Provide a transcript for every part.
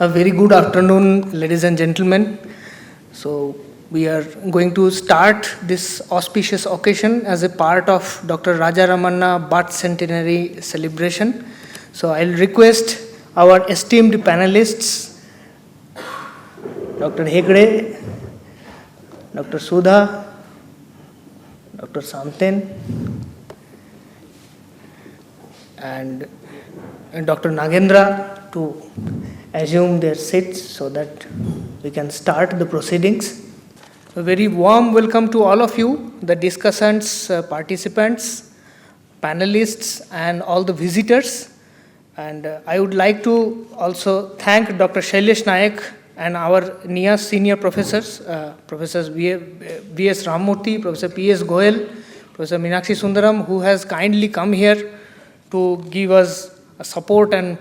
A very good afternoon, ladies and gentlemen. So we are going to start this auspicious occasion as a part of Dr. Raja Ramanna birth centenary celebration. So I'll request our esteemed panelists, Dr. Hegde, Dr. Sudha, Dr. Samten, and Dr. Nagendra to assume their seats so that we can start the proceedings. A very warm welcome to all of you, the discussants, participants, panelists, and all the visitors. And I would like to also thank Dr. Shailesh Nayak and our NIAS senior professors, Professors B.S. Ramurthy, Professor P.S. Goel, Professor Meenakshi Sundaram, who has kindly come here to give us a support and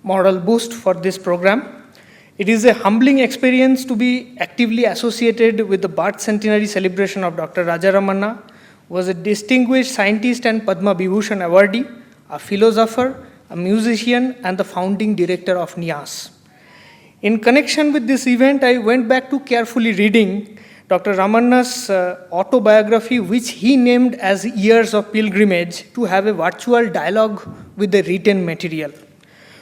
moral boost for this program. It is a humbling experience to be actively associated with the birth centenary celebration of Dr. Raja Ramanna, who was a distinguished scientist and Padma Vibhushan awardee, a philosopher, a musician, and the founding director of NIAS. In connection with this event, I went back to carefully reading Dr. Ramanna's autobiography, which he named as Years of Pilgrimage, to have a virtual dialogue with the written material.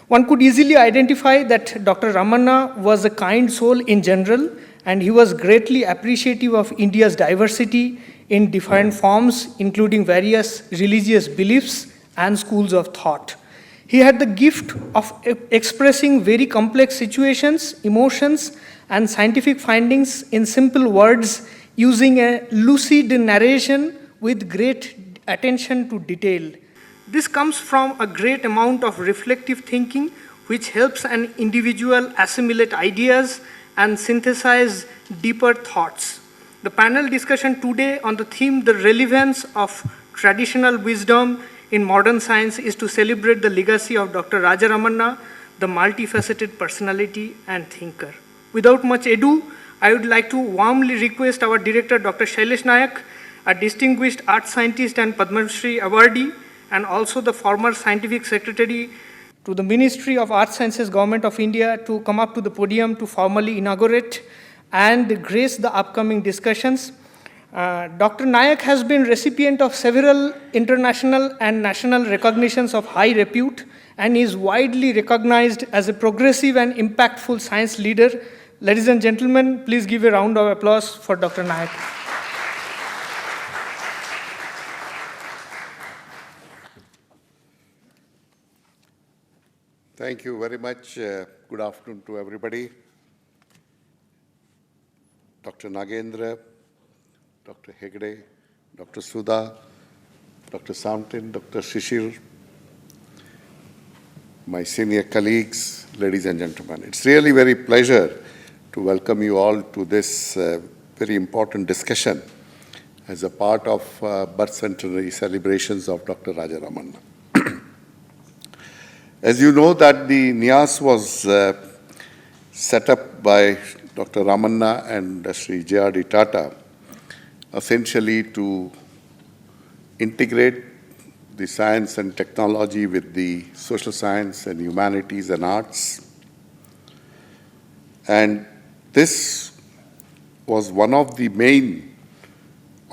One could easily identify that Dr. Ramanna was a kind soul in general, and he was greatly appreciative of India's diversity in different forms, including various religious beliefs and schools of thought. He had the gift of expressing very complex situations, emotions, and scientific findings in simple words, using a lucid narration with great attention to detail. This comes from a great amount of reflective thinking, which helps an individual assimilate ideas and synthesize deeper thoughts. The panel discussion today on the theme, the relevance of traditional wisdom in modern science, is to celebrate the legacy of Dr. Raja Ramanna, the multifaceted personality and thinker. Without much ado, I would like to warmly request our director, Dr. Shailesh Nayak, a distinguished art scientist and Padma Shri awardee, and also the former scientific secretary to the Ministry of Arts Sciences, Government of India, to come up to the podium to formally inaugurate and grace the upcoming discussions. Dr. Nayak has been recipient of several international and national recognitions of high repute and is widely recognized as a progressive and impactful science leader. Ladies and gentlemen, please give a round of applause for Dr. Nayak. Thank you very much. Good afternoon to everybody. Dr. Nagendra, Dr. Hegde, Dr. Sudha, Dr. Samten, Dr. Shishir, my senior colleagues, ladies and gentlemen. It's really very pleasure to welcome you all to this very important discussion as a part of birth centenary celebrations of Dr. Raja Ramanna. As you know that the NIAS was set up by Dr. Ramanna and Sri JRD Tata essentially to integrate the science and technology with the social science and humanities and arts. And this was one of the main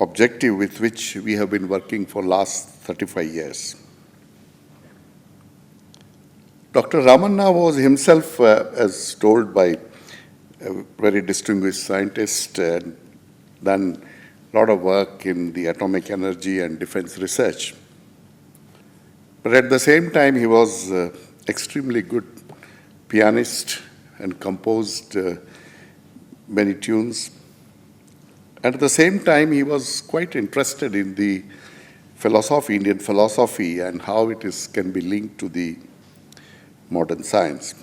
objectives with which we have been working for last 35 years. Dr. Ramanna was himself, as told by a very distinguished scientist, and done a lot of work in the atomic energy and defense research. But at the same time, he was extremely good pianist and composed many tunes. And at the same time, he was quite interested in the philosophy, Indian philosophy, and how it can be linked to the modern science.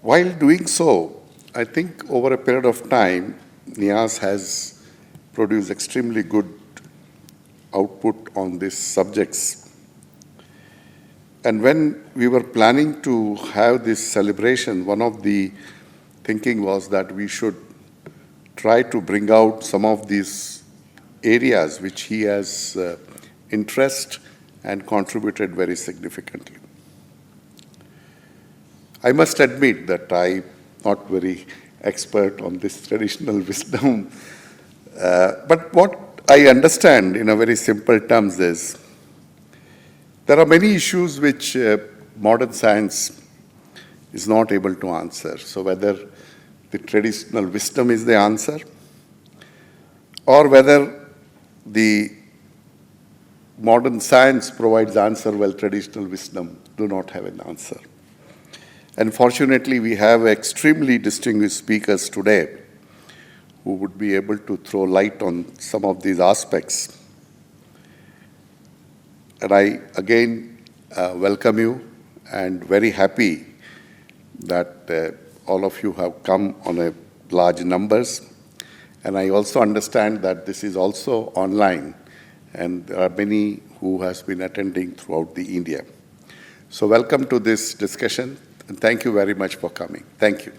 While doing so, I think over a period of time, NIAS has produced extremely good output on these subjects. And when we were planning to have this celebration, one of the thinking was that we should try to bring out some of these areas which he has interest and contributed very significantly. I must admit that I'm not very expert on this traditional wisdom, but what I understand in a very simple terms is there are many issues which modern science is not able to answer. So whether the traditional wisdom is the answer, or whether the modern science provides answer while traditional wisdom do not have an answer. And fortunately, we have extremely distinguished speakers today who would be able to throw light on some of these aspects. And I again welcome you, and very happy that all of you have come on a large numbers. And I also understand that this is also online, and there are many who has been attending throughout the India. So welcome to this discussion, and thank you very much for coming. Thank you.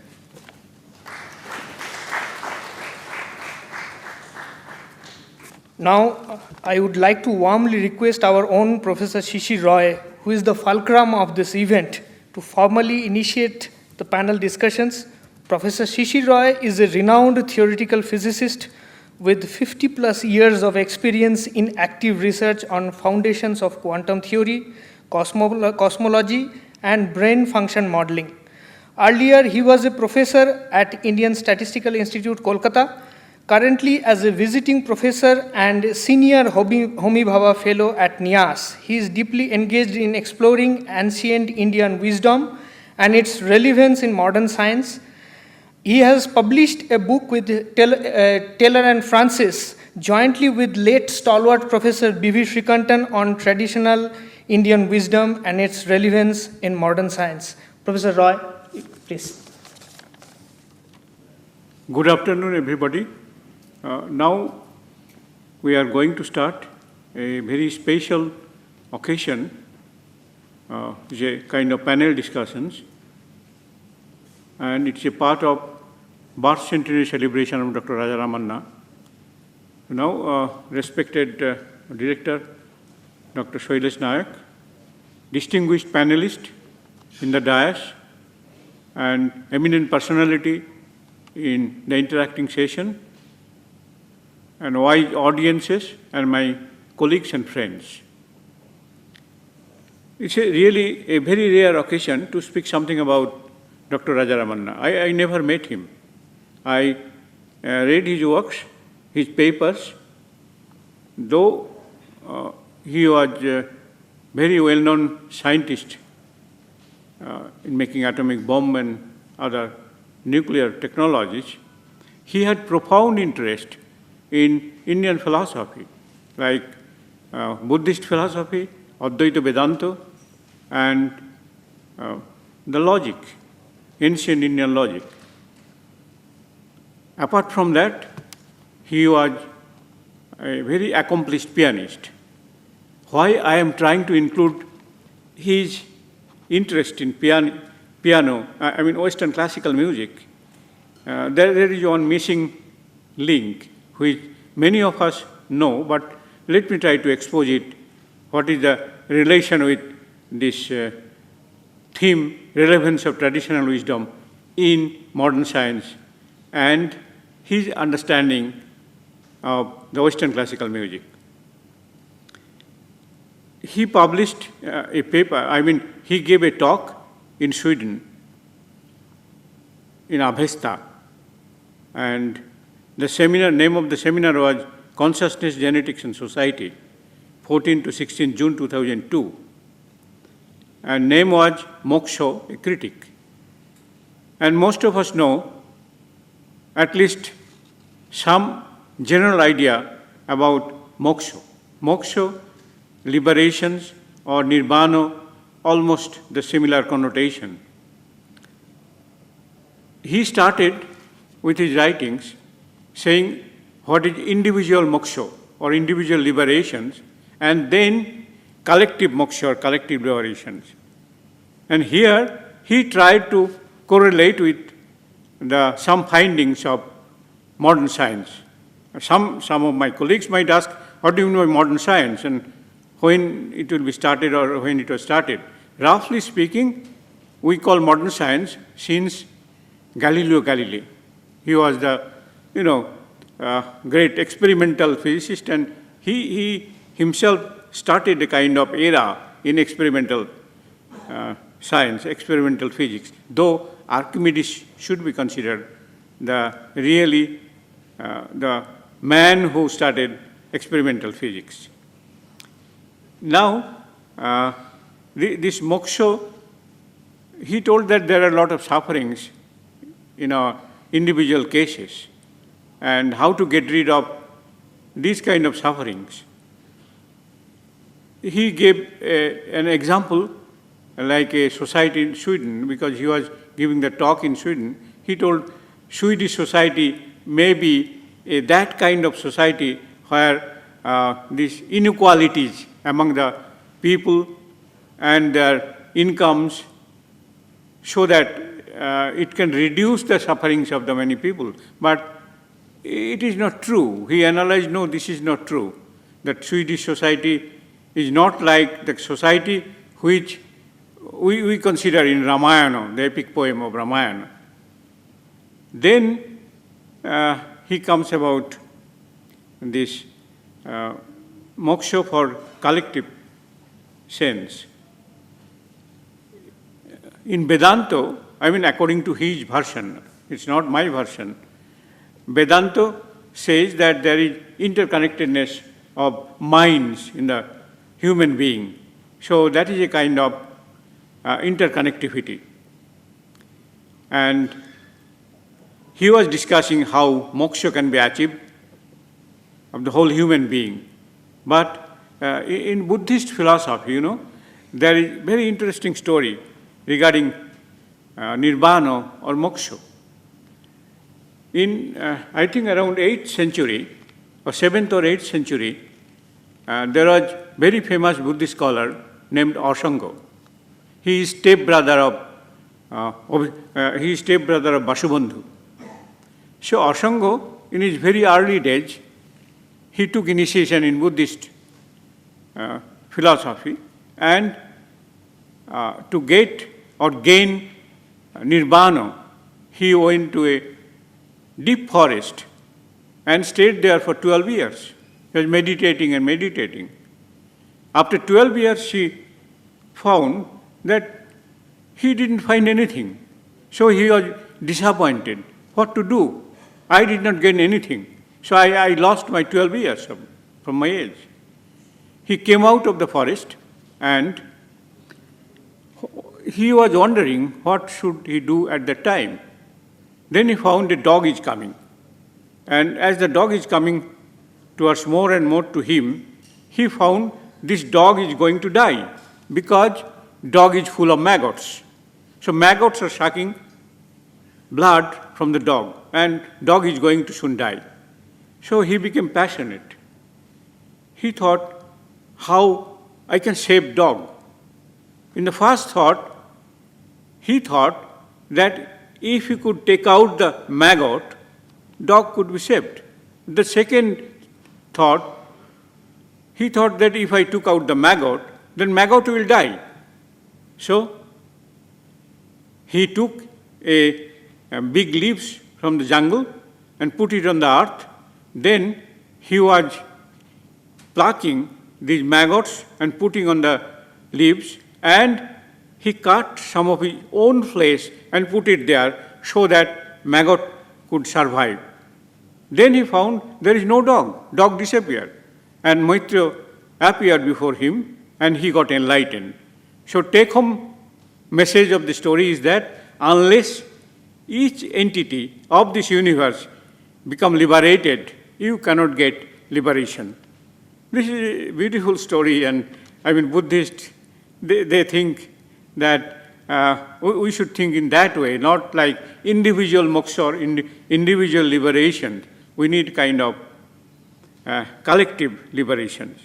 Now, I would like to warmly request our own Professor Shishir Roy, who is the fulcrum of this event, to formally initiate the panel discussions. Professor Shishir Roy is a renowned theoretical physicist with 50+ years of experience in active research on foundations of quantum theory, cosmology, and brain function modeling. Earlier, he was a professor at Indian Statistical Institute, Kolkata. Currently, as a visiting professor and senior Homi Bhabha fellow at NIAS, he is deeply engaged in exploring ancient Indian wisdom and its relevance in modern science. He has published a book with Taylor and Francis, jointly with late stalwart Professor B.V. Srikantan, on traditional Indian wisdom and its relevance in modern science. Professor Roy, please. Good afternoon, everybody. Now we are going to start a very special occasion, which is a kind of panel discussions, and it's a part of birth centenary celebration of Dr. Raja Ramanna. Now, respected Director, Dr. Shailesh Nayak, distinguished panelist in the dais, and eminent personality in the interacting session, and wide audiences, and my colleagues and friends. It's really a very rare occasion to speak something about Dr. Raja Ramanna. I never met him. I read his works, his papers, though he was a very well-known scientist in making atomic bomb and other nuclear technologies. He had profound interest in Indian philosophy, like Buddhist philosophy, Advaita Vedanta, and the logic, ancient Indian logic. Apart from that, he was a very accomplished pianist. Why I am trying to include his interest in piano, I mean Western classical music, there is one missing link which many of us know, but let me try to expose it. What is the relation with this theme, relevance of traditional wisdom in modern science, and his understanding of the Western classical music. he published a paper, he gave a talk in Sweden, in Avesta, and the name of the seminar was Consciousness, Genetics and Society, 14 to 16 June 2002. And name was Moksha, a critic. And most of us know at least some general idea about moksha. Moksha, liberations, or nirvana, almost the similar connotation. He started with his writings saying what is individual moksha or individual liberations, and then collective moksha or collective liberations. And here he tried to correlate with some findings of modern science. Some of my colleagues might ask, what do you mean by modern science, and when it will be started or when it was started? Roughly speaking, we call modern science since Galileo Galilei. He was the, great experimental physicist, and he himself started a kind of era in experimental science, experimental physics, though Archimedes should be considered the man who started experimental physics. Now, this moksha, he told that there are a lot of sufferings in our individual cases, and how to get rid of these kind of sufferings. He gave an example like a society in Sweden, because he was giving the talk in Sweden. He told Swedish society may be that kind of society where these inequalities among the people and their incomes, so that it can reduce the sufferings of the many people. But it is not true. He analyzed, no, this is not true. That Swedish society is not like the society which we consider in Ramayana, the epic poem of Ramayana. Then he comes about this moksha for collective sense. In Vedanta, according to his version, it's not my version, Vedanta says that there is interconnectedness of minds in the human being. So that is a kind of interconnectivity. And he was discussing how moksha can be achieved of the whole human being. But in Buddhist philosophy, there is a very interesting story regarding nirvana or moksha. In, I think around 8th century, or 7th or 8th century, there was a very famous Buddhist scholar named Asanga. He is stepbrother of Vasubandhu. So Asanga, in his very early days, he took initiation in Buddhist philosophy, and to get or gain nirvana, he went to a deep forest and stayed there for 12 years. He was meditating and meditating. After 12 years, he found that he didn't find anything. So he was disappointed. What to do? I did not gain anything. So I lost my 12 years from my age. He came out of the forest and he was wondering what should he do at that time. Then he found a dog is coming. And as the dog is coming towards more and more to him, he found this dog is going to die because dog is full of maggots. So maggots are sucking blood from the dog, and dog is going to soon die. So he became passionate. He thought, how I can save dog? In the first thought, he thought that if he could take out the maggot, dog could be saved. The second thought, he thought that if I took out the maggot, then maggot will die. So he took a big leaves from the jungle and put it on the earth. Then he was plucking these maggots and putting on the leaves, and he cut some of his own flesh and put it there so that maggot could survive. Then he found there is no dog. Dog disappeared. And Maitreya appeared before him and he got enlightened. So take-home message of the story is that unless each entity of this universe become liberated, you cannot get liberation. This is a beautiful story, and Buddhists, they think that we should think in that way, not like individual moksha or individual liberation. We need kind of collective liberations.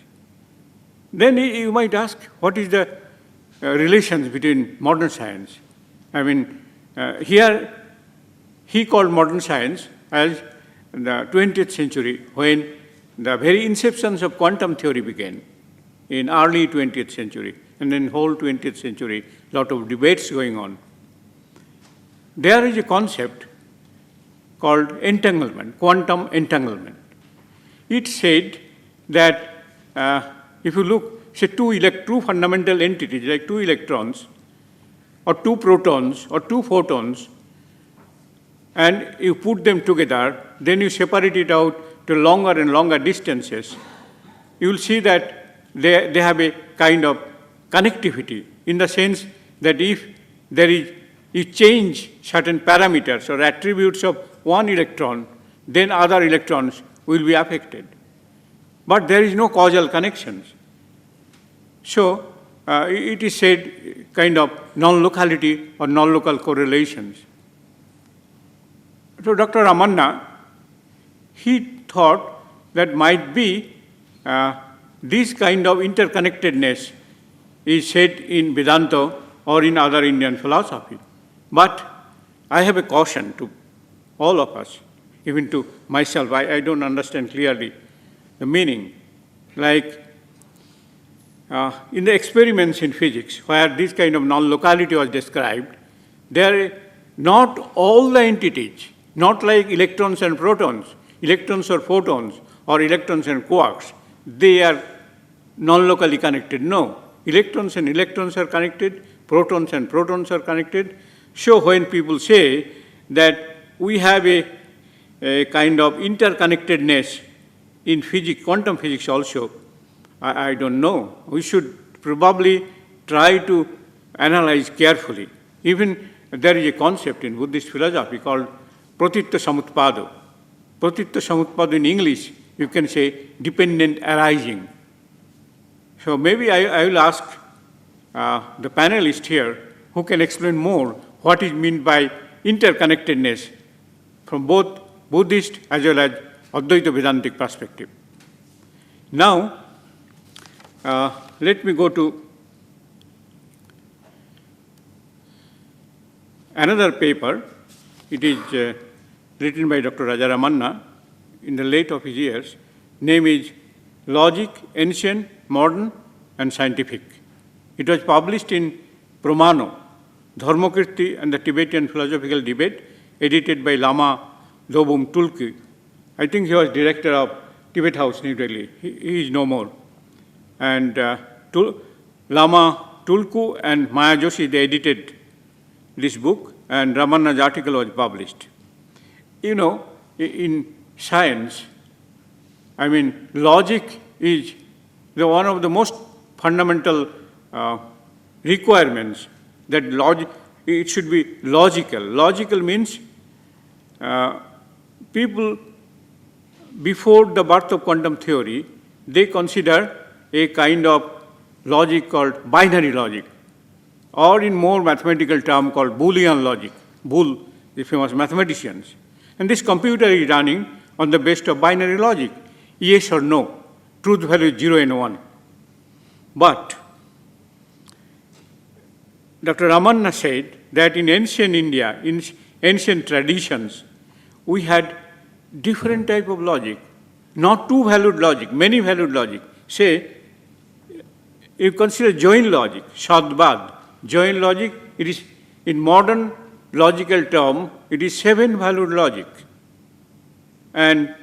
Then you might ask, what is the relations between modern science? Here he called modern science as the 20th century, when the very inceptions of quantum theory began in early 20th century, and then whole 20th century, lot of debates going on. There is a concept called entanglement, quantum entanglement. It said that if you look, say two fundamental entities like two electrons or two protons or two photons, and you put them together, then you separate it out to longer and longer distances, you will see that they have a kind of connectivity, in the sense that if you change certain parameters or attributes of one electron, then other electrons will be affected. But there is no causal connections. So it is said kind of non-locality or non-local correlations. So Dr. Ramanna, he thought that might be this kind of interconnectedness is said in Vedanta or in other Indian philosophy. But I have a caution to all of us, even to myself. I don't understand clearly the meaning. Like in the experiments in physics, where this kind of non-locality was described, there are not all the entities, not like electrons and protons, electrons or photons, or electrons and quarks, they are non-locally connected. No, electrons and electrons are connected, protons and protons are connected. So when people say that we have a kind of interconnectedness in physics, quantum physics also, I don't know. We should probably try to analyze carefully. Even there is a concept in Buddhist philosophy called Pratitta Samutpada. Pratitta Samutpada in English, you can say dependent arising. So maybe I will ask the panelists here who can explain more what is meant by interconnectedness from both Buddhist as well as Advaita Vedantic perspective. Now, let me go to another paper. It is written by Dr. Raja Ramanna in the late of his years. Name is Logic, Ancient, Modern and Scientific. It was published in Pramano, Dharmakirti and the Tibetan Philosophical Debate, edited by Lama Lobum Tulku. I think he was director of Tibet House, New Delhi. He is no more. And Lama Tulku and Maya Joshi, they edited this book, and Ramanna's article was published. You know, in science, logic is one of the most fundamental requirements, that it should be logical. Logical means people, before the birth of quantum theory, they consider a kind of logic called binary logic, or in more mathematical term called Boolean logic. Boole, the famous mathematicians. And this computer is running on the basis of binary logic, yes or no, truth value is 0 and 1. But Dr. Ramanna said that in ancient India, in ancient traditions, we had different type of logic, not two-valued logic, many-valued logic. Say, you consider joint logic, Shadbad. Joint logic, it is, in modern logical term, it is 7-valued logic. And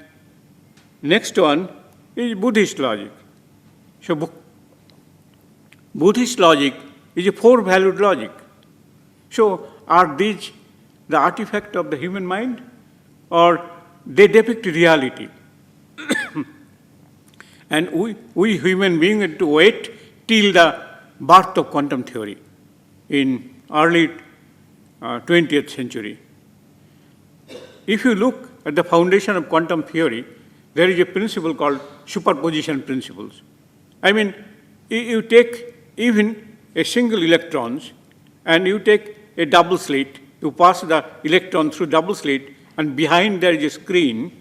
next one is Buddhist logic. So Buddhist logic is a four-valued logic. So are these the artifact of the human mind, or they depict reality? And we human beings had to wait till the birth of quantum theory in early 20th century. If you look at the foundation of quantum theory, there is a principle called superposition principles. I mean, you take even a single electrons and you take a double slit, you pass the electron through double slit, and behind there is a screen,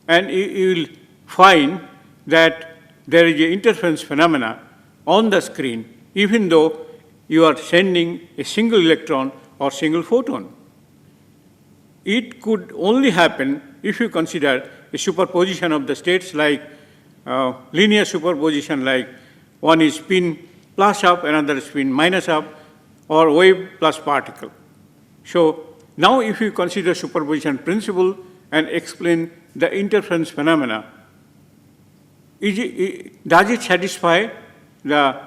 and you will find that there is an interference phenomena on the screen, even though you are sending a single electron or single photon. It could only happen if you consider a superposition of the states, like linear superposition, like one is spin plus up, another is spin minus up, or wave plus particle. So now if you consider superposition principle and explain the interference phenomena, does it satisfy the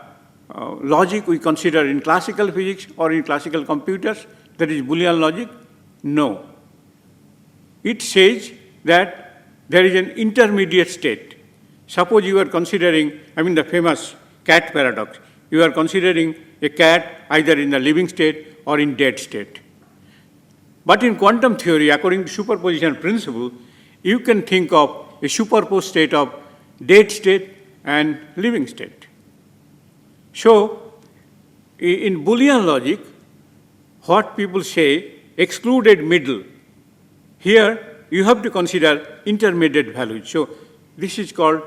logic we consider in classical physics or in classical computers, that is Boolean logic? No. It says that there is an intermediate state. Suppose you are considering, the famous cat paradox. You are considering a cat either in the living state or in dead state. But in quantum theory, according to superposition principle, you can think of a superposed state of dead state and living state. So, in Boolean logic, what people say, excluded middle. Here, you have to consider intermediate values. So, this is called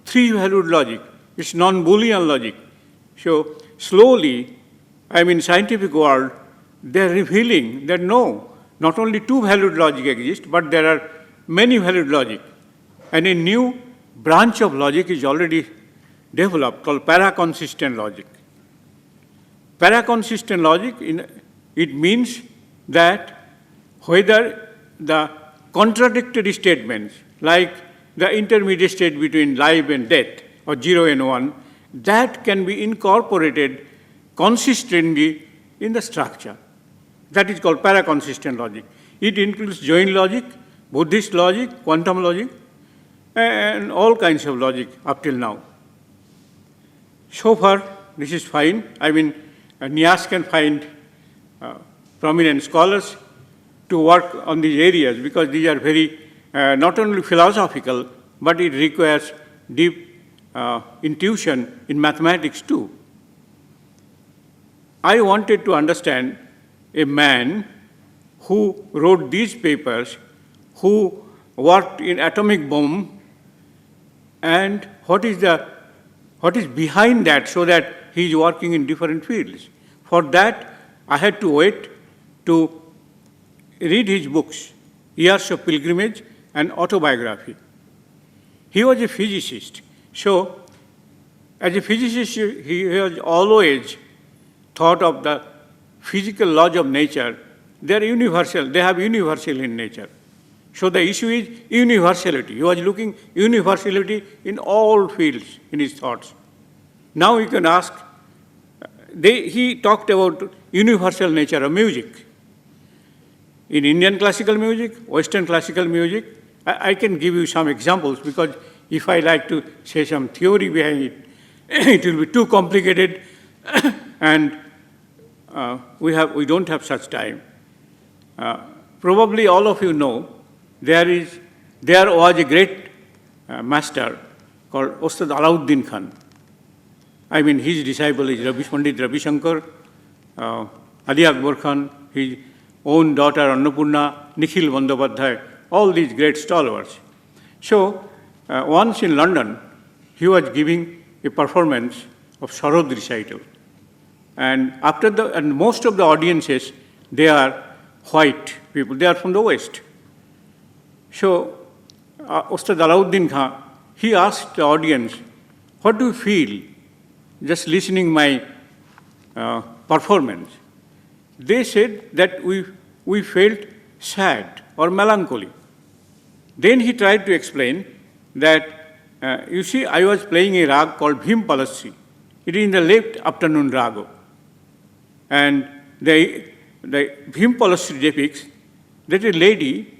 three-valued logic. It's non-Boolean logic. So, slowly, scientific world, they're revealing that no, not only two-valued logic exists, but there are many valued logic. And a new branch of logic is already developed called paraconsistent logic. Paraconsistent logic, it means that whether the contradictory statements, like the intermediate state between life and death, or 0 and 1, that can be incorporated consistently in the structure. That is called paraconsistent logic. It includes Jain logic, Buddhist logic, quantum logic, and all kinds of logic up till now. So far, this is fine. NIAS can find prominent scholars to work on these areas, because these are very, not only philosophical, but it requires deep intuition in mathematics too. I wanted to understand a man who wrote these papers, who worked in atomic bomb, and what is behind that, so that he is working in different fields. For that, I had to wait to read his books, Years of Pilgrimage and Autobiography. He was a physicist. So, as a physicist, he has always thought of the physical laws of nature. They are universal. They have universal in nature. So the issue is universality. He was looking universality in all fields in his thoughts. Now you can ask, he talked about universal nature of music. In Indian classical music, Western classical music, I can give you some examples, because if I like to say some theory behind it, it will be too complicated, and we don't have such time. Probably all of you know, there was a great master called Ustad Alauddin Khan. His disciple is Pandit Ravi Shankar, Ali Akbar Khan, his own daughter Annapurna, Nikhil Bandyopadhyay, all these great stalwarts. So, once in London, he was giving a performance of Sharod recital. And most of the audiences, they are white people, they are from the West. So, Ustad Alauddin Khan, he asked the audience, what do you feel just listening my performance? They said that we felt sad or melancholy. Then he tried to explain that you see, I was playing a rag called Bhim Palassi. It is in the late afternoon raga. And the Bhim Palassi depicts that a lady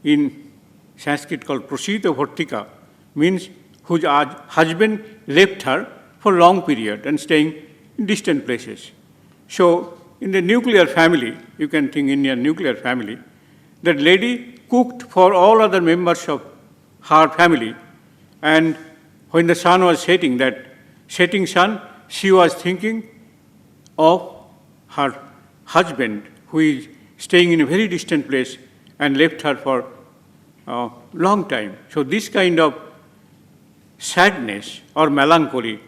in Sanskrit called Prasita Bhartika, means whose husband left her for a long period and staying in distant places. So in the nuclear family, you can think Indian nuclear family, that lady cooked for all other members of her family, and when the sun was setting, that setting sun, she was thinking of her husband who is staying in a very distant place and left her for a long time. So this kind of sadness or melancholy,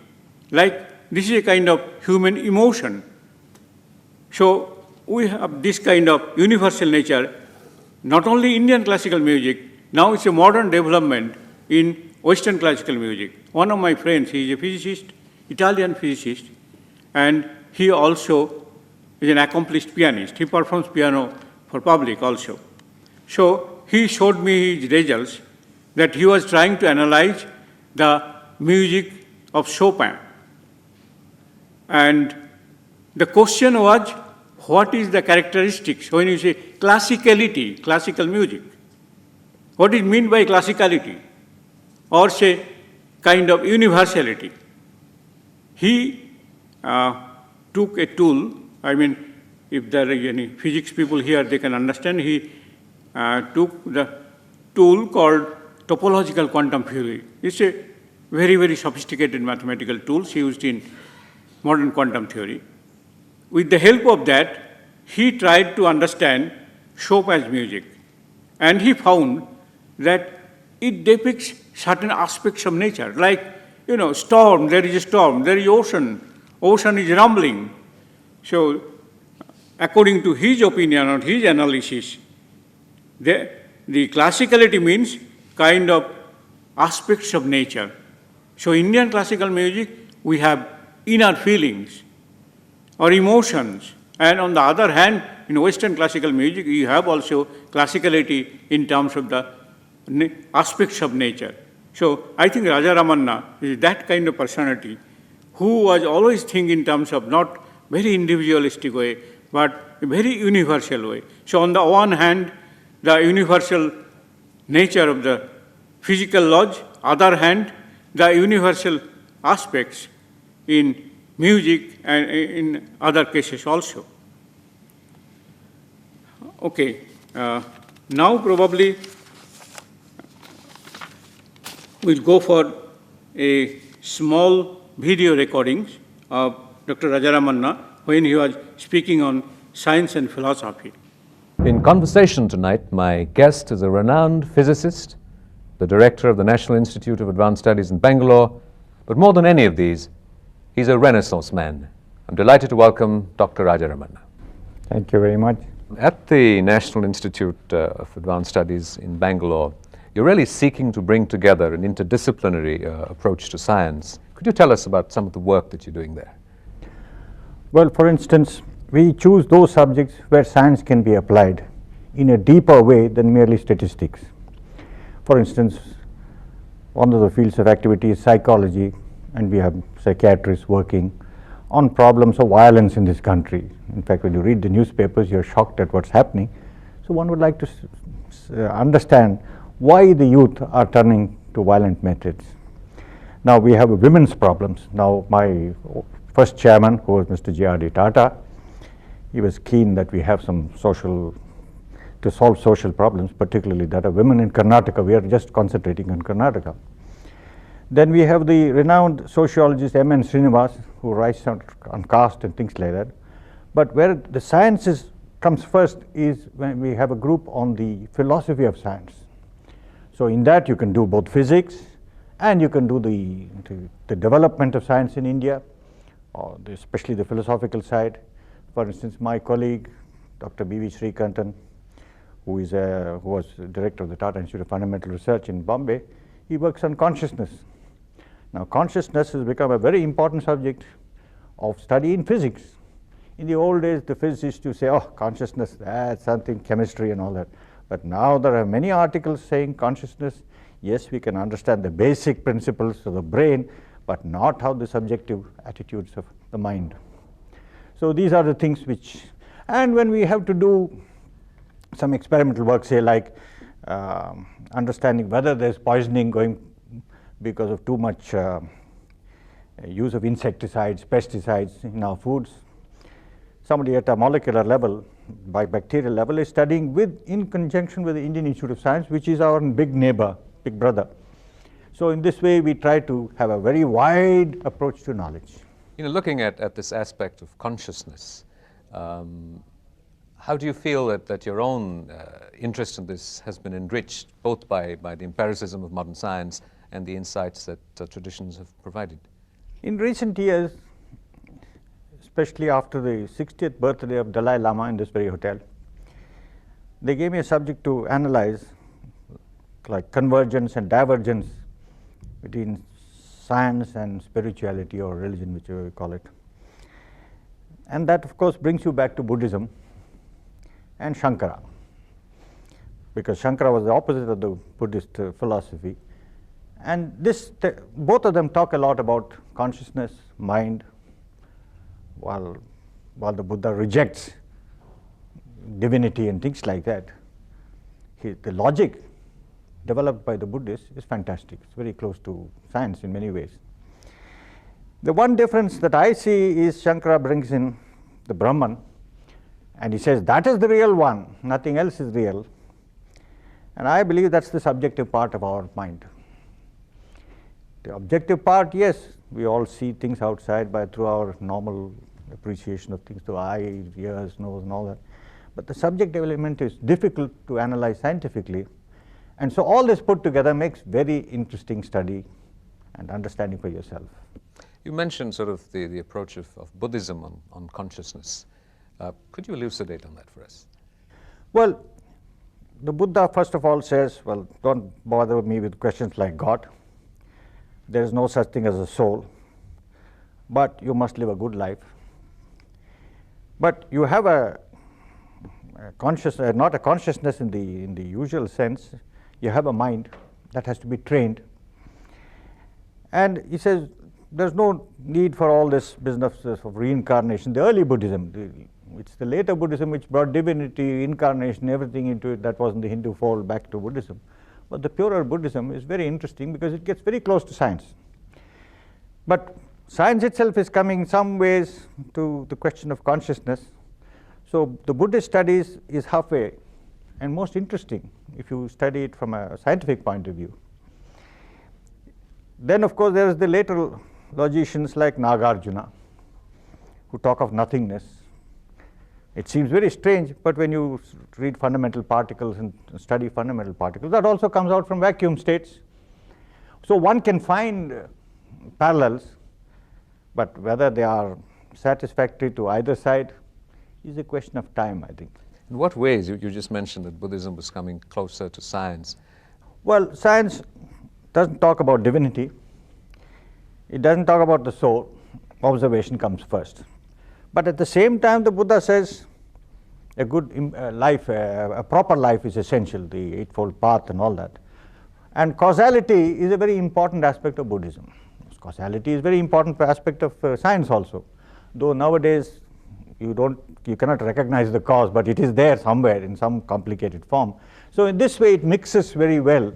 like this is a kind of human emotion. So we have this kind of universal nature, not only Indian classical music, now it's a modern development in Western classical music. One of my friends, he is a physicist, Italian physicist, and he also is an accomplished pianist. He performs piano for public also. So he showed me his results that he was trying to analyze the music of Chopin. And the question was, what is the characteristics when you say classicality, classical music? What is meant by classicality? Or say kind of universality? He took a tool, I mean, if there are any physics people here, they can understand. He took the tool called topological quantum theory. It's a very, very sophisticated mathematical tool used in modern quantum theory. With the help of that, he tried to understand Chopin's music. And he found that it depicts certain aspects of nature, like, storm, there is a storm, there is ocean, ocean is rumbling. So, according to his opinion or his analysis, the classicality means kind of aspects of nature. So, Indian classical music, we have inner feelings or emotions. And on the other hand, in Western classical music, you have also classicality in terms of the aspects of nature. So I think Raja Ramanna is that kind of personality who was always thinking in terms of not very individualistic way, but a very universal way. So on the one hand, the universal nature of the physical laws, other hand, the universal aspects in music and in other cases also. Okay, now probably we'll go for a small video recordings of Dr. Raja Ramanna when he was speaking on science and philosophy. In conversation tonight, my guest is a renowned physicist, the director of the National Institute of Advanced Studies in Bangalore, but more than any of these, he's a Renaissance man. I'm delighted to welcome Dr. Raja Ramanna. Thank you very much. At the National Institute of Advanced Studies in Bangalore, you're really seeking to bring together an interdisciplinary approach to science. Could you tell us about some of the work that you're doing there? Well, for instance, we choose those subjects where science can be applied in a deeper way than merely statistics. For instance, one of the fields of activity is psychology, and we have psychiatrists working on problems of violence in this country. In fact, when you read the newspapers, you're shocked at what's happening. So one would like to understand why the youth are turning to violent methods. Now we have women's problems. Now my first chairman, who was Mr. JRD Tata, he was keen that we have some to solve social problems, particularly that of women in Karnataka. We are just concentrating on Karnataka. Then we have the renowned sociologist M.N. Srinivas, who writes on caste and things like that. But where the sciences comes first is when we have a group on the philosophy of science. So in that you can do both physics and you can do the development of science in India, or especially the philosophical side. For instance, my colleague, Dr. B.V. Srikantan, who was director of the Tata Institute of Fundamental Research in Bombay, he works on consciousness. Now, consciousness has become a very important subject of study in physics. In the old days, the physicists used to say, oh, consciousness, that's something, chemistry and all that. But now there are many articles saying consciousness Yes, we can understand the basic principles of the brain, but not how the subjective attitudes of the mind. So these are the things which, and when we have to do some experimental work, say like understanding whether there is poisoning going because of too much use of insecticides, pesticides in our foods. Somebody at a molecular level, by bacterial level, is studying in conjunction with the Indian Institute of Science, which is our big neighbor, big brother. So in this way, we try to have a very wide approach to knowledge. You know, looking at this aspect of consciousness, how do you feel that your own interest in this has been enriched both by the empiricism of modern science and the insights that traditions have provided? In recent years, especially after the 60th birthday of Dalai Lama in this very hotel, they gave me a subject to analyze, like convergence and divergence between science and spirituality or religion, whichever you call it. And that, of course, brings you back to Buddhism and Shankara, because Shankara was the opposite of the Buddhist philosophy. And both of them talk a lot about consciousness, mind, while the Buddha rejects divinity and things like that. The logic developed by the Buddhists is fantastic. It's very close to science in many ways. The one difference that I see is Shankara brings in the Brahman, and he says that is the real one, nothing else is real. And I believe that's the subjective part of our mind. The objective part, yes, we all see things outside through our normal appreciation of things, through eyes, ears, nose, and all that. But the subjective element is difficult to analyze scientifically. And so all this put together makes very interesting study and understanding for yourself. You mentioned sort of the approach of Buddhism on consciousness. Could you elucidate on that for us? Well, the Buddha first of all says, well, don't bother me with questions like God. There is no such thing as a soul, but you must live a good life. But you have a consciousness, not a consciousness in the usual sense. You have a mind that has to be trained. And he says there's no need for all this business of reincarnation. The early Buddhism, it's the later Buddhism which brought divinity, incarnation, everything into it that was in the Hindu fold back to Buddhism. But the purer Buddhism is very interesting because it gets very close to science. But science itself is coming some ways to the question of consciousness. So the Buddhist studies is halfway and most interesting if you study it from a scientific point of view. Then of course there is the later logicians like Nagarjuna who talk of nothingness. It seems very strange, but when you read fundamental particles and study fundamental particles, that also comes out from vacuum states. So one can find parallels, but whether they are satisfactory to either side is a question of time, I think. In what ways? You just mentioned that Buddhism was coming closer to science. Well, science doesn't talk about divinity. It doesn't talk about the soul. Observation comes first. But at the same time, the Buddha says a good life, a proper life is essential, the Eightfold Path and all that. And causality is a very important aspect of Buddhism. Causality is a very important aspect of science also. Though nowadays you cannot recognize the cause, but it is there somewhere in some complicated form. So in this way it mixes very well.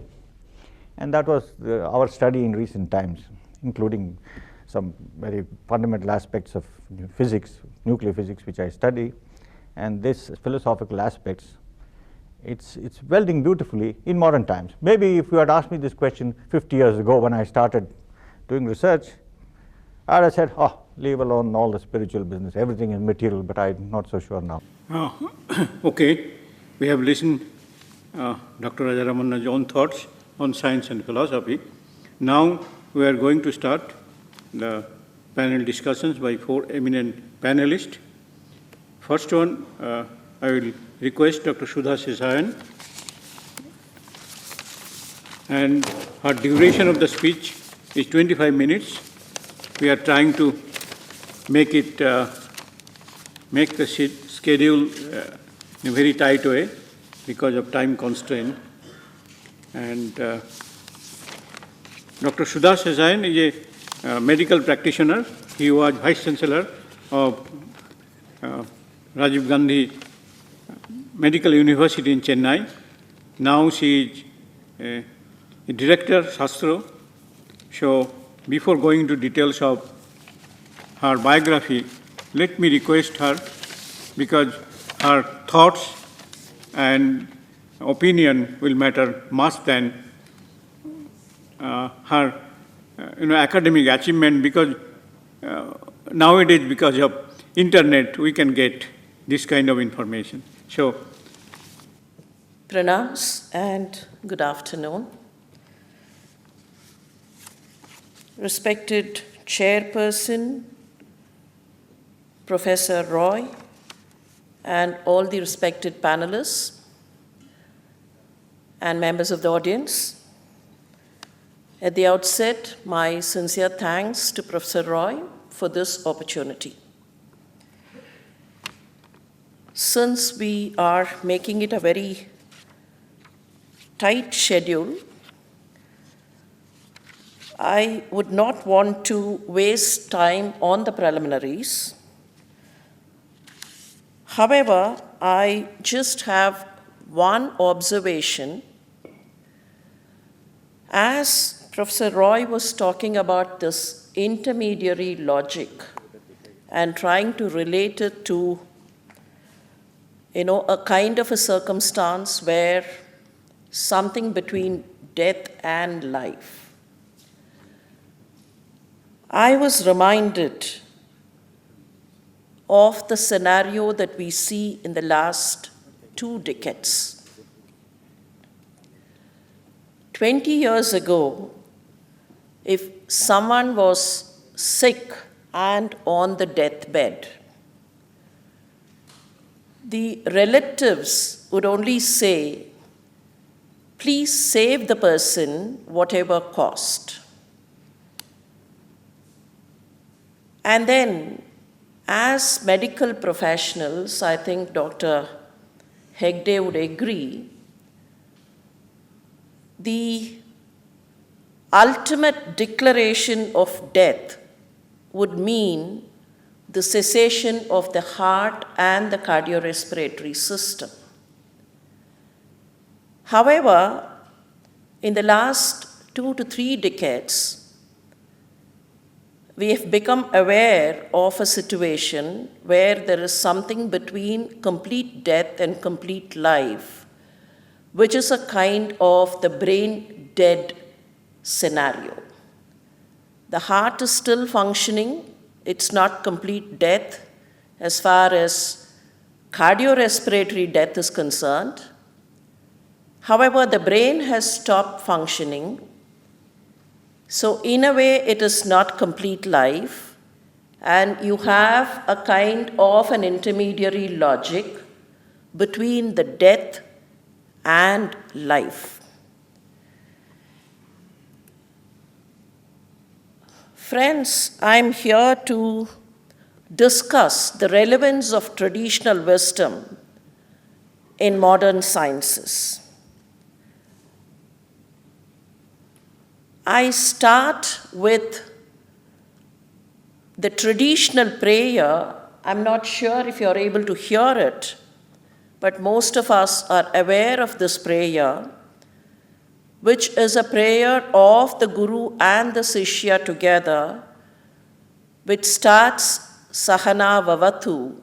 And that was our study in recent times, including some very fundamental aspects of physics, nuclear physics, which I study, and this philosophical aspects. It's welding beautifully in modern times. Maybe if you had asked me this question 50 years ago when I started doing research, I would have said, oh, leave alone all the spiritual business, everything is material, but I'm not so sure now. Okay, we have listened Dr. Raja Ramanna's own thoughts on science and philosophy. Now we are going to start the panel discussions by 4 eminent panelists. First one, I will request Dr. Sudha Sesayan, and her duration of the speech is 25 minutes. We are trying to make the schedule in a very tight way because of time constraint. And Dr. Sudas Hasain is a medical practitioner. He was Vice Chancellor of Rajiv Gandhi Medical University in Chennai. Now she is a Director, Shastro. So before going into details of her biography, let me request her, because her thoughts and opinion will matter much than her academic achievement, because nowadays, because of internet, we can get this kind of information. So, Pranams and good afternoon. Respected Chairperson, Professor Roy, and all the respected panelists and members of the audience. At the outset, my sincere thanks to Professor Roy for this opportunity. Since we are making it a very tight schedule, I would not want to waste time on the preliminaries. However, I just have one observation. As Professor Roy was talking about this intermediary logic and trying to relate it to, a kind of a circumstance where something between death and life, I was reminded of the scenario that we see in the last 2 decades. 20 years ago, if someone was sick and on the deathbed, the relatives would only say, please save the person whatever cost. And then, as medical professionals, I think Dr. Hegde would agree, the ultimate declaration of death would mean the cessation of the heart and the cardiorespiratory system. However, in the last 2 to 3 decades, we have become aware of a situation where there is something between complete death and complete life, which is a kind of the brain dead scenario. The heart is still functioning. It's not complete death as far as cardiorespiratory death is concerned. However, the brain has stopped functioning. So in a way, it is not complete life, and you have a kind of an intermediary logic between the death and life. Friends, I'm here to discuss the relevance of traditional wisdom in modern sciences. I start with the traditional prayer. I'm not sure if you're able to hear it, but most of us are aware of this prayer, which is a prayer of the Guru and the Sishya together, which starts Sahana Vavatu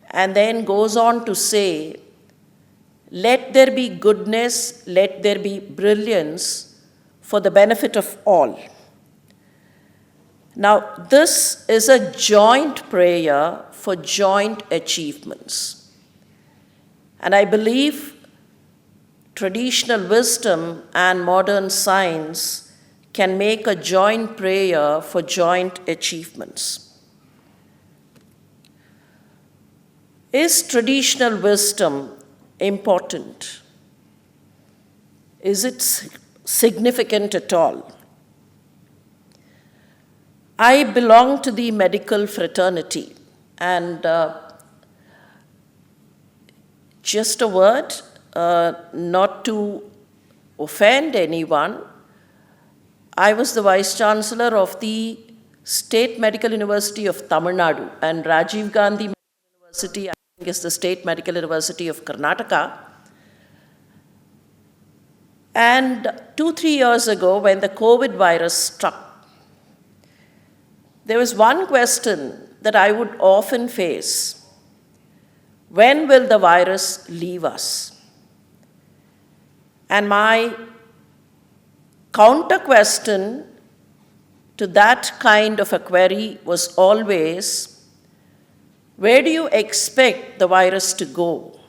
and then goes on to say, let there be goodness, let there be brilliance, for the benefit of all. Now, this is a joint prayer for joint achievements. And I believe traditional wisdom and modern science can make a joint prayer for joint achievements. Is traditional wisdom important? Is it significant at all? I belong to the medical fraternity, and just a word, not to offend anyone, I was the Vice Chancellor of the State Medical University of Tamil Nadu, and Rajiv Gandhi Medical University, I think, is the State Medical University of Karnataka. And 2-3 years ago, when the COVID virus struck, there was one question that I would often face: when will the virus leave us? And my counter question to that kind of a query was always, where do you expect the virus to go?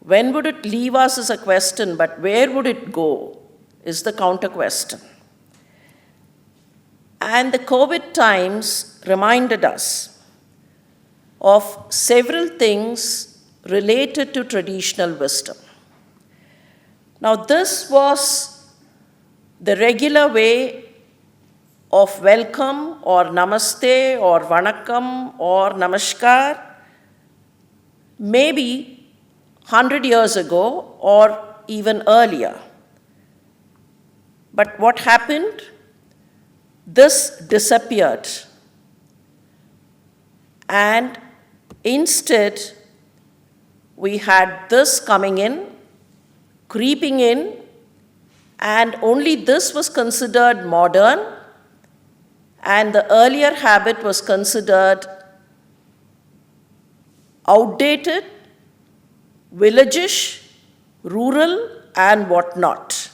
When would it leave us is a question, but where would it go is the counter question. And the COVID times reminded us of several things related to traditional wisdom. Now, this was the regular way of welcome or namaste or vanakkam or namaskar, maybe 100 years ago or even earlier. But what happened? This disappeared. And instead, we had this coming in, creeping in, and only this was considered modern, and the earlier habit was considered outdated, villageish, rural, and whatnot.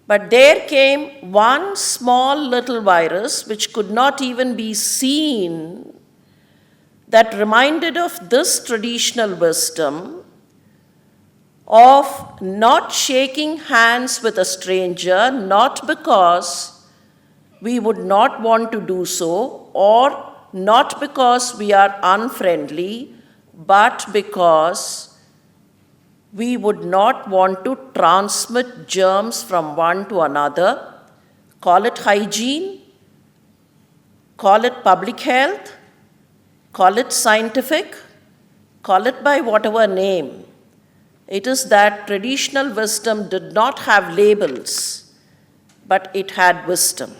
But there came one small little virus which could not even be seen, that reminded of this traditional wisdom of not shaking hands with a stranger, not because we would not want to do so, or not because we are unfriendly, but because we would not want to transmit germs from one to another. Call it hygiene, call it public health, call it scientific, call it by whatever name. It is that traditional wisdom did not have labels, but it had wisdom.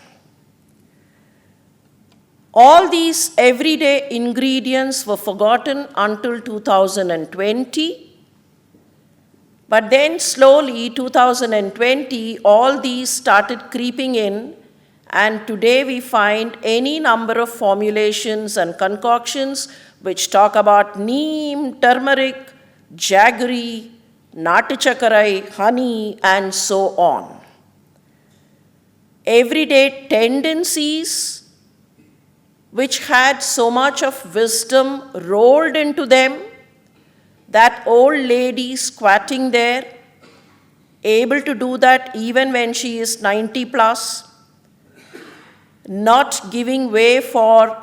All these everyday ingredients were forgotten until 2020. But then slowly, 2020, all these started creeping in, and today we find any number of formulations and concoctions which talk about neem, turmeric, jaggery, natu chakarai, honey, and so on. Everyday tendencies which had so much of wisdom rolled into them, that old lady squatting there, able to do that even when she is 90 plus, not giving way for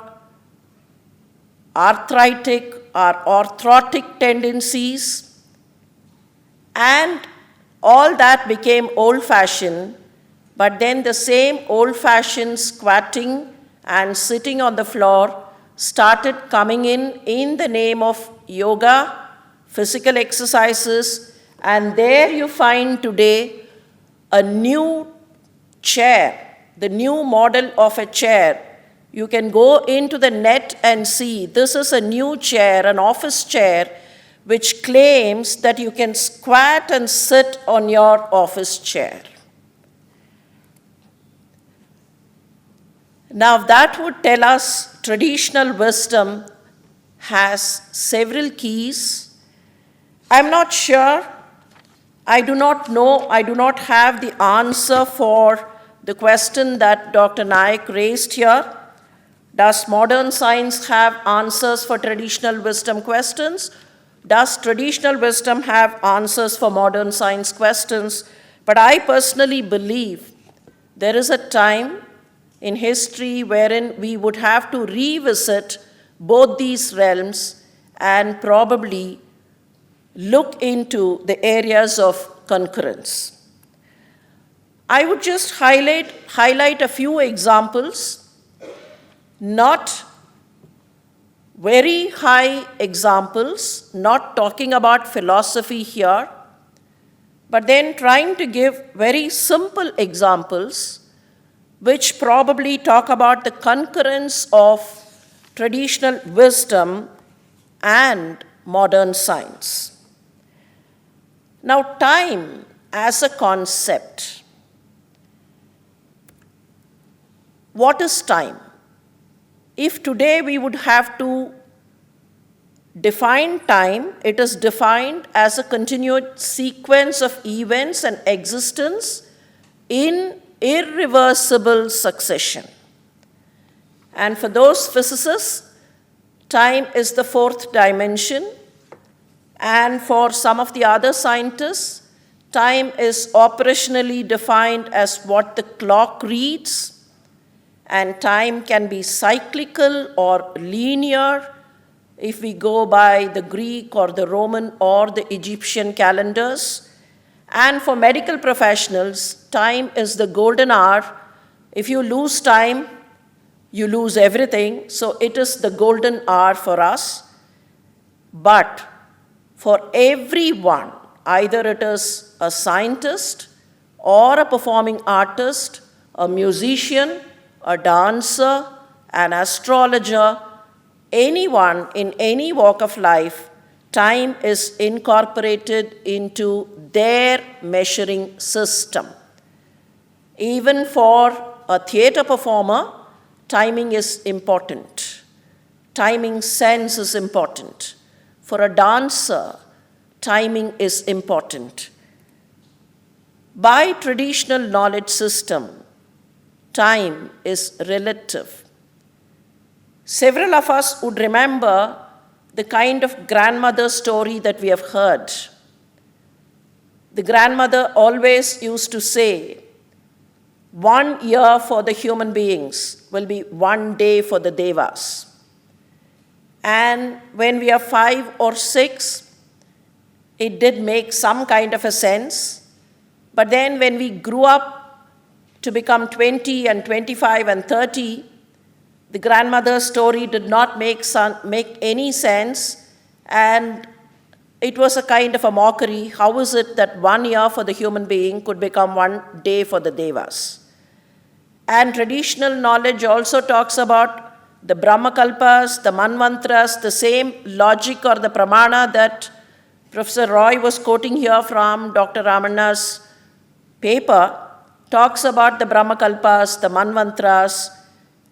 arthritic or arthrotic tendencies, and all that became old-fashioned, but then the same old-fashioned squatting and sitting on the floor started coming in the name of yoga, physical exercises, and there you find today a new chair, the new model of a chair. You can go into the net and see this is a new chair, an office chair, which claims that you can squat and sit on your office chair. Now that would tell us traditional wisdom has several keys. I'm not sure, I do not know, I do not have the answer for the question that Dr. Naik raised here. Does modern science have answers for traditional wisdom questions? Does traditional wisdom have answers for modern science questions? But I personally believe there is a time in history wherein we would have to revisit both these realms and probably look into the areas of concurrence. I would just highlight a few examples, not very high examples, not talking about philosophy here, but then trying to give very simple examples which probably talk about the concurrence of traditional wisdom and modern science. Now, time as a concept. What is time? If today we would have to define time, it is defined as a continued sequence of events and existence in irreversible succession. And for those physicists, time is the fourth dimension. And for some of the other scientists, time is operationally defined as what the clock reads, and time can be cyclical or linear if we go by the Greek or the Roman or the Egyptian calendars. And for medical professionals, time is the golden hour. If you lose time, you lose everything. So it is the golden hour for us. But for everyone, either it is a scientist or a performing artist, a musician, a dancer, an astrologer, anyone in any walk of life, time is incorporated into their measuring system. Even for a theater performer, timing is important. Timing sense is important. For a dancer, timing is important. By traditional knowledge system, time is relative. Several of us would remember the kind of grandmother story that we have heard. The grandmother always used to say, 1 year for the human beings will be 1 day for the devas. And when we are 5 or 6, it did make some kind of a sense. But then when we grew up to become 20 and 25 and 30, the grandmother's story did not make any sense, and it was a kind of a mockery. How is it that 1 year for the human being could become 1 day for the devas? And traditional knowledge also talks about the Brahmakalpas, the Manvantras, the same logic or the pramana that Professor Roy was quoting here from Dr. Ramanna's paper, talks about the Brahmakalpas, the Manvantras,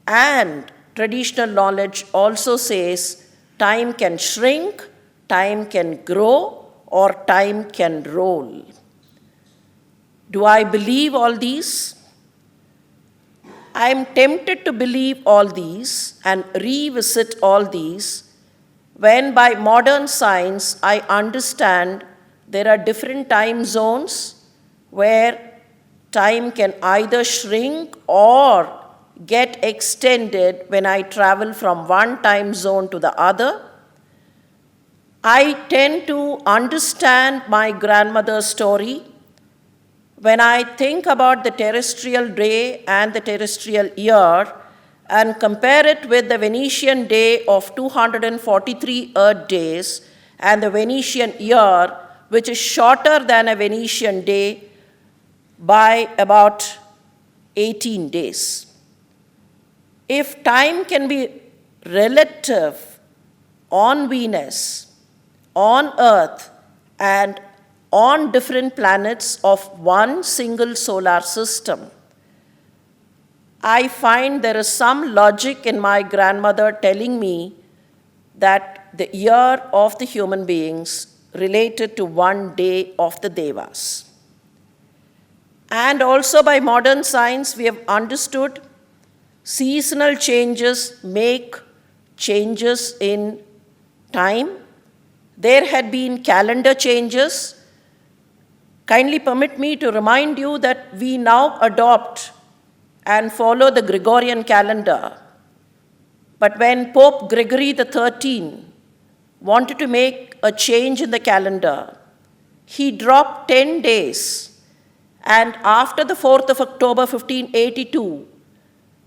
and traditional knowledge also says time can shrink, time can grow, or time can roll. Do I believe all these? I am tempted to believe all these and revisit all these when by modern science I understand there are different time zones where time can either shrink or get extended when I travel from one time zone to the other. I tend to understand my grandmother's story when I think about the terrestrial day and the terrestrial year and compare it with the Venetian day of 243 Earth days and the Venetian year, which is shorter than a Venetian day by about 18 days. If time can be relative on Venus, on Earth, and on different planets of one single solar system, I find there is some logic in my grandmother telling me that the year of the human beings related to 1 day of the devas. And also by modern science, we have understood seasonal changes make changes in time. There had been calendar changes. Kindly permit me to remind you that we now adopt and follow the Gregorian calendar. But when Pope Gregory XIII wanted to make a change in the calendar, he dropped 10 days. And after the 4th of October, 1582,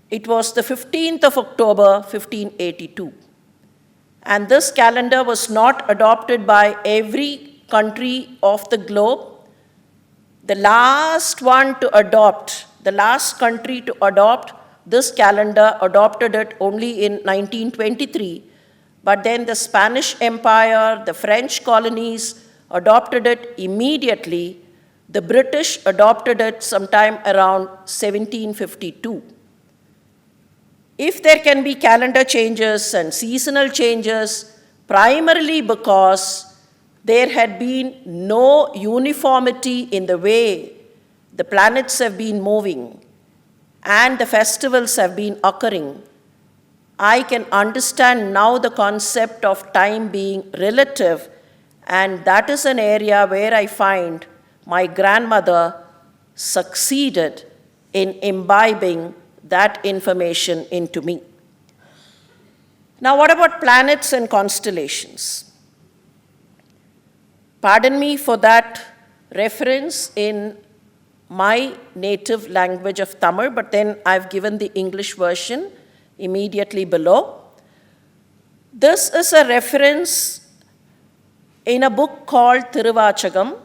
it was the 15th of October, 1582. And this calendar was not adopted by every country of the globe. the last one to adopt, the last country to adopt this calendar adopted it only in 1923, but then the Spanish Empire, the French colonies adopted it immediately. The British adopted it sometime around 1752. If there can be calendar changes and seasonal changes, primarily because there had been no uniformity in the way the planets have been moving and the festivals have been occurring, I can understand now the concept of time being relative, and that is an area where I find my grandmother succeeded in imbibing that information into me. Now, what about planets and constellations? Pardon me for that reference in my native language of Tamil, but then I've given the English version immediately below. This is a reference in a book called Thiruvachagam.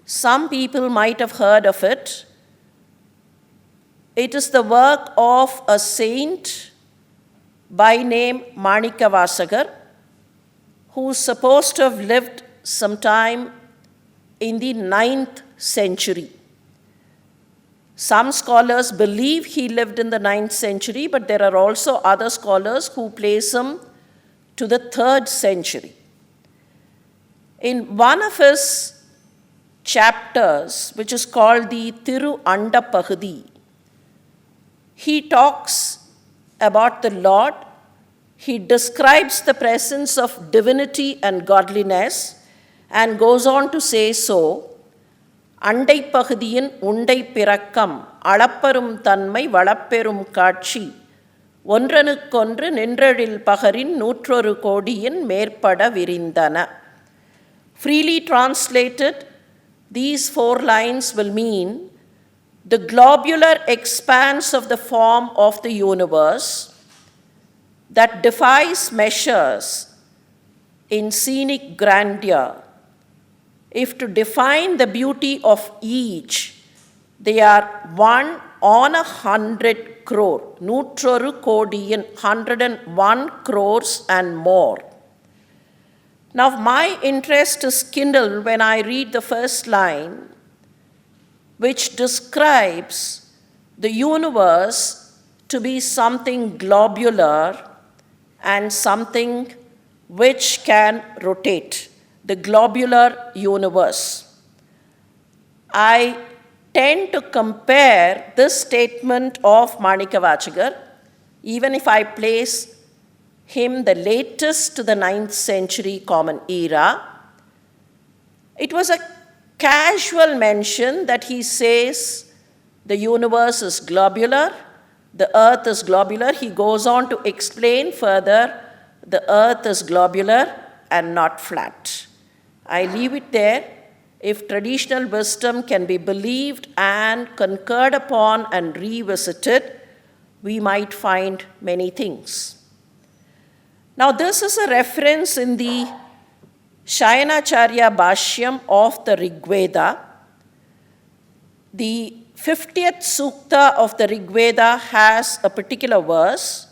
Some people might have heard of it. It is the work of a saint by name Manikavasagar, who is supposed to have lived sometime in the 9th century. Some scholars believe he lived in the 9th century, but there are also other scholars who place him to the 3rd century. In one of his chapters, which is called the Thiru Anda Pagudi, he talks about the Lord. He describes the presence of divinity and godliness and goes on to say so, Andai Pagadiyin Undai Pirakkam, Alapparum Tanmai Valapperum Kaatchi, Onranukkonru Ninralil Pagarin Nootroru Kodiyin Merpada Virindana. Freely translated, these 4 lines will mean the globular expanse of the form of the universe that defies measures in scenic grandeur. If to define the beauty of each, they are 1 on 100 crore, Nootroru Kodiyin, 101 crores and more. Now, my interest is kindled when I read the first line, which describes the universe to be something globular and something which can rotate, the globular universe. I tend to compare this statement of Manikavachagar, even if I place him the latest to the 9th century Common Era. It was a casual mention that he says the universe is globular, the earth is globular. He goes on to explain further the earth is globular and not flat. I leave it there. If traditional wisdom can be believed and concurred upon and revisited, we might find many things. Now, this is a reference in the Shayanacharya Bhashyam of the Rig Veda. The 50th Sukta of the Rig Veda has a particular verse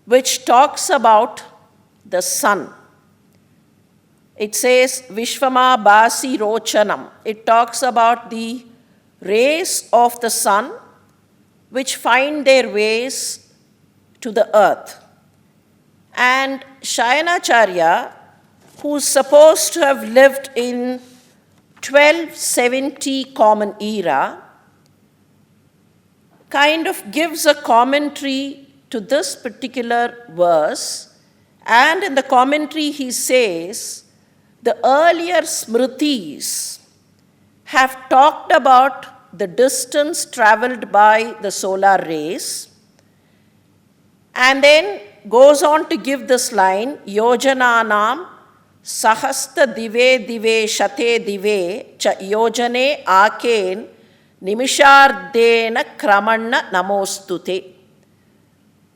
which talks about the sun. It says, Vishvama Basi Rochanam. It talks about the rays of the sun which find their ways to the earth. And Shayanacharya, who's supposed to have lived in 1270 Common Era, kind of gives a commentary to this particular verse. And in the commentary he says, the earlier Smritis have talked about the distance traveled by the solar rays, and then goes on to give this line, Yojananam Sahasta Dive Dive Shate Dive Cha Yojane Aken Nimishardena Kramanna Namostute.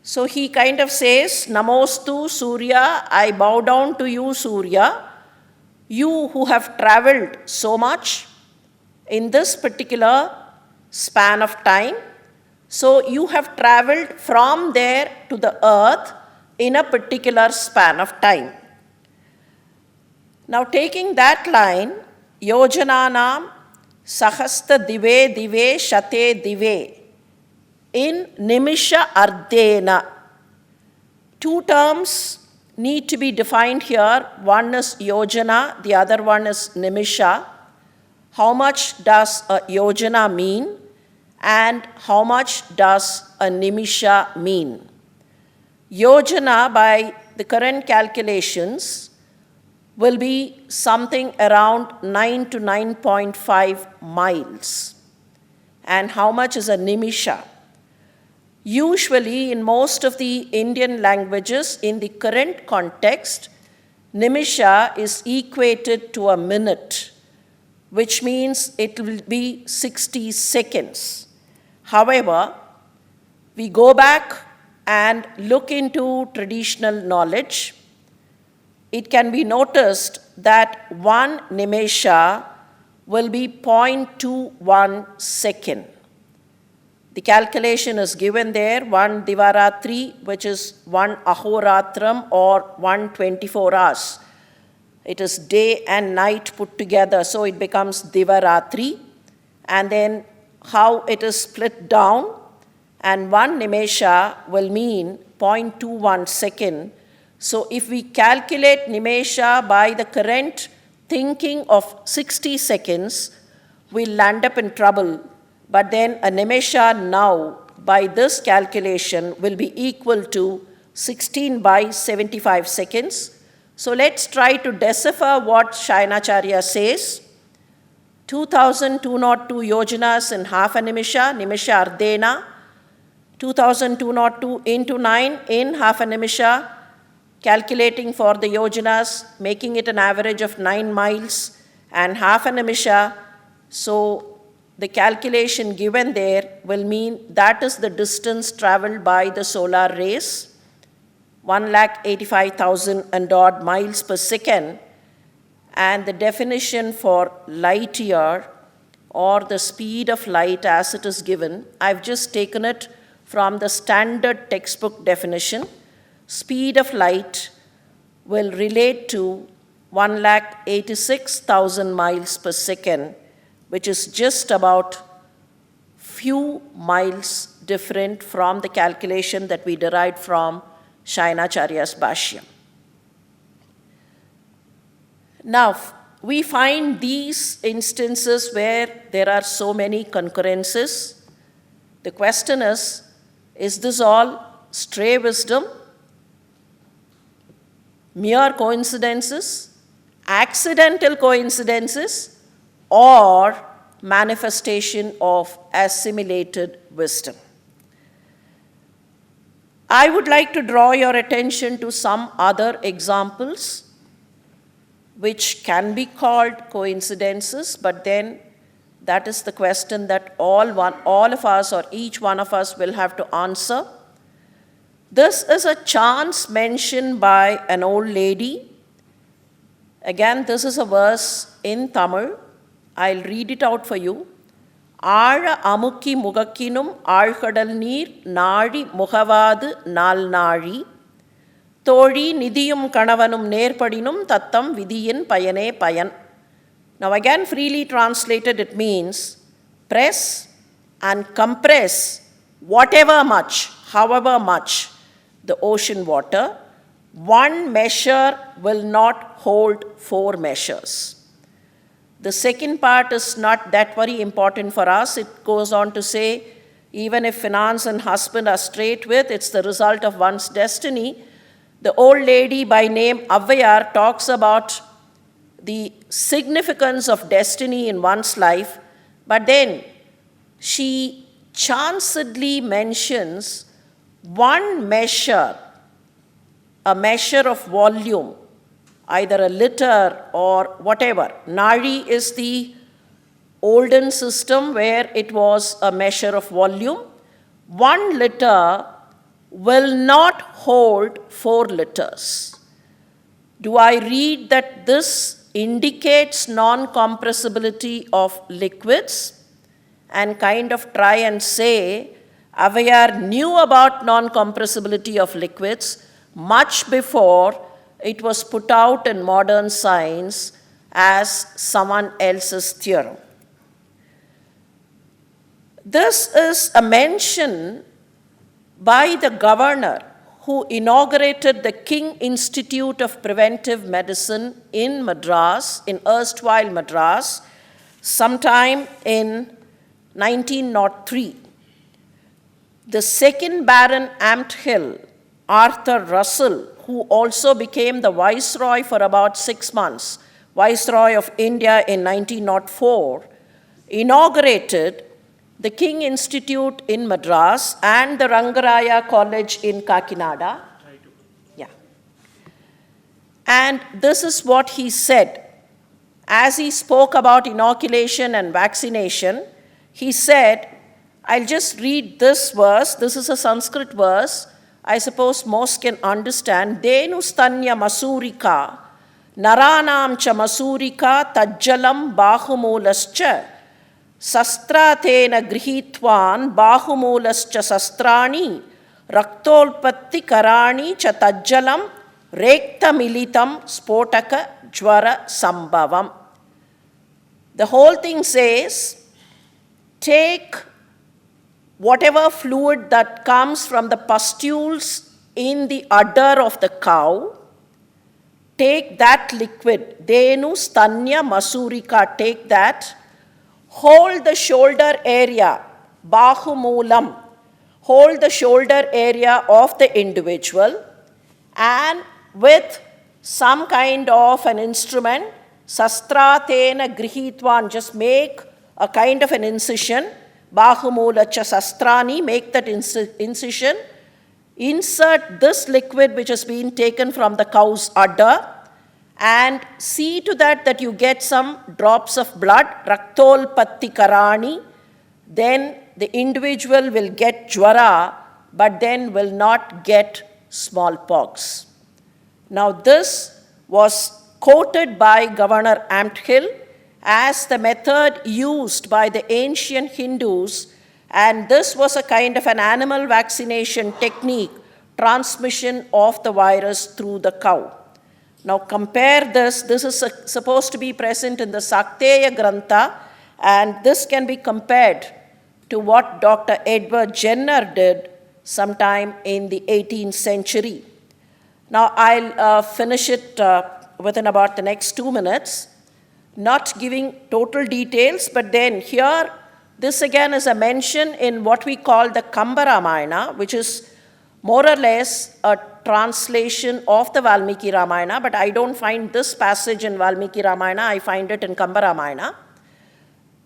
So he kind of says, Namostu Surya, I bow down to you, Surya, you who have traveled so much, in this particular span of time. So you have traveled from there to the earth in a particular span of time. Now taking that line, yojananam sahasta dive dive shate dive in nimisha ardena. Two terms need to be defined here. One is yojana, the other one is nimisha. How much does a yojana mean and how much does a nimisha mean? Yojana, by the current calculations, will be something around 9 to 9.5 miles. And how much is a nimisha? Usually, in most of the Indian languages, in the current context, nimisha is equated to a minute, which means it will be 60 seconds. However, we go back and look into traditional knowledge. It can be noticed that 1 nimesha will be 0.21 second. The calculation is given there, 1 divaratri, which is 1 ahoratram or 124 hours. It is day and night put together, so it becomes divaratri. And then how it is split down, and 1 nimesha will mean 0.21 second. So if we calculate nimesha by the current thinking of 60 seconds, we'll land up in trouble. But then a nimesha now, by this calculation, will be equal to 16 by 75 seconds. So let's try to decipher what Shayanacharya says. 2,202 yojanas in half a nimisha, nimisha ardena. 2,202 into 9 in half a nimisha, calculating for the yojanas, making it an average of 9 miles and half a nimisha. So the calculation given there will mean that is the distance traveled by the solar rays, 185,000 and odd miles per second. And the definition for light year, or the speed of light as it is given, I've just taken it from the standard textbook definition. Speed of light will relate to 186,000 miles per second, which is just about few miles different from the calculation that we derived from Shayanacharya's Bhashyam. Now, we find these instances where there are so many concurrences. The question is this all stray wisdom, mere coincidences, accidental coincidences, or manifestation of assimilated wisdom? I would like to draw your attention to some other examples which can be called coincidences, but then that is the question that all of us or each one of us will have to answer. This is a chance mentioned by an old lady. Again, this is a verse in Tamil. I'll read it out for you. Aala amukki mugakkinum aalkadal neer naadi mugavadu naal naadi Thodi nidiyum kanavanum nerpadinum tattam vidiyin payane payan. Now again, freely translated, it means press and compress whatever much, however much, the ocean water. One measure will not hold 4 measures. The second part is not that very important for us. It goes on to say, even if finance and husband are straight with, it's the result of one's destiny. The old lady by name Avvayar talks about the significance of destiny in one's life, but then she chancidly mentions one measure, a measure of volume, either a liter or whatever. Nadi is the olden system where it was a measure of volume. 1 liter will not hold 4 liters. Do I read that this indicates non-compressibility of liquids and kind of try and say Avayar knew about non-compressibility of liquids much before it was put out in modern science as someone else's theorem. This is a mention by the governor who inaugurated the King Institute of Preventive Medicine in Madras, in erstwhile Madras, sometime in 1903. The second Baron Ampthill, Arthur Russell, who also became the Viceroy for about 6 months, Viceroy of India in 1904, inaugurated the King Institute in Madras and the Rangaraya College in Kakinada. Yeah. And this is what he said. As he spoke about inoculation and vaccination, he said, I'll just read this verse. This is a Sanskrit verse. I suppose most can understand. Denustanya masurika, naranam cha masurika, tajjalam bahumulascha, Sastratena grihitvan bahumulascha sastrani raktolpatti karani cha tajjalam rekta militam spotaka jwara sambhavam. The whole thing says, take whatever fluid that comes from the pustules in the udder of the cow, take that liquid, denu stanya masurika, take that, hold the shoulder area, bahumulam, hold the shoulder area of the individual, and with some kind of an instrument, sastratena grihitvan, just make a kind of an incision, bahumulacha sastrani, make that incision, insert this liquid which has been taken from the cow's udder, and see to that you get some drops of blood, raktolpatti karani, then the individual will get jwara, but then will not get smallpox. Now this was quoted by Governor Ampthill as the method used by the ancient Hindus, and this was a kind of an animal vaccination technique, transmission of the virus through the cow. Now compare this is supposed to be present in the Sakteya Grantha, and this can be compared to what Dr. Edward Jenner did sometime in the 18th century. Now I'll finish it within about the next 2 minutes, not giving total details, but then here, this again is a mention in what we call the Kamba Ramayana, which is more or less a translation of the Valmiki Ramayana, but I don't find this passage in Valmiki Ramayana, I find it in Kamba Ramayana.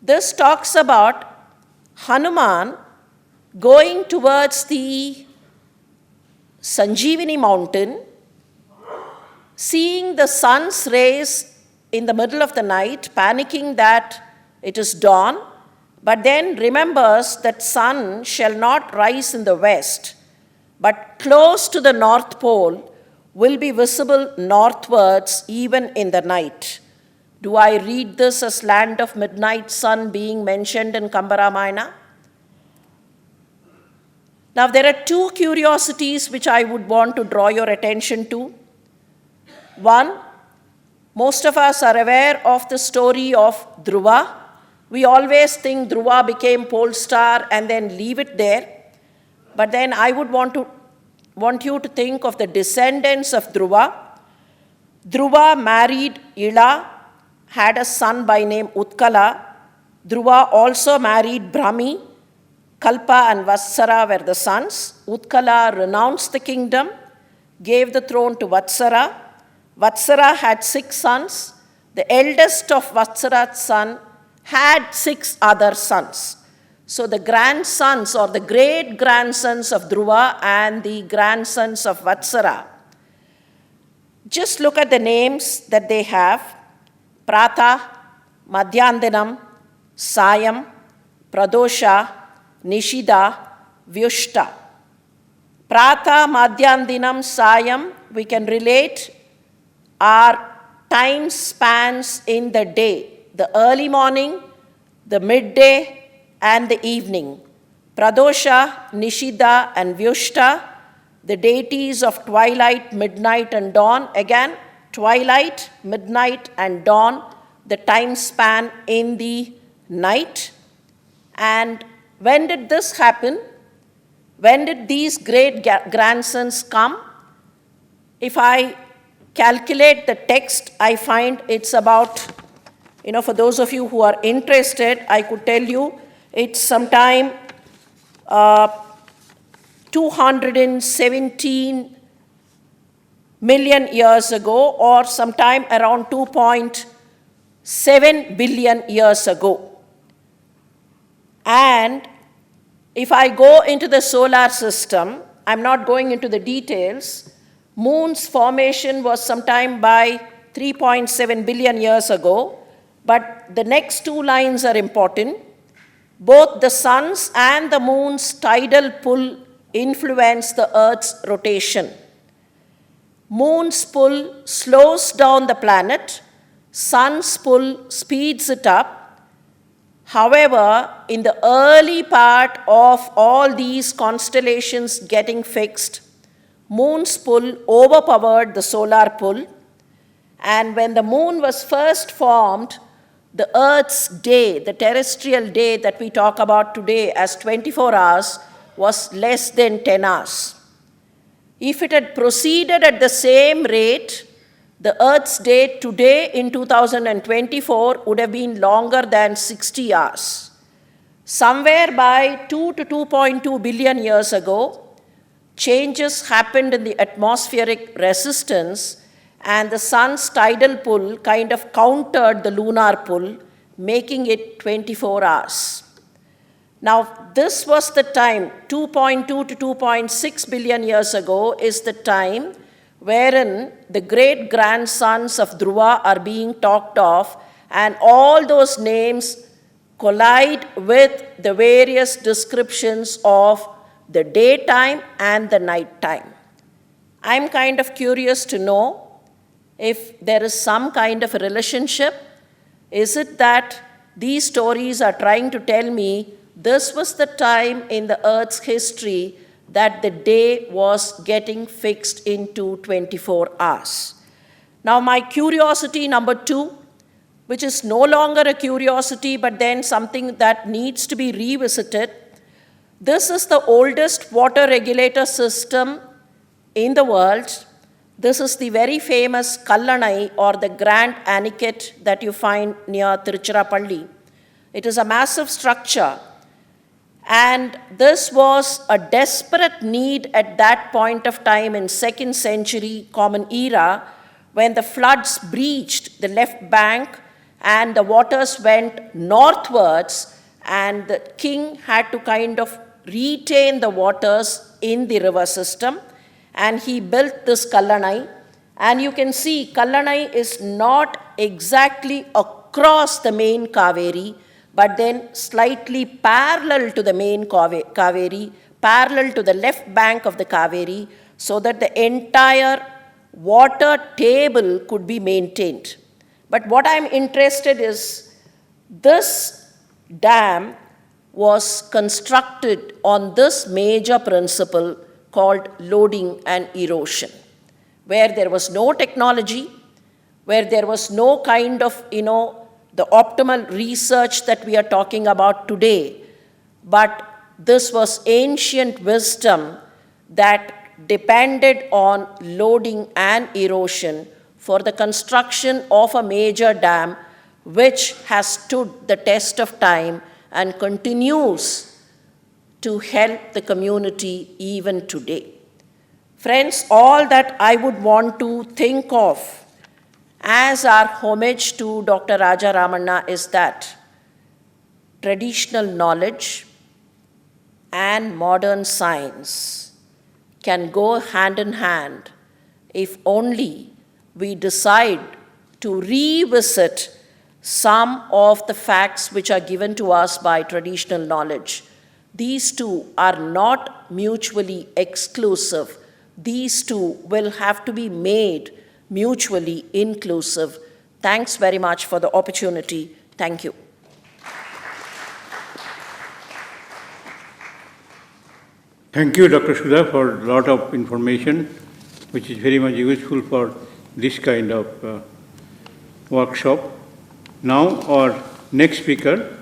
This talks about Hanuman going towards the Sanjeevani mountain, seeing the sun's rays in the middle of the night, panicking that it is dawn, but then remembers that sun shall not rise in the west, but close to the North Pole will be visible northwards even in the night. Do I read this as land of midnight sun being mentioned in Kamba Ramayana? Now there are 2 curiosities which I would want to draw your attention to. One, most of us are aware of the story of Dhruva. We always think Dhruva became pole star and then leave it there. But then I would want you to think of the descendants of Dhruva. Dhruva married Ila, had a son by name Utkala. Dhruva also married Brahmi. Kalpa and Vatsara were the sons. Utkala renounced the kingdom, gave the throne to Vatsara. Vatsara had 6 sons. The eldest of Vatsara's son had 6 other sons. So the grandsons or the great-grandsons of Dhruva and the grandsons of Vatsara, just look at the names that they have. Pratha, Madhyandinam, Sayam, Pradosha, Nishida, Vyushta. Pratha, Madhyandinam, Sayam, we can relate, are time spans in the day, the early morning, the midday, and the evening. Pradosha, Nishida, and Vyushta, the deities of twilight, midnight, and dawn. Again, twilight, midnight, and dawn, the time span in the night. And when did this happen? When did these great grandsons come? If I calculate the text, I find it's about, for those of you who are interested, I could tell you it's sometime 217 million years ago, or sometime around 2.7 billion years ago. And if I go into the solar system, I'm not going into the details, Moon's formation was sometime by 3.7 billion years ago, but the next two lines are important. Both the sun's and the moon's tidal pull influence the Earth's rotation. Moon's pull slows down the planet, sun's pull speeds it up. However, in the early part of all these constellations getting fixed, Moon's pull overpowered the solar pull, and when the moon was first formed, the Earth's day, the terrestrial day that we talk about today as 24 hours, was less than 10 hours. If it had proceeded at the same rate, the Earth's day today in 2024 would have been longer than 60 hours. Somewhere by 2 to 2.2 billion years ago, changes happened in the atmospheric resistance, and the sun's tidal pull kind of countered the lunar pull, making it 24 hours. Now, this was the time, 2.2 to 2.6 billion years ago is the time wherein the great-grandsons of Dhruva are being talked of, and all those names collide with the various descriptions of the daytime and the nighttime. I'm kind of curious to know if there is some kind of a relationship. Is it that these stories are trying to tell me this was the time in the Earth's history that the day was getting fixed into 24 hours? Now, my curiosity number 2, which is no longer a curiosity, but then something that needs to be revisited. This is the oldest water regulator system in the world. This is the very famous Kallanai, or the Grand Aniket that you find near Tiruchirappalli. It is a massive structure. And this was a desperate need at that point of time in 2nd century Common Era, when the floods breached the left bank and the waters went northwards, and the king had to kind of retain the waters in the river system, and he built this Kallanai. And you can see Kallanai is not exactly across the main Kaveri, but then slightly parallel to the main Kaveri, parallel to the left bank of the Kaveri, so that the entire water table could be maintained. But what I'm interested is, this dam was constructed on this major principle called loading and erosion, where there was no technology, where there was no kind of, the optimal research that we are talking about today, but this was ancient wisdom that depended on loading and erosion for the construction of a major dam, which has stood the test of time and continues to help the community even today. Friends, all that I would want to think of as our homage to Dr. Raja Ramanna is that traditional knowledge and modern science can go hand in hand if only we decide to revisit some of the facts which are given to us by traditional knowledge. These two are not mutually exclusive. These two will have to be made mutually inclusive. Thanks very much for the opportunity. Thank you. Thank you, Dr. Sudha, for a lot of information, which is very much useful for this kind of workshop. Now, our next speaker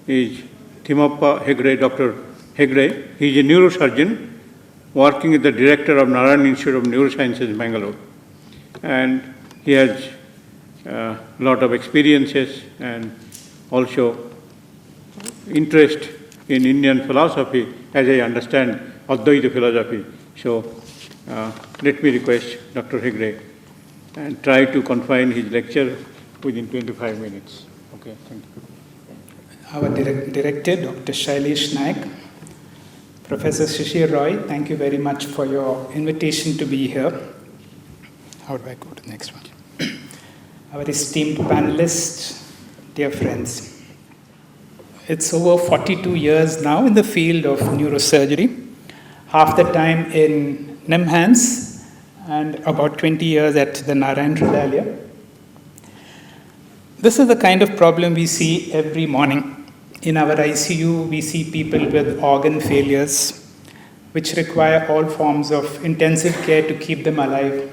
is Thimappa Hegde, Dr. Hegde. He is a neurosurgeon working as the director of Narayana Institute of Neurosciences in Bangalore. And he has a lot of experiences and also interest in Indian philosophy, as I understand, Advaita philosophy. So let me request Dr. Hegde and try to confine his lecture within 25 minutes. Okay, thank you. Our director, Dr. Shailesh Naik, Professor Shishir Roy, thank you very much for your invitation to be here. How do I go to the next one? Our esteemed panelists, dear friends. It's over 42 years now in the field of neurosurgery, half the time in NIMHANS and about 20 years at the Narayan Hridayalayam. This is the kind of problem we see every morning. In our ICU, we see people with organ failures, which require all forms of intensive care to keep them alive.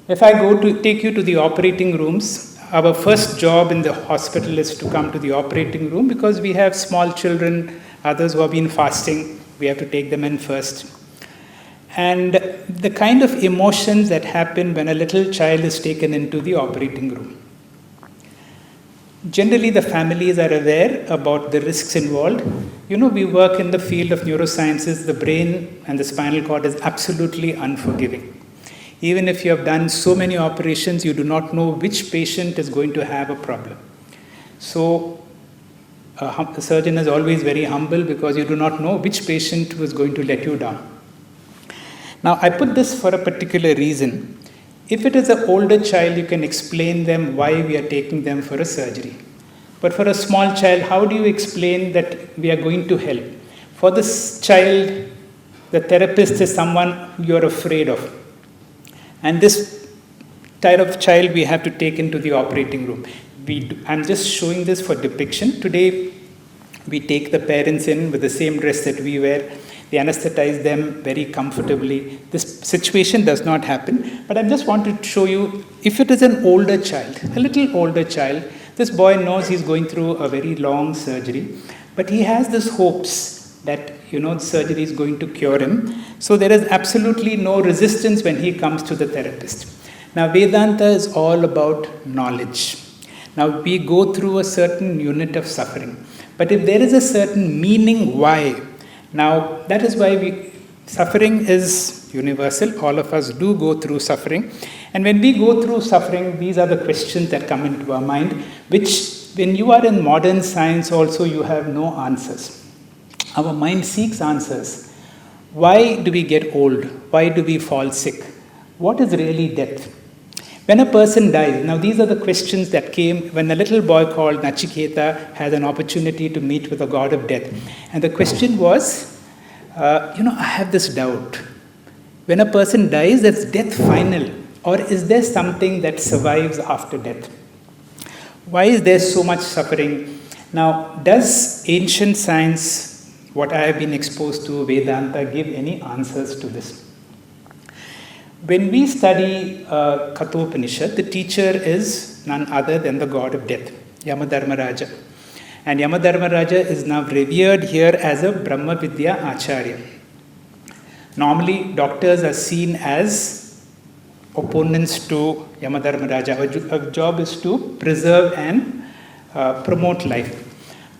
If I go to take you to the operating rooms, our first job in the hospital is to come to the operating room because we have small children, others who have been fasting, we have to take them in first. And the kind of emotions that happen when a little child is taken into the operating room. Generally, the families are aware about the risks involved. We work in the field of neurosciences. The brain and the spinal cord is absolutely unforgiving. Even if you have done so many operations, you do not know which patient is going to have a problem. So, a surgeon is always very humble because you do not know which patient was going to let you down. Now, I put this for a particular reason. If it is an older child, you can explain them why we are taking them for a surgery. But for a small child, how do you explain that we are going to help? For this child, the therapist is someone you are afraid of. And this type of child we have to take into the operating room. I'm just showing this for depiction. Today, we take the parents in with the same dress that we wear. They anesthetize them very comfortably. This situation does not happen, but I just want to show you, if it is an older child, a little older child, this boy knows he's going through a very long surgery, but he has this hopes that, the surgery is going to cure him. So there is absolutely no resistance when he comes to the therapist. Now, Vedanta is all about knowledge. Now, we go through a certain unit of suffering, but if there is a certain meaning why, now, that is why suffering is universal. All of us do go through suffering. And when we go through suffering, these are the questions that come into our mind, which when you are in modern science also, you have no answers. Our mind seeks answers. Why do we get old? Why do we fall sick? What is really death? When a person dies, now these are the questions that came when a little boy called Nachiketa had an opportunity to meet with the god of death. And the question was, I have this doubt. When a person dies, is death final? Or is there something that survives after death? Why is there so much suffering? Now, does ancient science, what I have been exposed to, Vedanta, give any answers to this? When we study Kathopanishad, the teacher is none other than the god of death, Yamadharmaraja. And Yamadharmaraja is now revered here as a Brahma Vidya Acharya. Normally, doctors are seen as opponents to Yamadharmaraja. Our job is to preserve and promote life.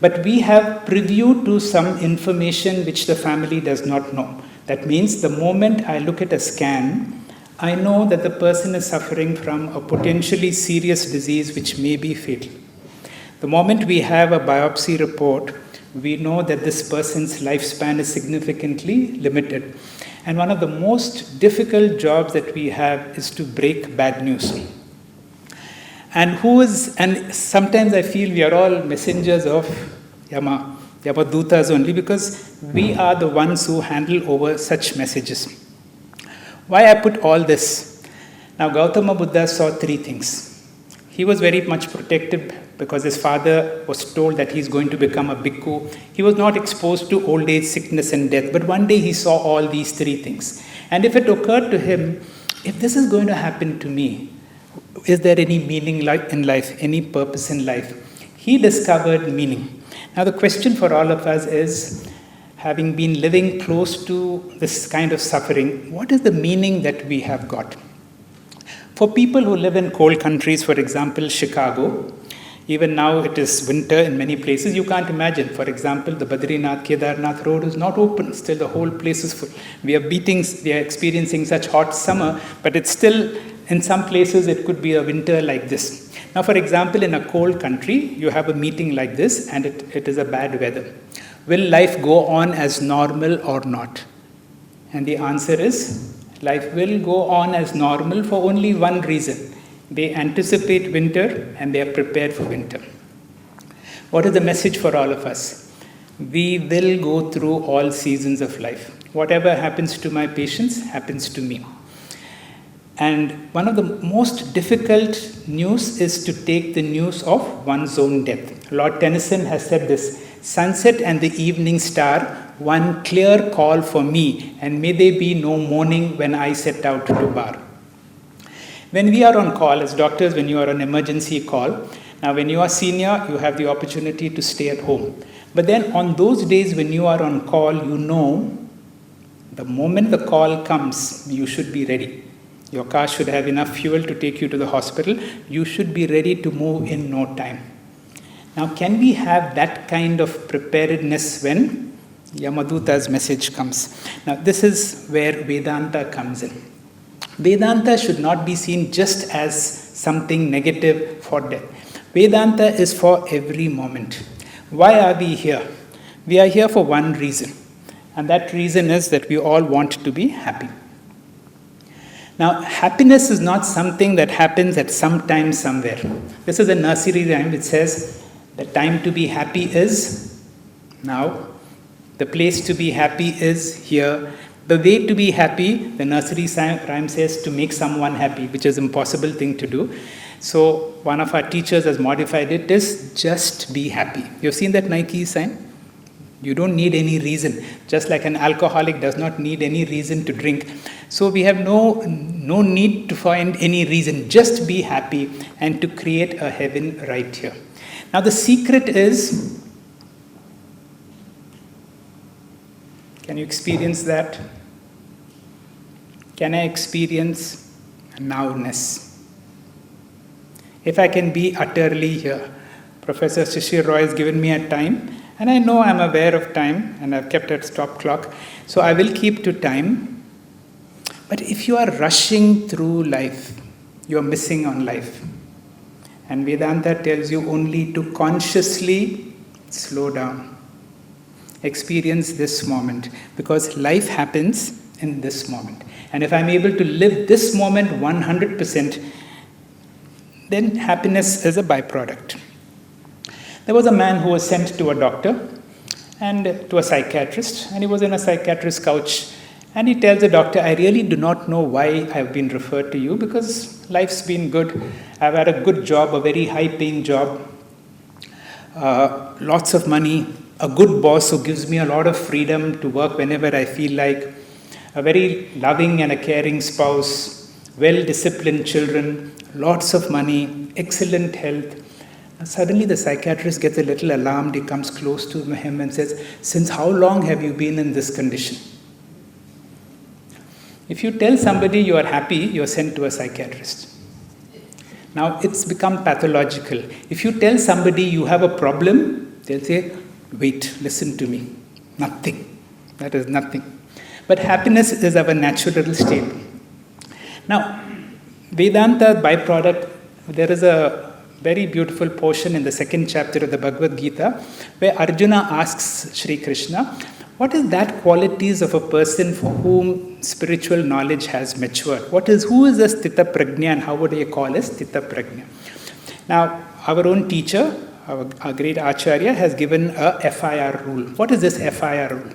But we have preview to some information which the family does not know. That means the moment I look at a scan, I know that the person is suffering from a potentially serious disease which may be fatal. The moment we have a biopsy report, we know that this person's lifespan is significantly limited. And one of the most difficult jobs that we have is to break bad news. And sometimes I feel we are all messengers of Yamadutas only, because we are the ones who handle over such messages. Why I put all this? Now, Gautama Buddha saw three things. He was very much protected because his father was told that he's going to become a bhikkhu. He was not exposed to old age, sickness, and death. But one day he saw all these three things. And if it occurred to him, if this is going to happen to me, is there any meaning in life, any purpose in life? He discovered meaning. Now, the question for all of us is, having been living close to this kind of suffering, what is the meaning that we have got? For people who live in cold countries, for example, Chicago, even now it is winter in many places, you can't imagine. For example, the Badrinath Kedarnath road is not open, still the whole place is full. We are experiencing such hot summer, but it's still, in some places, it could be a winter like this. Now, for example, in a cold country, you have a meeting like this and it is a bad weather. Will life go on as normal or not? And the answer is, life will go on as normal for only one reason. They anticipate winter and they are prepared for winter. What is the message for all of us? We will go through all seasons of life. Whatever happens to my patients happens to me. And one of the most difficult news is to take the news of one's own death. Lord Tennyson has said this, "Sunset and the evening star, one clear call for me, and may there be no mourning when I set out to bar." When we are on call, as doctors, when you are on emergency call, now when you are senior, you have the opportunity to stay at home. But then on those days when you are on call, you know the moment the call comes, you should be ready. Your car should have enough fuel to take you to the hospital. You should be ready to move in no time. Now, can we have that kind of preparedness when Yamaduta's message comes? Now, this is where Vedanta comes in. Vedanta should not be seen just as something negative for death. Vedanta is for every moment. Why are we here? We are here for one reason, and that reason is that we all want to be happy. Now, happiness is not something that happens at some time somewhere. This is a nursery rhyme which says, the time to be happy is now. The place to be happy is here. The way to be happy, the nursery rhyme says, to make someone happy, which is an impossible thing to do. So one of our teachers has modified it as just be happy. You've seen that Nike sign? You don't need any reason. Just like an alcoholic does not need any reason to drink. So we have no need to find any reason. Just be happy and to create a heaven right here. Now the secret is, can you experience that? Can I experience nowness? If I can be utterly here. Professor Shishir Roy has given me a time, and I know I'm aware of time, and I've kept a stop clock, so I will keep to time. But if you are rushing through life, you're missing on life. And Vedanta tells you only to consciously slow down. Experience this moment, because life happens in this moment. And if I'm able to live this moment 100%, then happiness is a byproduct. There was a man who was sent to a doctor and to a psychiatrist, and he was in a psychiatrist's couch, and he tells the doctor, I really do not know why I've been referred to you, because life's been good. I've had a good job, a very high-paying job, lots of money, a good boss who gives me a lot of freedom to work whenever I feel like, a very loving and a caring spouse, well-disciplined children, lots of money, excellent health. Suddenly the psychiatrist gets a little alarmed. He comes close to him and says, since how long have you been in this condition? If you tell somebody you are happy, you are sent to a psychiatrist. Now it's become pathological. If you tell somebody you have a problem, they'll say, wait, listen to me. Nothing. That is nothing. But happiness is our natural state. Now, Vedanta byproduct, there is a very beautiful portion in the second chapter of the Bhagavad Gita where Arjuna asks Sri Krishna, what is that qualities of a person for whom spiritual knowledge has matured? Who is a Sthita Prajna and how would you call a Sthita Prajna? Now, our own teacher, our great Acharya has given a FIR rule. What is this FIR rule?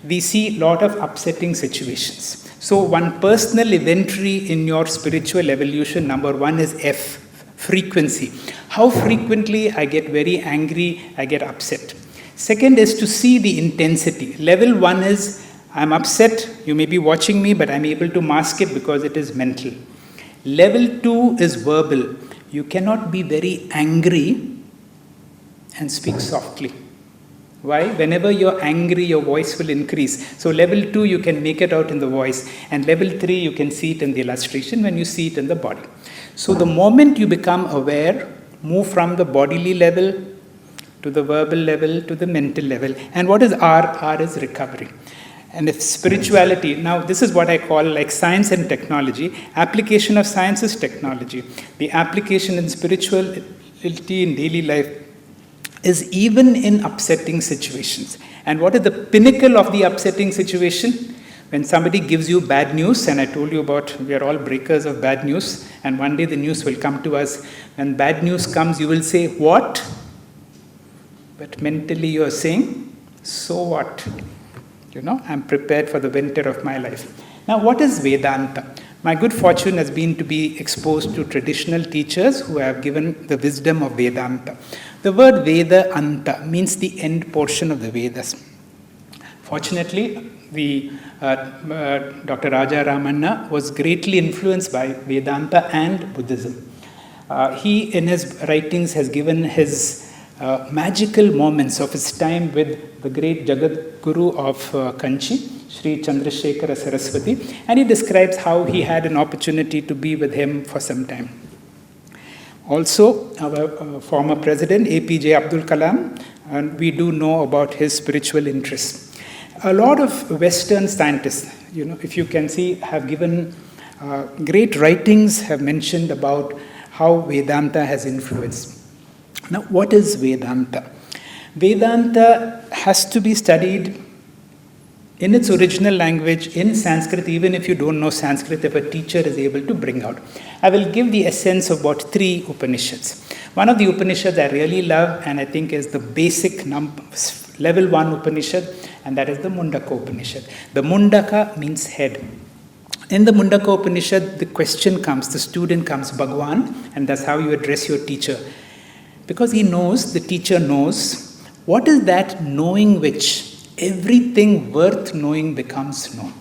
we see a lot of upsetting situations. So one personal inventory in your spiritual evolution, number one is F, frequency. How frequently I get very angry, I get upset. Second is to see the intensity. Level 1 is I'm upset, you may be watching me, but I'm able to mask it because it is mental. Level 2 is verbal. You cannot be very angry and speak softly. Why? Whenever you're angry, your voice will increase. So level 2, you can make it out in the voice. And level 3, you can see it in the illustration when you see it in the body. So the moment you become aware, move from the bodily level to the verbal level to the mental level. And what is R? R is recovery. And if spirituality, now this is what I call like science and technology. Application of science is technology. The application in spirituality in daily life is even in upsetting situations. And what is the pinnacle of the upsetting situation? When somebody gives you bad news, and I told you about we are all breakers of bad news, and one day the news will come to us. When bad news comes, you will say, what? But mentally you are saying, so what? I'm prepared for the winter of my life. Now, what is Vedanta? My good fortune has been to be exposed to traditional teachers who have given the wisdom of Vedanta. The word Veda Anta means the end portion of the Vedas. Fortunately, Dr. Raja Ramanna was greatly influenced by Vedanta and Buddhism. He, in his writings, has given his magical moments of his time with the great Jagat Guru of Kanchi, Sri Chandrasekhara Saraswati, and he describes how he had an opportunity to be with him for some time. Also, our former president, APJ Abdul Kalam, and we do know about his spiritual interests. A lot of Western scientists, if you can see, have given great writings, have mentioned about how Vedanta has influenced. Now, what is Vedanta? Vedanta has to be studied in its original language, in Sanskrit, even if you don't know Sanskrit, if a teacher is able to bring out. I will give the essence of about 3 Upanishads. One of the Upanishads I really love, and I think is the basic level 1 Upanishad, and that is the Mundaka Upanishad. The Mundaka means head. In the Mundaka Upanishad, the question comes, the student comes, Bhagwan, and that's how you address your teacher. Because he knows, the teacher knows, what is that knowing which everything worth knowing becomes known?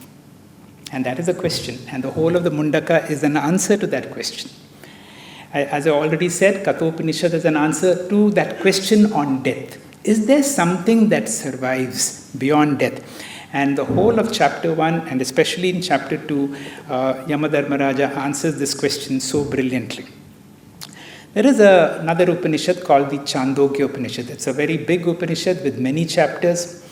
And that is a question. And the whole of the Mundaka is an answer to that question. As I already said, Kathopanishad is an answer to that question on death. Is there something that survives beyond death? And the whole of chapter 1, and especially in chapter 2, Yamadharmaraja answers this question so brilliantly. There is another Upanishad called the Chandogya Upanishad. It's a very big Upanishad with many chapters.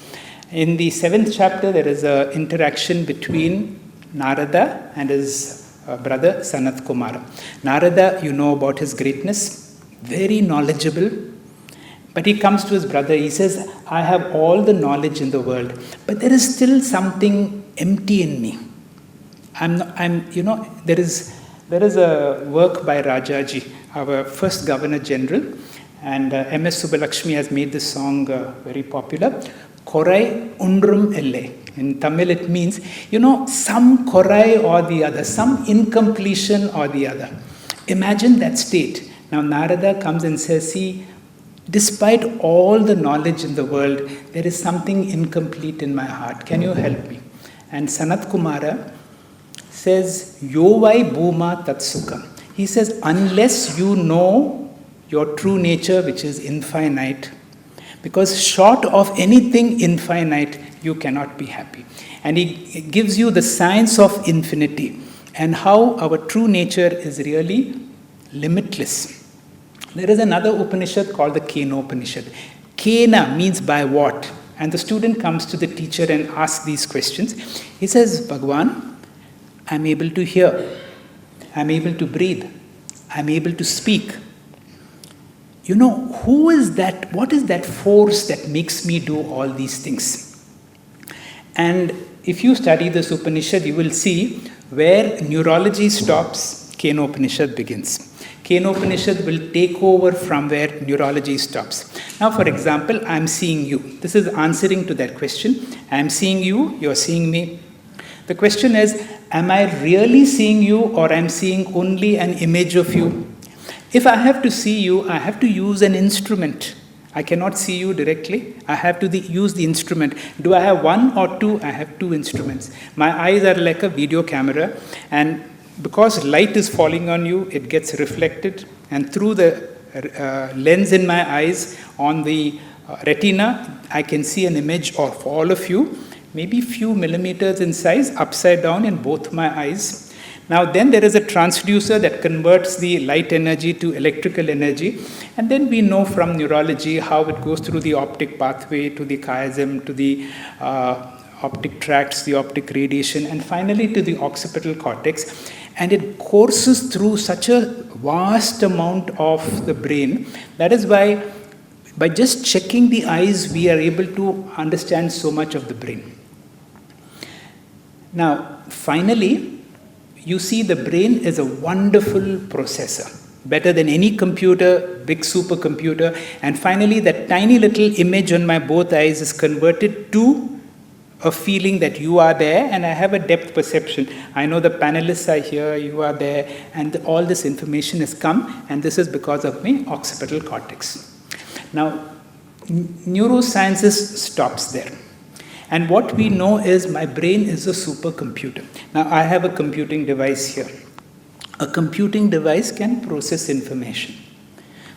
In the 7th chapter, there is an interaction between Narada and his brother Sanat Kumara. Narada, you know about his greatness, very knowledgeable. But he comes to his brother, he says, I have all the knowledge in the world, but there is still something empty in me. There is a work by Rajaji, our first Governor General, and M.S. Subbalakshmi has made this song very popular. Korai undrum elle. In Tamil it means, some korai or the other, some incompletion or the other. Imagine that state. Now Narada comes and says, see, despite all the knowledge in the world, there is something incomplete in my heart. Can you help me? And Sanat Kumara says, Yovai Bhuma Tatsukam. He says, unless you know your true nature, which is infinite, because short of anything infinite, you cannot be happy. And he gives you the science of infinity and how our true nature is really limitless. There is another Upanishad called the Kena Upanishad. Kena means by what? And the student comes to the teacher and asks these questions. He says, Bhagwan, I'm able to hear. I'm able to breathe. I'm able to speak. Who is that? What is that force that makes me do all these things? And if you study this Upanishad, you will see where neurology stops, Kenopanishad begins. Kenopanishad will take over from where neurology stops. Now, for example, I'm seeing you. This is answering to that question. I'm seeing you, you're seeing me. The question is, am I really seeing you, or I'm seeing only an image of you? If I have to see you, I have to use an instrument. I cannot see you directly. I have to use the instrument. Do I have one or two? I have two instruments. My eyes are like a video camera, and because light is falling on you, it gets reflected, and through the lens in my eyes on the retina, I can see an image of all of you, maybe few millimeters in size, upside down in both my eyes. Now then there is a transducer that converts the light energy to electrical energy, and then we know from neurology how it goes through the optic pathway to the chiasm, to the optic tracts, the optic radiation, and finally to the occipital cortex. And it courses through such a vast amount of the brain. That is why by just checking the eyes, we are able to understand so much of the brain. Now, finally, you see the brain is a wonderful processor, better than any computer, big supercomputer. And finally, that tiny little image on my both eyes is converted to a feeling that you are there, and I have a depth perception. I know the panelists are here, you are there, and all this information has come, and this is because of my occipital cortex. Now, neurosciences stops there. And what we know is my brain is a supercomputer. Now, I have a computing device here. A computing device can process information.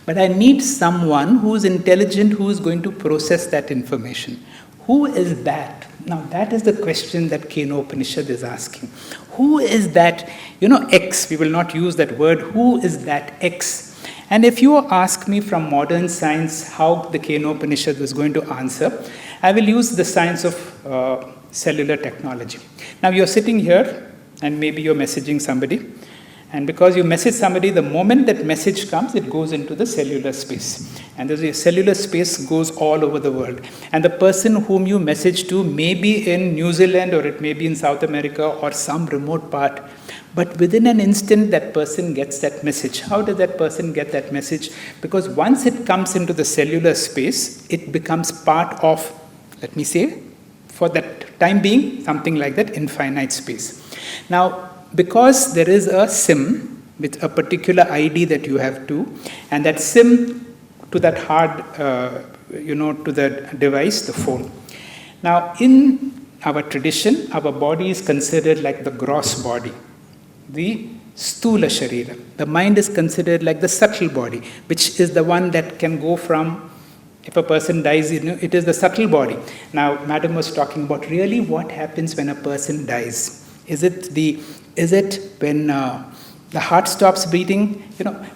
But I need someone who is intelligent, who is going to process that information. Who is that? Now, that is the question that Kenopanishad is asking. Who is that, X? We will not use that word. Who is that X? And if you ask me from modern science how the Kenopanishad was going to answer, I will use the science of cellular technology. Now, you're sitting here, and maybe you're messaging somebody. And because you message somebody, the moment that message comes, it goes into the cellular space. And the cellular space goes all over the world. And the person whom you message to may be in New Zealand, or it may be in South America, or some remote part. But within an instant, that person gets that message. How does that person get that message? Because once it comes into the cellular space, it becomes part of, let me say, for that time being, something like that, infinite space. Now, because there is a SIM with a particular ID that you have to, and that SIM to that hard, to the device, the phone. Now, in our tradition, our body is considered like the gross body, the stula sharira. The mind is considered like the subtle body, which is the one that can go from, if a person dies, it is the subtle body. Now, Madam was talking about really what happens when a person dies. Is it when the heart stops beating?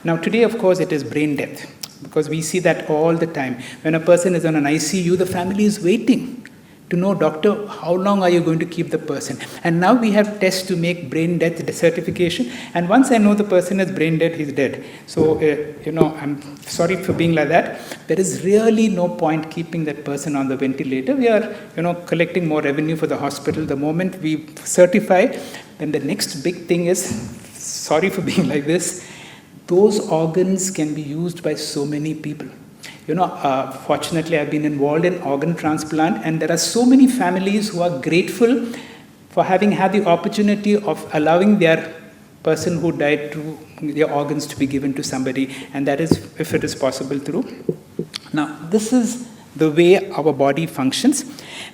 Now today, of course, it is brain death, because we see that all the time. When a person is on an ICU, the family is waiting to know, doctor, how long are you going to keep the person? And now we have tests to make brain death certification. And once I know the person is brain dead, he's dead. So, I'm sorry for being like that. There is really no point keeping that person on the ventilator. We are, collecting more revenue for the hospital. The moment we certify, then the next big thing is, sorry for being like this, those organs can be used by so many people. Fortunately, I've been involved in organ transplant, and there are so many families who are grateful for having had the opportunity of allowing their person who died to their organs to be given to somebody, and that is, if it is possible, through. Now, this is the way our body functions.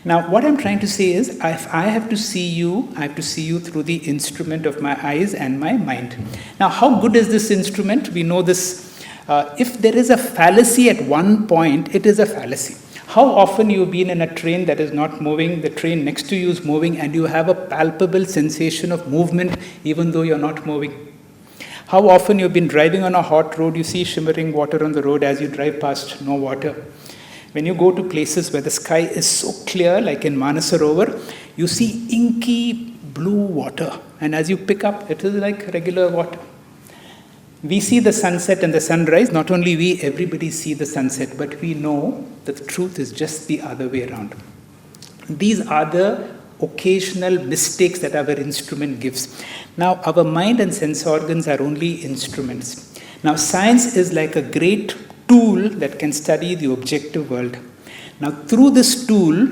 Now, what I'm trying to say is, if I have to see you, I have to see you through the instrument of my eyes and my mind. Now, how good is this instrument? We know this. If there is a fallacy at one point, it is a fallacy. How often you've been in a train that is not moving, the train next to you is moving, and you have a palpable sensation of movement even though you're not moving? How often you've been driving on a hot road, you see shimmering water on the road, as you drive past, no water. When you go to places where the sky is so clear, like in Manasarovar, you see inky blue water, and as you pick up, it is like regular water. We see the sunset and the sunrise. Not only we, everybody see the sunset, but we know that the truth is just the other way around. These are the occasional mistakes that our instrument gives. Now, our mind and sense organs are only instruments. Now, science is like a great tool that can study the objective world. Now, through this tool,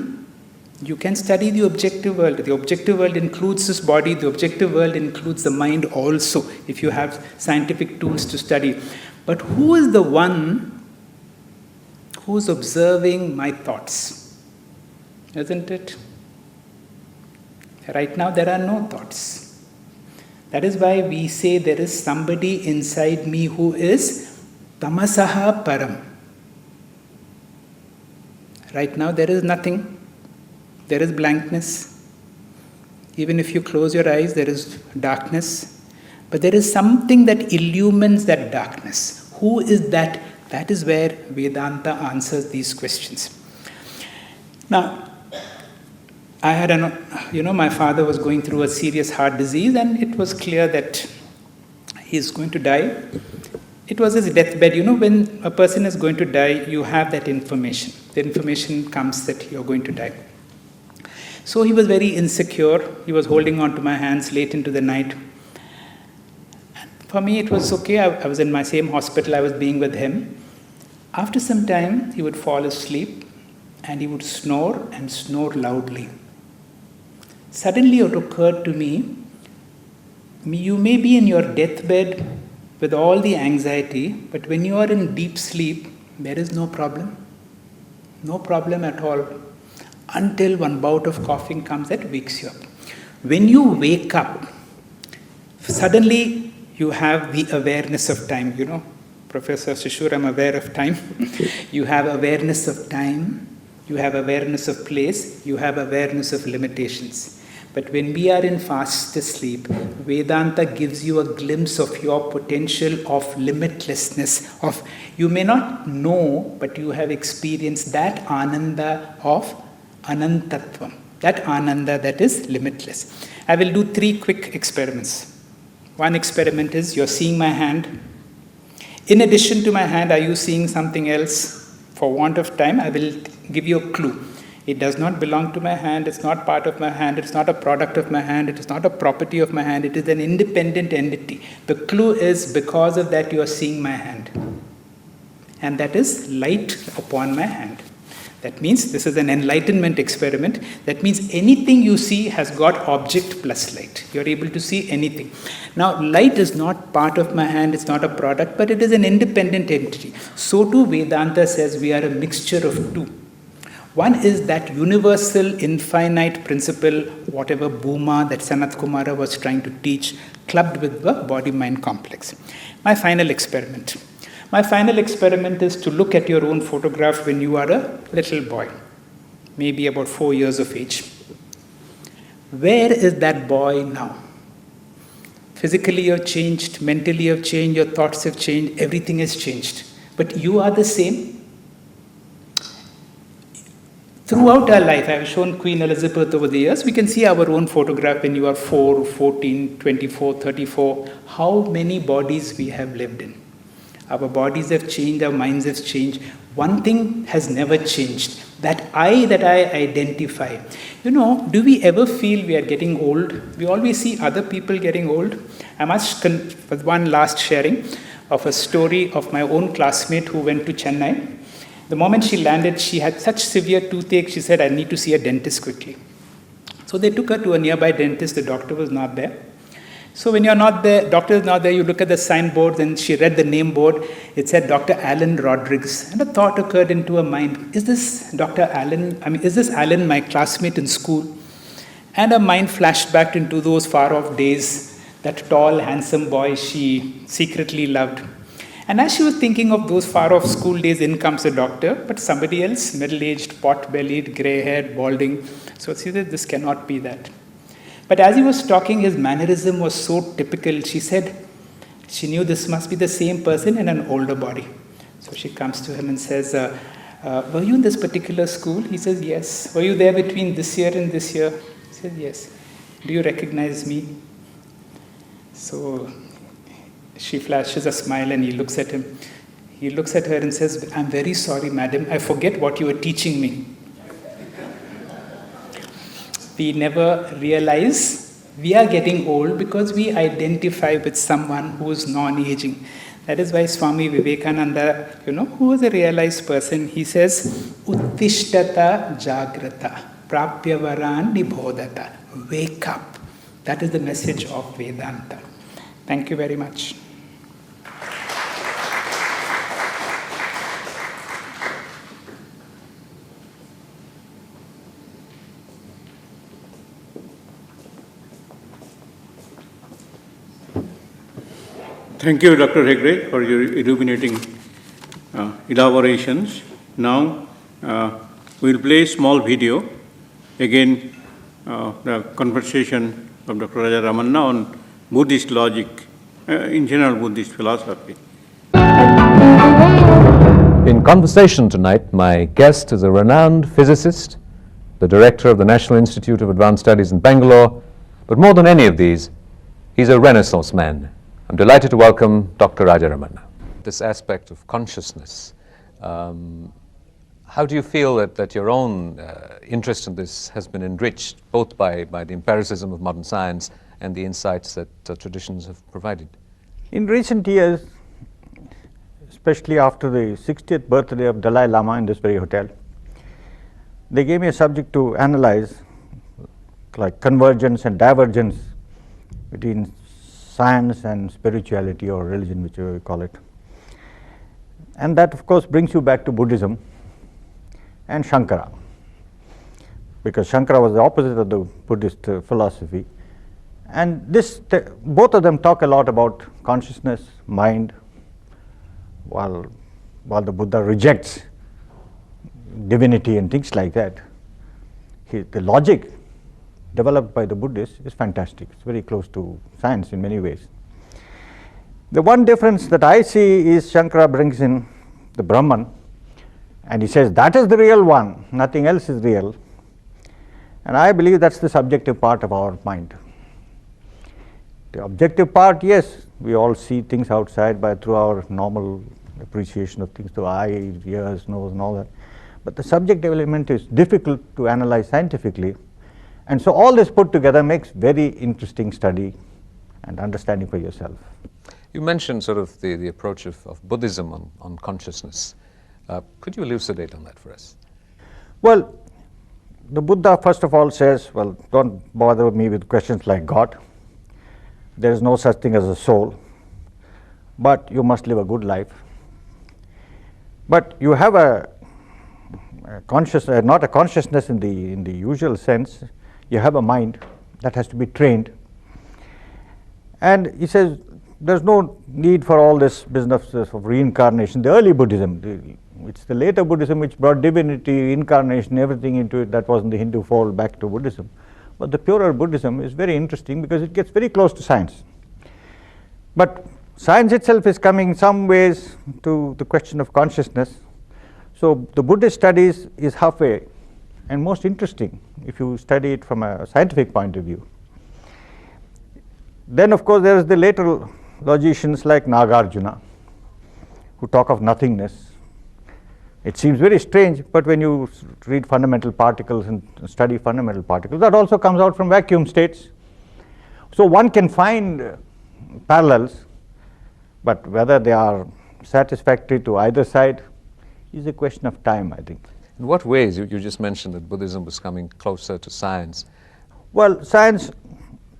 you can study the objective world. The objective world includes this body. The objective world includes the mind also, if you have scientific tools to study. But who is the one who is observing my thoughts? Isn't it? Right now, there are no thoughts. That is why we say there is somebody inside me who is tamasaha param. Right now, there is nothing. There is blankness. Even if you close your eyes, there is darkness. But there is something that illumines that darkness. Who is that? That is where Vedanta answers these questions. Now, I had my father was going through a serious heart disease, and it was clear that he is going to die. It was his deathbed. When a person is going to die, you have that information. The information comes that you're going to die. So he was very insecure. He was holding on to my hands late into the night. And for me, it was okay. I was in my same hospital. I was being with him. After some time, he would fall asleep and he would snore and snore loudly. Suddenly it occurred to me, you may be in your deathbed with all the anxiety, but when you are in deep sleep, there is no problem. No problem at all. Until one bout of coughing comes that wakes you up. When you wake up, suddenly you have the awareness of time. Professor Shishur, I'm aware of time. You have awareness of time, you have awareness of place, you have awareness of limitations. But when we are in fast sleep, Vedanta gives you a glimpse of your potential of limitlessness. You may not know, but you have experienced that ananda of anantatvam. That ananda that is limitless. I will do 3 quick experiments. One experiment is you're seeing my hand. In addition to my hand, are you seeing something else? For want of time, I will give you a clue. It does not belong to my hand, it's not part of my hand, it's not a product of my hand, it is not a property of my hand, it is an independent entity. The clue is because of that you are seeing my hand. And that is light upon my hand. That means this is an enlightenment experiment. That means anything you see has got object plus light. You are able to see anything. Now, light is not part of my hand, it's not a product, but it is an independent entity. So too Vedanta says we are a mixture of two. One is that universal infinite principle, whatever Bhuma that Sanat Kumara was trying to teach, clubbed with the body-mind complex. My final experiment is to look at your own photograph when you are a little boy, maybe about 4 years of age. Where is that boy now? Physically you have changed, mentally you have changed, your thoughts have changed, everything has changed. But you are the same. Throughout our life, I have shown Queen Elizabeth over the years, we can see our own photograph when you are 4, 14, 24, 34, how many bodies we have lived in. Our bodies have changed, our minds have changed. One thing has never changed, that I identify. Do we ever feel we are getting old? We always see other people getting old. I must, with one last sharing of a story of my own classmate who went to Chennai. The moment she landed, she had such severe toothache, she said, I need to see a dentist quickly. So they took her to a nearby dentist, the doctor was not there. So when you're not there, doctor is not there, you look at the signboard, and she read the name board, it said Dr. Alan Rodriguez. And a thought occurred into her mind, is this Alan my classmate in school? And her mind flashed back into those far-off days, that tall, handsome boy she secretly loved. And as she was thinking of those far-off school days, in comes a doctor, but somebody else, middle-aged, pot-bellied, grey-haired, balding. So she said, this cannot be that. But as he was talking, his mannerism was so typical. She said, she knew this must be the same person in an older body. So she comes to him and says, were you in this particular school? He says, yes. Were you there between this year and this year? He says, yes. Do you recognize me? So she flashes a smile and he looks at him. He looks at her and says, I'm very sorry, madam. I forget what you were teaching me. we never realize we are getting old because we identify with someone who is non-aging. That is why Swami Vivekananda, who was a realized person, he says, Uttishtata Jagrata, Prapyavaran Nibodhata, wake up. That is the message of Vedanta. Thank you very much. Thank you, Dr. Hegde, for your illuminating elaborations. Now, we'll play a small video. Again, the conversation of Dr. Raja Ramanna on Buddhist logic, in general Buddhist philosophy. In conversation tonight, my guest is a renowned physicist, the director of the National Institute of Advanced Studies in Bangalore, but more than any of these, he's a Renaissance man. I'm delighted to welcome Dr. Raja Ramanna. This aspect of consciousness, how do you feel that your own interest in this has been enriched both by the empiricism of modern science and the insights that traditions have provided? In recent years, especially after the 60th birthday of Dalai Lama in this very hotel, they gave me a subject to analyze, like convergence and divergence between science and spirituality or religion, whichever you call it. And that, of course, brings you back to Buddhism and Shankara, because Shankara was the opposite of the Buddhist philosophy. And both of them talk a lot about consciousness, mind, while the Buddha rejects divinity and things like that. The logic developed by the Buddhists is fantastic. It's very close to science in many ways. The one difference that I see is Shankara brings in the Brahman, and he says that is the real one, nothing else is real. And I believe that's the subjective part of our mind. The objective part, yes, we all see things outside through our normal appreciation of things, through eyes, ears, nose, and all that. But the subjective element is difficult to analyze scientifically. And so all this put together makes very interesting study and understanding for yourself. You mentioned sort of the approach of Buddhism on consciousness. Could you elucidate on that for us? Well, the Buddha first of all says, well, don't bother me with questions like God. There is no such thing as a soul, but you must live a good life. But you have a consciousness, not a consciousness in the usual sense. You have a mind that has to be trained. And he says there's no need for all this business of reincarnation. The early Buddhism, it's the later Buddhism which brought divinity, incarnation, everything into it that was in the Hindu fold back to Buddhism. But the purer Buddhism is very interesting because it gets very close to science. But science itself is coming in some ways to the question of consciousness. So the Buddhist studies is halfway and most interesting if you study it from a scientific point of view. Then of course there is the later logicians like Nagarjuna who talk of nothingness. It seems very strange, but when you read fundamental particles and study fundamental particles, that also comes out from vacuum states. So one can find parallels, but whether they are satisfactory to either side is a question of time, I think. In what ways? You just mentioned that Buddhism was coming closer to science. Well, science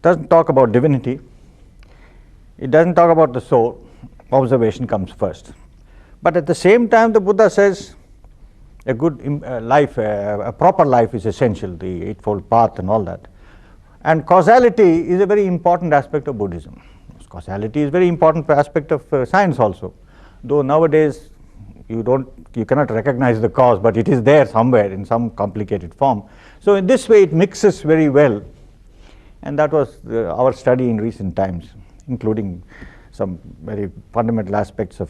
doesn't talk about divinity. It doesn't talk about the soul. Observation comes first. But at the same time, the Buddha says a good life, a proper life is essential, the Eightfold Path and all that. And causality is a very important aspect of Buddhism. Causality is a very important aspect of science also. Though nowadays you cannot recognize the cause, but it is there somewhere in some complicated form. So in this way it mixes very well. And that was our study in recent times, including some very fundamental aspects of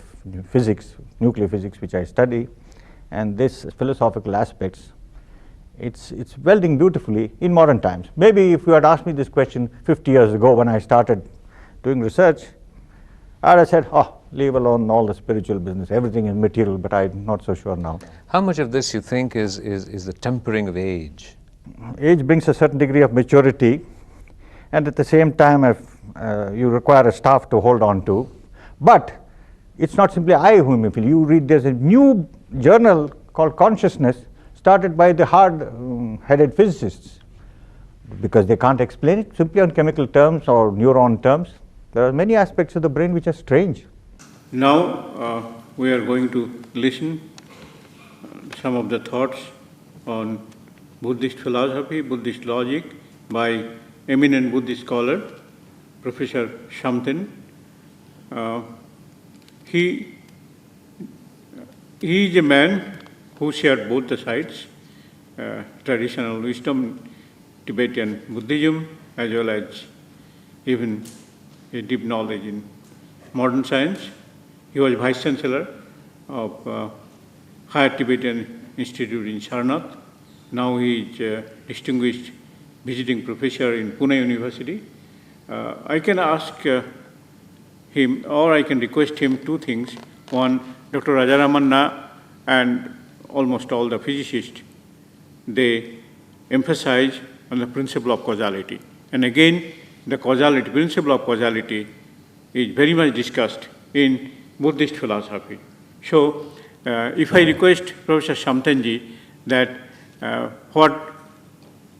physics, nuclear physics, which I study, and this philosophical aspects. It's welding beautifully in modern times. Maybe if you had asked me this question 50 years ago when I started doing research, I would have said, oh, leave alone all the spiritual business, everything is material, but I'm not so sure now. How much of this you think is the tempering of age? age brings a certain degree of maturity, and at the same time you require a staff to hold on to. But it's not simply I whom you feel. You read, there's a new journal called Consciousness, started by the hard-headed physicists, because they can't explain it simply on chemical terms or neuron terms. There are many aspects of the brain which are strange. Now we are going to listen some of the thoughts on Buddhist philosophy, Buddhist logic by eminent Buddhist scholar, Professor Shamten. He is a man who shared both the sides, traditional wisdom, Tibetan Buddhism, as well as even a deep knowledge in modern science. He was Vice Chancellor of Higher Tibetan Institute in Sarnath. Now he is a distinguished visiting professor in Pune University. I can ask him, or I can request him two things. One, Dr. Ramanna and almost all the physicists, they emphasize on the principle of causality. And again, the causality, principle of causality is very much discussed in Buddhist philosophy. So, if I request Professor Shamtenji that what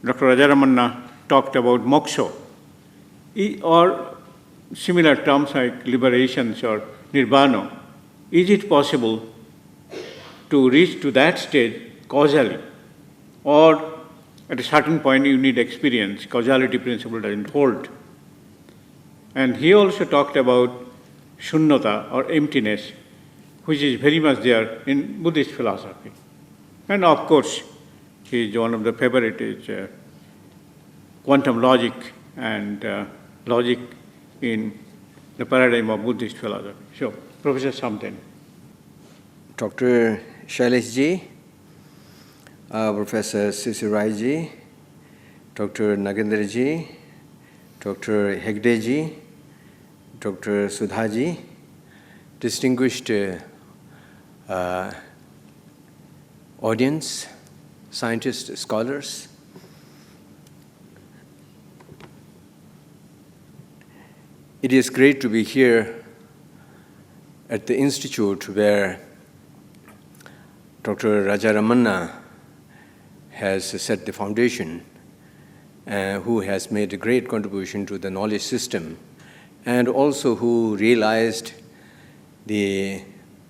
Dr. Ramanna talked about moksha, or similar terms like liberations or nirvana, is it possible to reach to that stage causally, or at a certain point you need experience, causality principle doesn't hold? And he also talked about shunyata or emptiness, which is very much there in Buddhist philosophy. And of course, he is one of the favorite is quantum logic and logic in the paradigm of Buddhist philosophy. So, Professor Shamten. Dr. Shailesh ji, Professor C.C. Rai ji, Dr. Nagendra ji, Dr. Hegde ji, Dr. Sudha ji, distinguished audience, scientists, scholars. It is great to be here at the institute where Dr. Ramanna has set the foundation, who has made a great contribution to the knowledge system, and also who realized the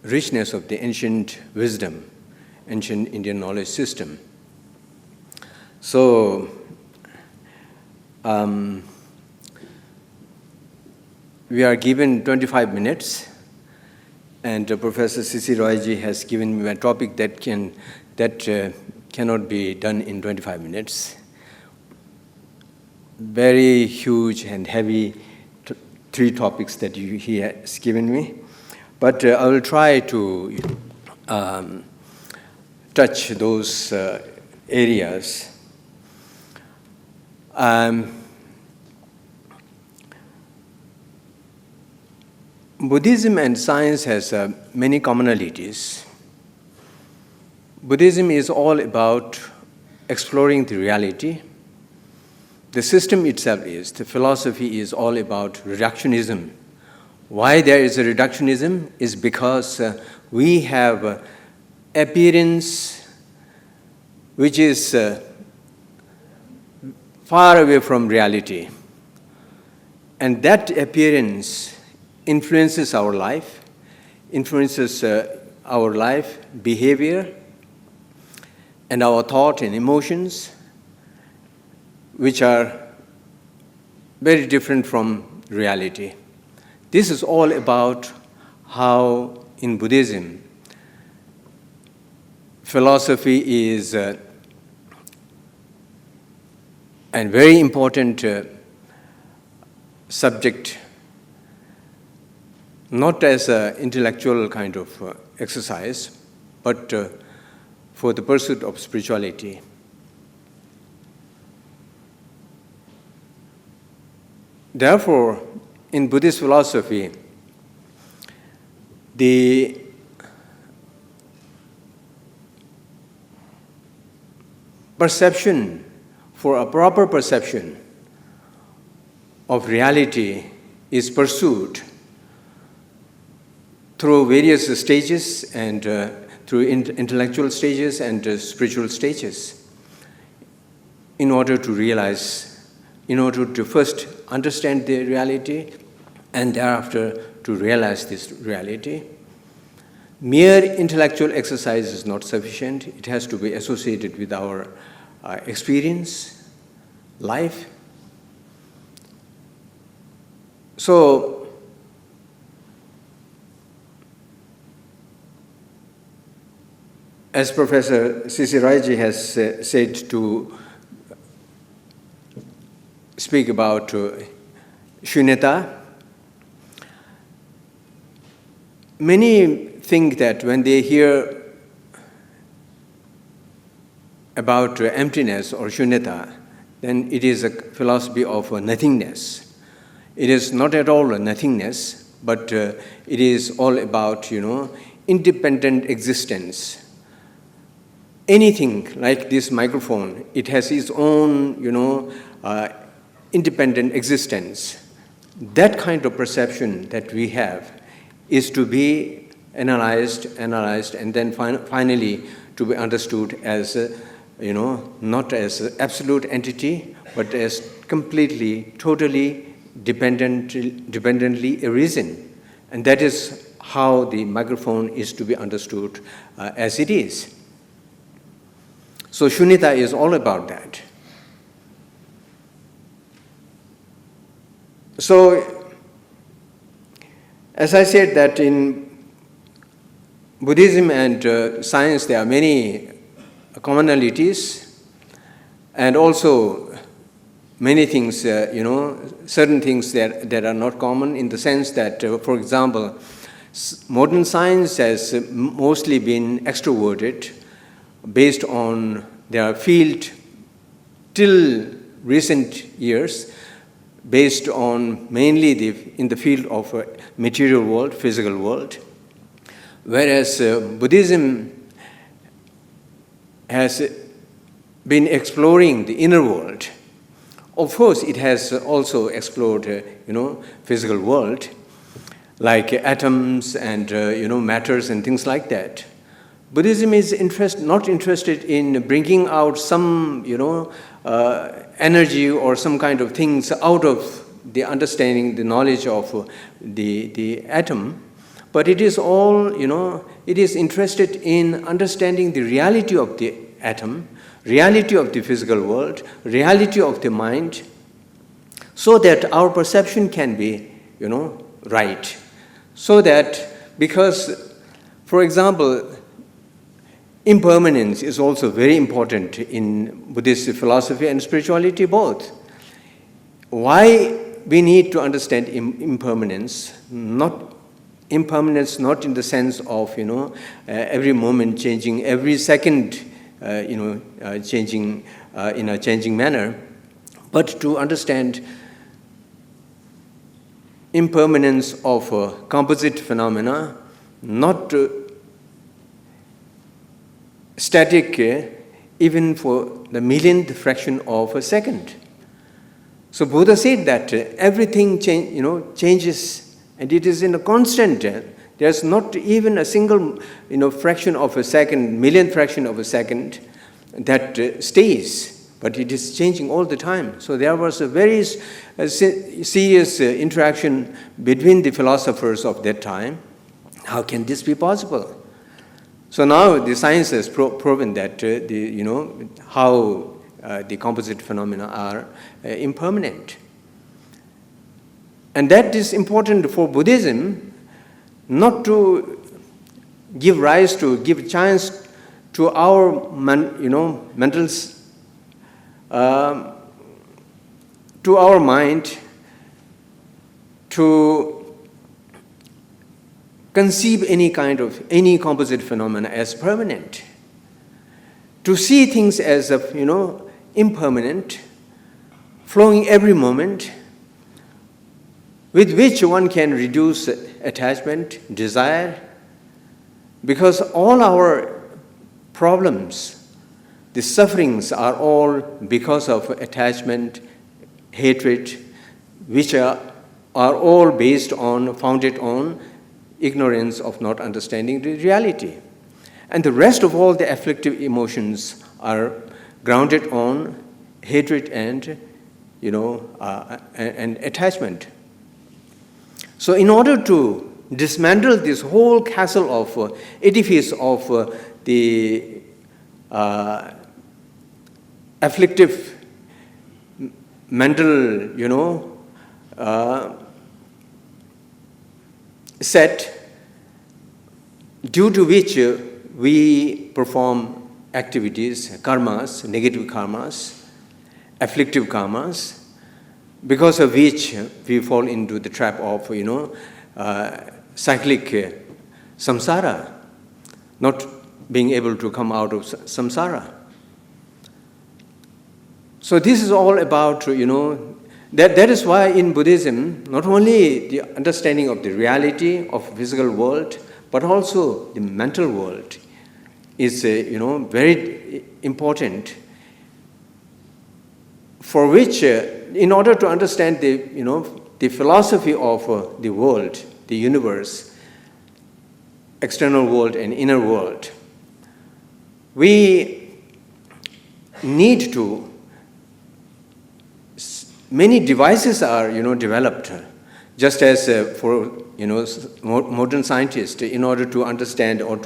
richness of the ancient wisdom, ancient Indian knowledge system. So, we are given 25 minutes, and Professor C.C. Roy ji has given me a topic that cannot be done in 25 minutes. Very huge and heavy three topics that he has given me, but I will try to touch those areas. Buddhism and science has many commonalities. Buddhism is all about exploring the reality. The system itself is, the philosophy is all about reductionism. Why there is a reductionism is because we have appearance which is far away from reality. And that appearance influences our life, behavior, and our thought and emotions, which are very different from reality. This is all about how in Buddhism, philosophy is a very important subject, not as an intellectual kind of exercise, but for the pursuit of spirituality. Therefore, in Buddhist philosophy, the perception for a proper perception of reality is pursued through various stages and through intellectual stages and spiritual stages in order to realize, in order to first understand the reality and thereafter to realize this reality. Mere intellectual exercise is not sufficient. It has to be associated with our experience, life. So, as Professor C.C. Raiji has said, to speak about shunyata, many think that when they hear about emptiness or shunyata, then it is a philosophy of nothingness. It is not at all a nothingness, but it is all about, independent existence. Anything like this microphone, it has its own, independent existence. That kind of perception that we have is to be analyzed, and then finally to be understood as, not as an absolute entity, but as completely, totally dependently arisen. And that is how the microphone is to be understood as it is. So shunyata is all about that. So, as I said that in Buddhism and science there are many commonalities and also many things, certain things that are not common in the sense that, for example, modern science has mostly been extroverted based on their field till recent years, based on mainly in the field of material world, physical world, whereas Buddhism has been exploring the inner world. Of course, it has also explored, physical world, like atoms and, matters and things like that. Buddhism is not interested in bringing out some, energy or some kind of things out of the understanding, the knowledge of the atom, but it is all, it is interested in understanding the reality of the atom, reality of the physical world, reality of the mind, so that our perception can be, right. So that, because, for example, impermanence is also very important in Buddhist philosophy and spirituality both. Why we need to understand impermanence, not in the sense of, every moment changing, every second, changing in a changing manner, but to understand impermanence of composite phenomena, not static even for the millionth fraction of a second. So Buddha said that everything changes, and it is in a constant. There's not even a single fraction of a second, millionth fraction of a second that stays, but it is changing all the time. So there was a very serious interaction between the philosophers of that time. How can this be possible? So now the science has proven that how the composite phenomena are impermanent. And that is important for Buddhism, not to give chance to our to our mind to conceive any composite phenomena as permanent, to see things as impermanent, flowing every moment, with which one can reduce attachment, desire, because all our problems the sufferings are all because of attachment, hatred, which are all founded on ignorance of not understanding the reality. And the rest of all the afflictive emotions are grounded on hatred and, and attachment. So in order to dismantle this whole castle of edifice of the afflictive mental, set, due to which we perform activities, karmas, negative karmas, afflictive karmas, because of which we fall into the trap of, cyclic samsara, not being able to come out of samsara. So this is all about, that is why in Buddhism, not only the understanding of the reality of physical world, but also the mental world is, very important, for which, in order to understand the philosophy of the world, the universe, external world and inner world, we need to, many devices are, developed, just as for, modern scientists, in order to understand or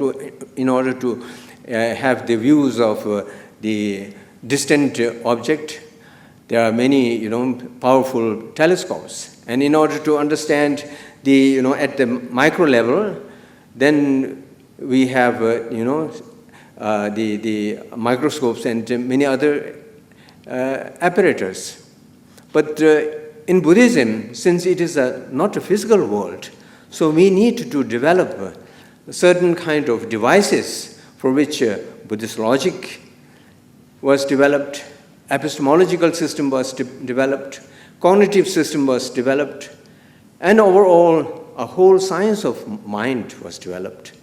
in order to have the views of the distant object. There are many, powerful telescopes, and in order to understand the, at the micro level, then we have, the microscopes and many other apparatus. But in Buddhism, since it is not a physical world, so we need to develop a certain kind of devices for which Buddhist logic was developed, epistemological system was developed, cognitive system was developed, and overall a whole science of mind was developed.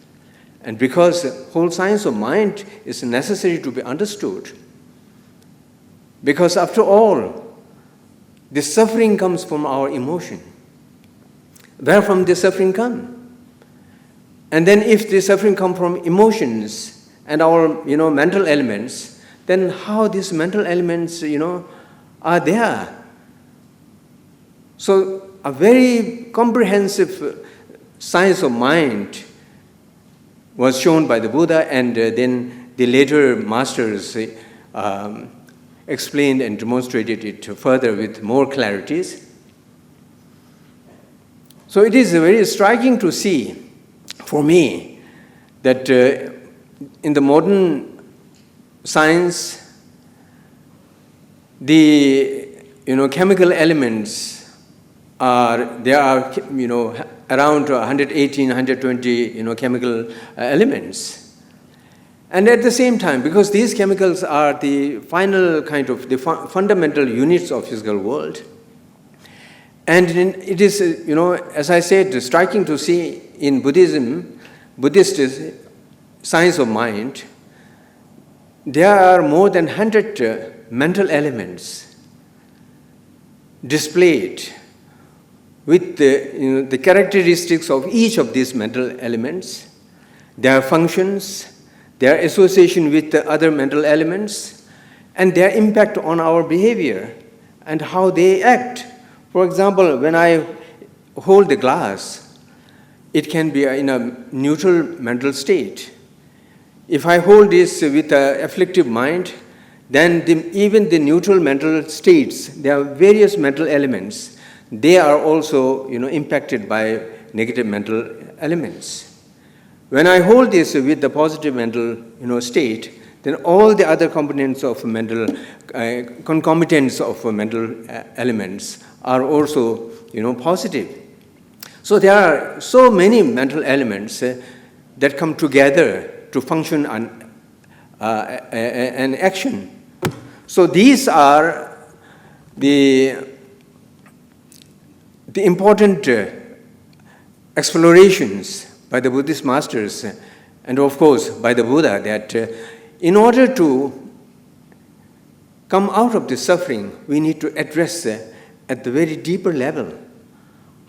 And because the whole science of mind is necessary to be understood, because after all, the suffering comes from our emotion. Where from the suffering come? And then if the suffering come from emotions and our, mental elements, then how these mental elements, are there? So a very comprehensive science of mind was shown by the Buddha, and then the later masters explained and demonstrated it further with more clarities. So it is very striking to see, for me, that in the modern science, the chemical elements there are around 118, 120 chemical elements. And at the same time, because these chemicals are the final kind of the fundamental units of physical world, and it is, as I said, striking to see in Buddhism, Buddhist science of mind, there are more than 100 mental elements displayed with the characteristics of each of these mental elements, their functions, their association with the other mental elements, and their impact on our behavior and how they act. For example, when I hold the glass, it can be in a neutral mental state. If I hold this with an afflictive mind, then even the neutral mental states, there are various mental elements. They are also, impacted by negative mental elements. When I hold this with the positive mental, state, then all the other components of mental, concomitants of mental elements are also, positive. So there are so many mental elements that come together to function an action. So these are the important explorations by the Buddhist masters, and of course by the Buddha, that in order to come out of the suffering, we need to address at the very deeper level.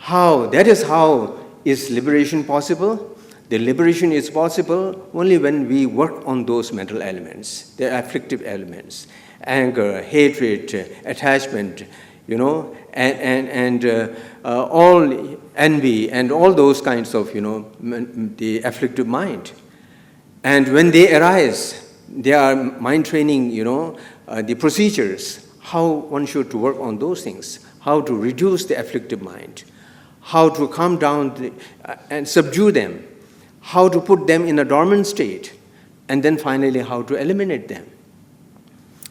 That is how is liberation possible? The liberation is possible only when we work on those mental elements, the afflictive elements, anger, hatred, attachment, and all envy and all those kinds of, the afflictive mind. And when they arise, they are mind training, the procedures, how one should work on those things, how to reduce the afflictive mind, how to calm down and subdue them, how to put them in a dormant state, and then finally how to eliminate them.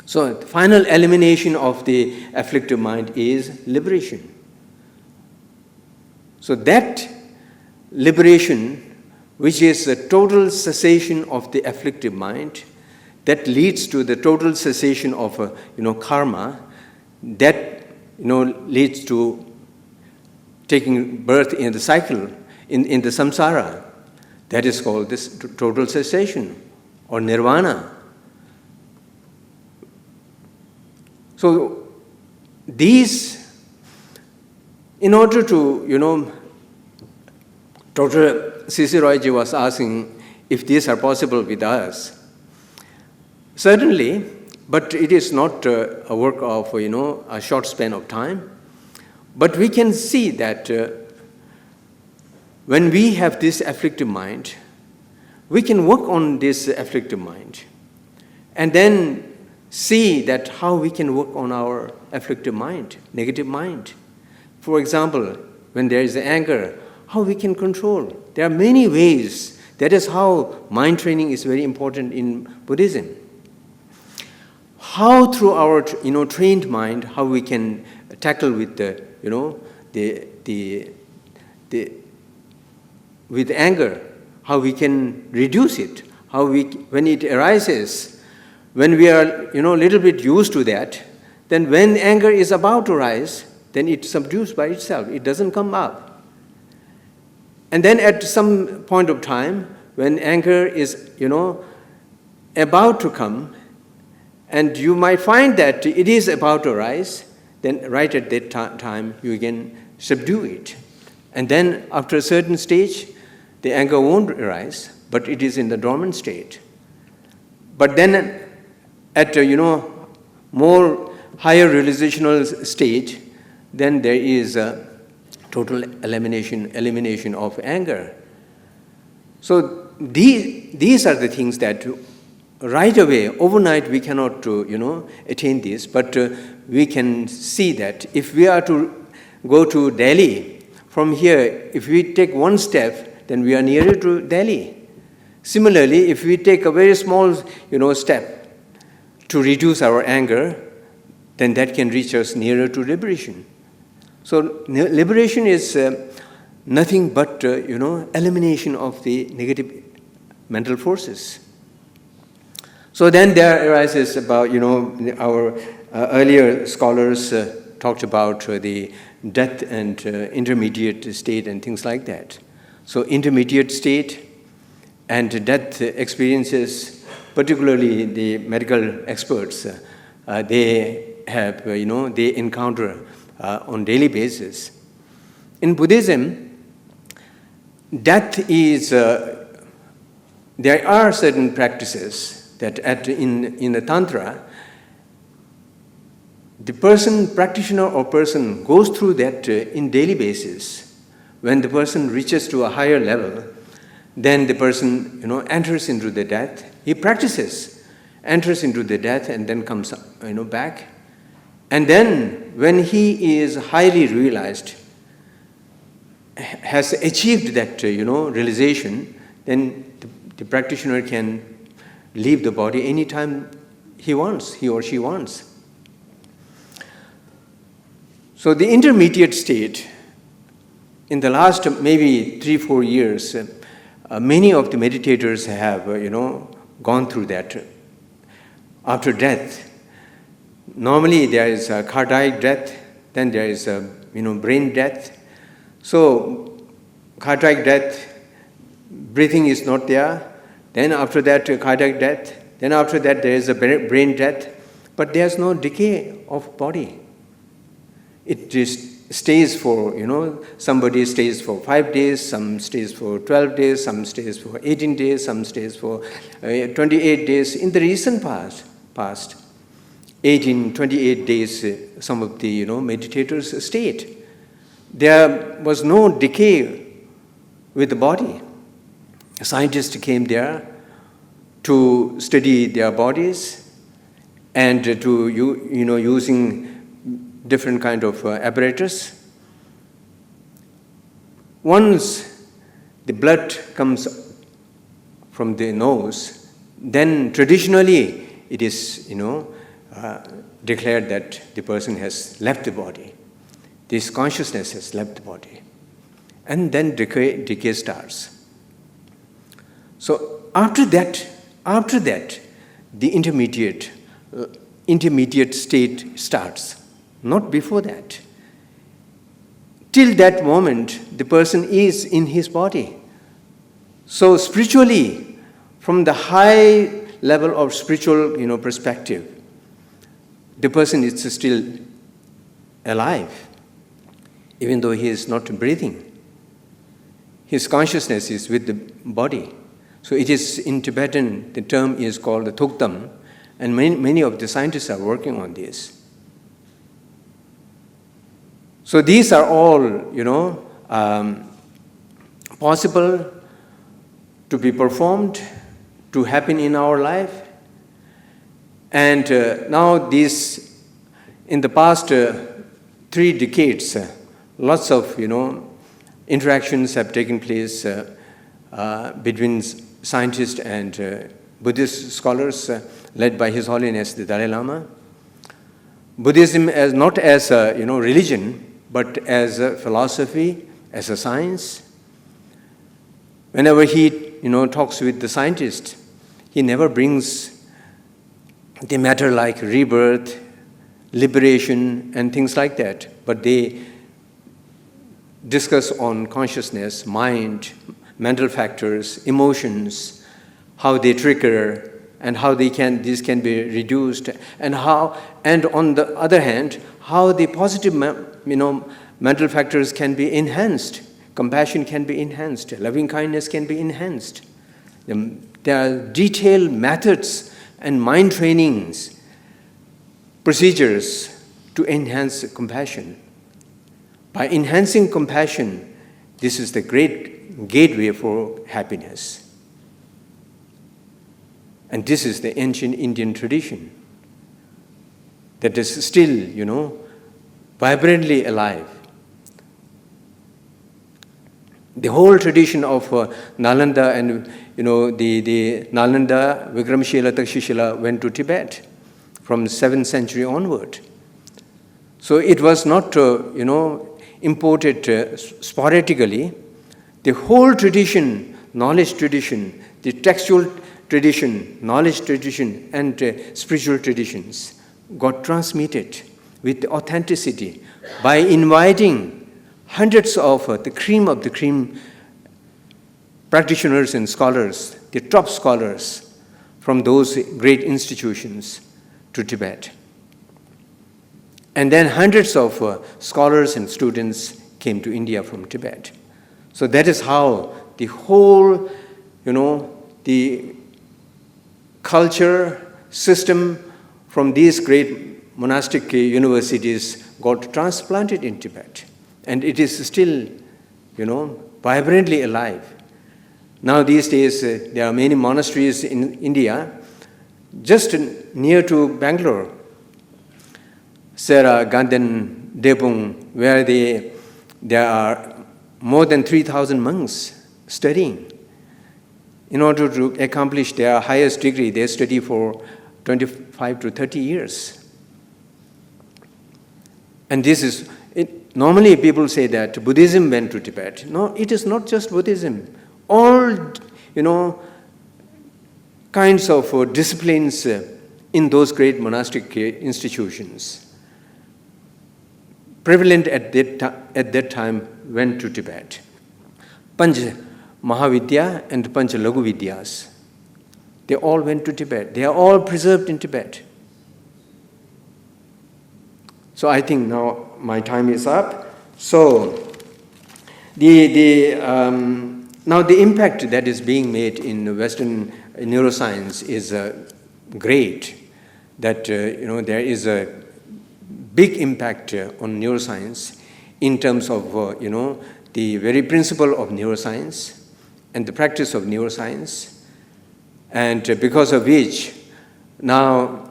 So the final elimination of the afflictive mind is liberation. So that liberation, which is the total cessation of the afflictive mind, that leads to the total cessation of karma, that leads to taking birth in the cycle, in the samsara. That is called this total cessation or nirvana. So these, in order to, Dr. C.C. Royji was asking if these are possible with us. Certainly, but it is not a work of, a short span of time. But we can see that when we have this afflictive mind, we can work on this afflictive mind and then see that how we can work on our afflictive mind, negative mind. For example, when there is anger, how we can control. There are many ways. That is how mind training is very important in Buddhism. How through our trained mind, how we can tackle with with anger, how we can reduce it, when it arises, when we are a little bit used to that, then when anger is about to rise, then it subdues by itself. It doesn't come up. And then at some point of time, when anger is about to come, and you might find that it is about to rise, then right at that time you can subdue it. And then after a certain stage, the anger won't arise, but it is in the dormant state. But then at more higher realizational stage, then there is a total elimination of anger. So these are the things that right away, overnight, we cannot attain this, but we can see that if we are to go to Delhi, from here, if we take one step, then we are nearer to Delhi. Similarly, if we take a very small step to reduce our anger, then that can reach us nearer to liberation. So liberation is nothing but elimination of the negative mental forces. So then there arises about, our earlier scholars talked about the death and intermediate state and things like that. So intermediate state and death experiences, particularly the medical experts, they have, they encounter on daily basis. In Buddhism, death is, there are certain practices that in the Tantra, the practitioner or person goes through that in daily basis. When the person reaches to a higher level, then the person, enters into the death. He practices, enters into the death, and then comes, back. And then when he is highly realized, has achieved that, realization, then the practitioner can leave the body anytime he or she wants. So the intermediate state, in the last maybe 3-4 years, many of the meditators have, gone through that. After death, normally there is a cardiac death, then there is a, brain death. So cardiac death, breathing is not there. Then after that, cardiac death. Then after that, there is a brain death. but there's no decay of body. It just stays for, somebody stays for 5 days, some stays for 12 days, some stays for 18 days, some stays for 28 days. In the recent past, 18, 28 days, some of the, meditators stayed. There was no decay with the body. Scientists came there to study their bodies and to, using different kind of apparatus. Once the blood comes from the nose, then traditionally it is, declared that the person has left the body. This consciousness has left the body. And then decay starts. So after that, the intermediate state starts. Not before that. Till that moment, the person is in his body. So spiritually, from the high level of spiritual, perspective, the person is still alive, even though he is not breathing. His consciousness is with the body. So it is in Tibetan, the term is called the Thuktam, and many of the scientists are working on this. So these are all, possible to be performed, to happen in our life. And now these, in the past 3 decades, lots of, interactions have taken place between scientists and Buddhist scholars led by His Holiness the Dalai Lama. Buddhism as not as a religion, but as a philosophy, as a science. Whenever he talks with the scientist, he never brings the matter like rebirth, liberation, and things like that. But they discuss on consciousness, mind, mental factors, emotions, how they trigger, and how these can be reduced, and on the other hand, how the positive mental factors can be enhanced. Compassion can be enhanced. Loving kindness can be enhanced. There are detailed methods and mind trainings, procedures to enhance compassion. By enhancing compassion, this is the great gateway for happiness. And this is the ancient Indian tradition that is still, vibrantly alive. The whole tradition of Nalanda and, the Nalanda, Vikramshila, Takshashila went to Tibet from the 7th century onward. So it was not, imported sporadically. The whole tradition, knowledge tradition, the textual tradition, knowledge tradition, and spiritual traditions got transmitted with authenticity by inviting hundreds of the cream practitioners and scholars, the top scholars from those great institutions to Tibet. And then hundreds of scholars and students came to India from Tibet. So that is how the whole, the culture system from these great monastic universities got transplanted in Tibet. And it is still, vibrantly alive. Now these days, there are many monasteries in India, just near to Bangalore, Sera, Gandhan, Debung, where there are more than 3,000 monks studying. In order to accomplish their highest degree, they study for 25 to 30 years. And this is, normally people say that Buddhism went to Tibet. No, it is not just Buddhism. All, kinds of disciplines in those great monastic institutions prevalent at that time went to Tibet. Panch Mahavidya and Panch Lagu Vidyas, they all went to Tibet. They are all preserved in Tibet. So I think now my time is up. So now the impact that is being made in Western neuroscience is great. That there is a big impact on neuroscience in terms of the very principle of neuroscience and the practice of neuroscience, and because of which now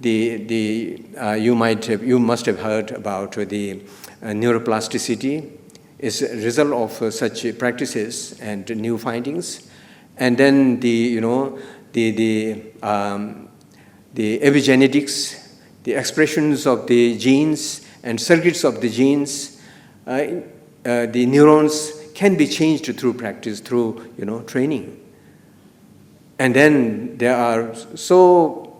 you must have heard about the neuroplasticity is a result of such practices and new findings, and then the epigenetics, the expressions of the genes and circuits of the genes, the neurons can be changed through practice, through training. And then there are so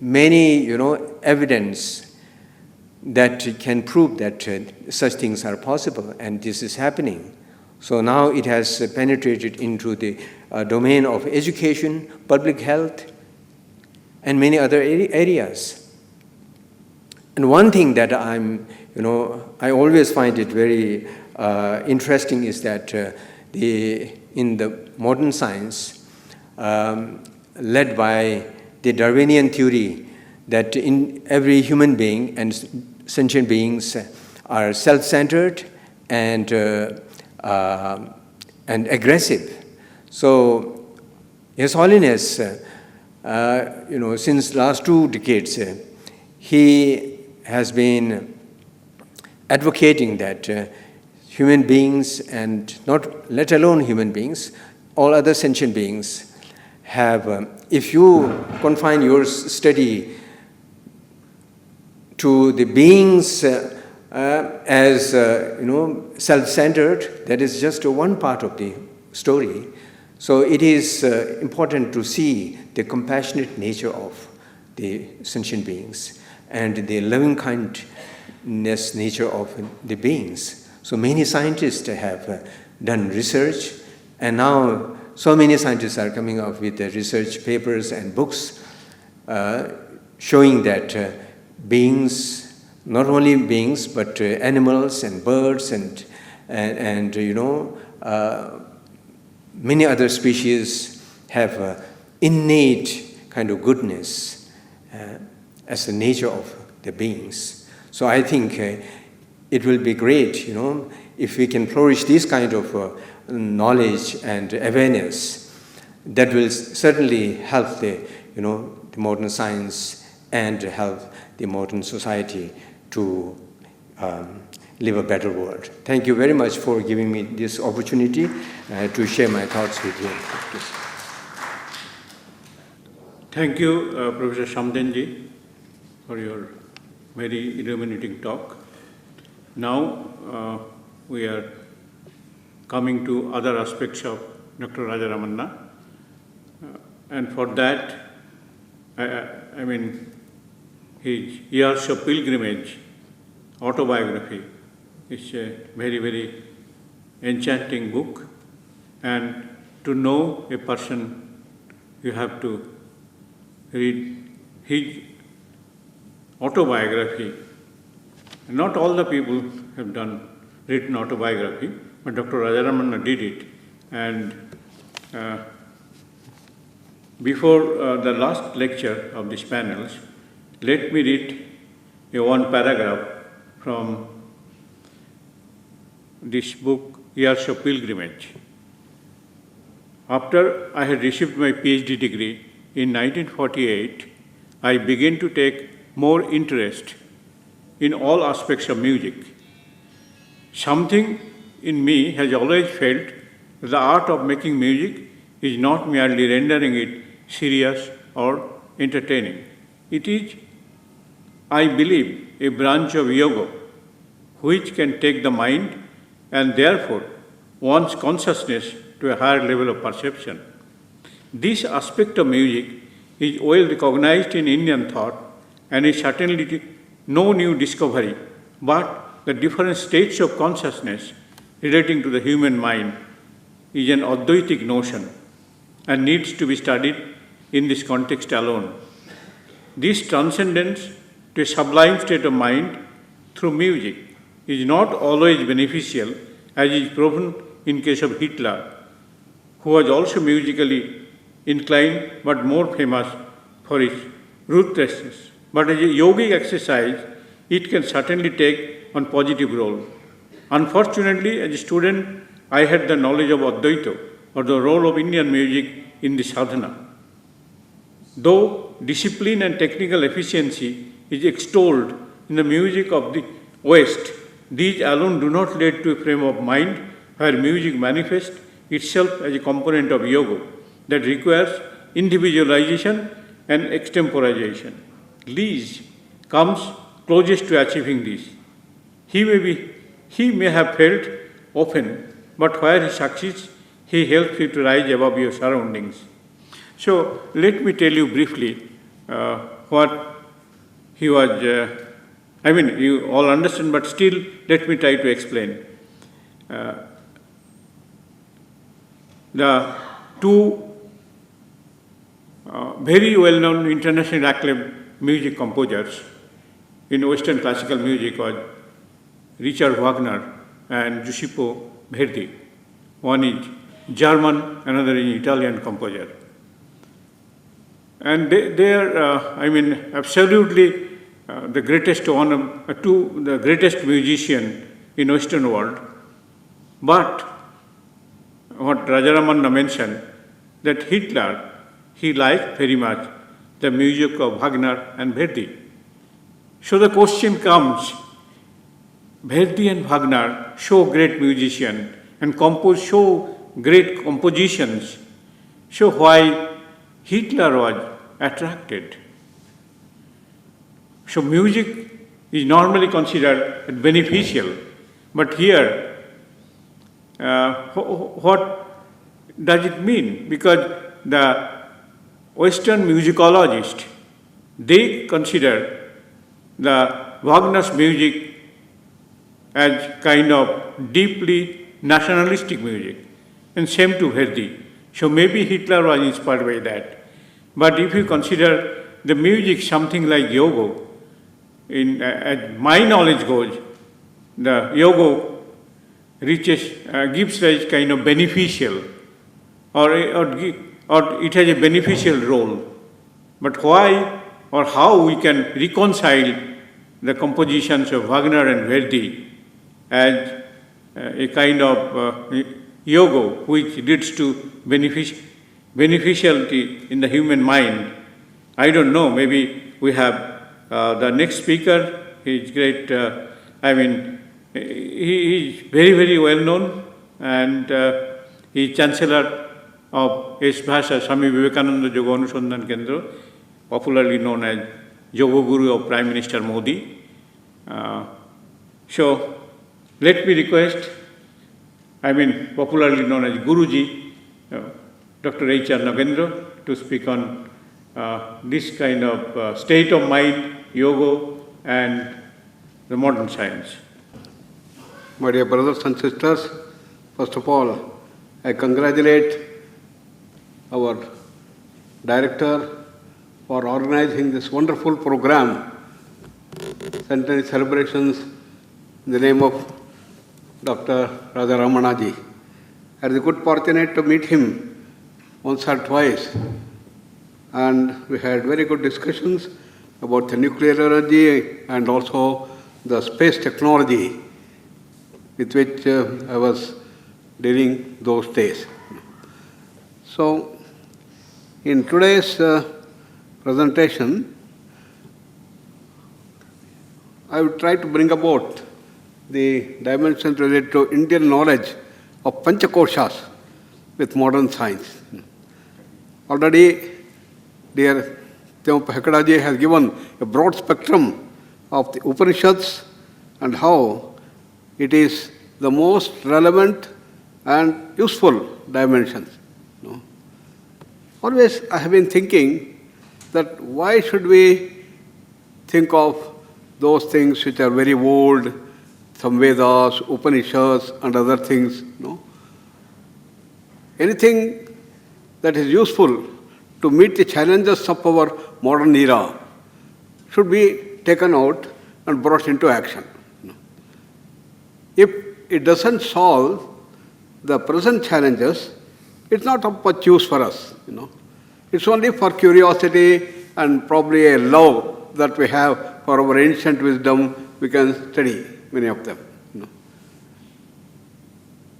many evidence that can prove that such things are possible, and this is happening. So now it has penetrated into the domain of education, public health, and many other areas. And one thing that I always find it very interesting is that in the modern science, led by the Darwinian theory, that in every human being and sentient beings are self-centered and aggressive. So, His Holiness, since last 2 decades, he has been advocating that human beings, and not let alone human beings, all other sentient beings have, if you confine your study to the beings as self-centered, that is just one part of the story. So it is important to see the compassionate nature of the sentient beings and the loving kindness nature of the beings. So many scientists have done research, and now so many scientists are coming up with research papers and books showing that beings, not only beings, but animals and birds and many other species have innate kind of goodness as the nature of the beings. So I think it will be great, if we can flourish this kind of knowledge and awareness. That will certainly help the modern science and help the modern society to live a better world. Thank you very much for giving me this opportunity to share my thoughts with you. Thank you, Professor Shamdenji, for your very illuminating talk. Now we are coming to other aspects of Dr. Raja Ramanna. And for that, his Years of Pilgrimage autobiography is a very, very enchanting book. And to know a person, you have to read his autobiography. Not all the people have written autobiography, but Dr. Raja Ramanna did it. And before the last lecture of these panels, let me read one paragraph from this book, Years of Pilgrimage. After I had received my PhD degree in 1948, I began to take more interest in all aspects of music. Something in me has always felt that the art of making music is not merely rendering it serious or entertaining. It is, I believe, a branch of yoga which can take the mind and therefore one's consciousness to a higher level of perception. This aspect of music is well recognized in Indian thought and is certainly no new discovery, but the different states of consciousness relating to the human mind is an Advaitic notion and needs to be studied in this context alone. This transcendence to a sublime state of mind through music is not always beneficial, as is proven in case of Hitler, who was also musically inclined but more famous for his ruthlessness. But as a yogic exercise, it can certainly take on positive role. Unfortunately, as a student, I had the knowledge of Advaita, or the role of Indian music in the sadhana. Though discipline and technical efficiency is extolled in the music of the West, these alone do not lead to a frame of mind where music manifests itself as a component of yoga that requires individualization and extemporization. Lees comes closest to achieving this. He may have failed often, but where he succeeds, he helps you to rise above your surroundings. So let me tell you briefly what he was, you all understand, but still let me try to explain. The two very well-known internationally acclaimed music composers in Western classical music was Richard Wagner and Giuseppe Verdi. One is German, another is Italian composer. And they are, absolutely the greatest the greatest musician in Western world. But what Raja Ramanna mentioned, that Hitler, he liked very much the music of Wagner and Verdi. So the question comes, Verdi and Wagner, so great musicians and compose so great compositions, so why Hitler was attracted? So music is normally considered beneficial, but here, what does it mean? Because the Western musicologists, they consider the Wagner's music as kind of deeply nationalistic music, and same to Verdi. So maybe Hitler was inspired by that. But if you consider the music something like yoga, as my knowledge goes, the yoga gives rise kind of beneficial, or it has a beneficial role. But why or how we can reconcile the compositions of Wagner and Verdi as a kind of yoga which leads to beneficiality in the human mind? I don't know, maybe we have the next speaker. He is great, he is very, very well known, and he is Chancellor of S-Bhasha Swami Vivekananda Yoga Anusandhan Kendra, popularly known as Yoga Guru of Prime Minister Modi. So let me request, popularly known as Guruji, Dr. H.R. Nagendra, to speak on this kind of state of mind, yoga, and the modern science. My dear brothers and sisters, first of all, I congratulate our director for organizing this wonderful program, centenary celebrations, in the name of Dr. Raja Ramanna ji. I had the good fortune to meet him once or twice, and we had very good discussions about the nuclear energy and also the space technology with which I was dealing those days. So, in today's presentation, I will try to bring about the dimensions related to Indian knowledge of Panchakoshas with modern science. Already, dear Tyompa Hekadaji has given a broad spectrum of the Upanishads and how it is the most relevant and useful dimensions. Always I have been thinking that why should we think of those things which are very old, some Vedas, Upanishads and other things, Anything that is useful to meet the challenges of our modern era should be taken out and brought into action. If it doesn't solve the present challenges, it's not of much use for us. It's only for curiosity and probably a love that we have for our ancient wisdom. We can study many of them.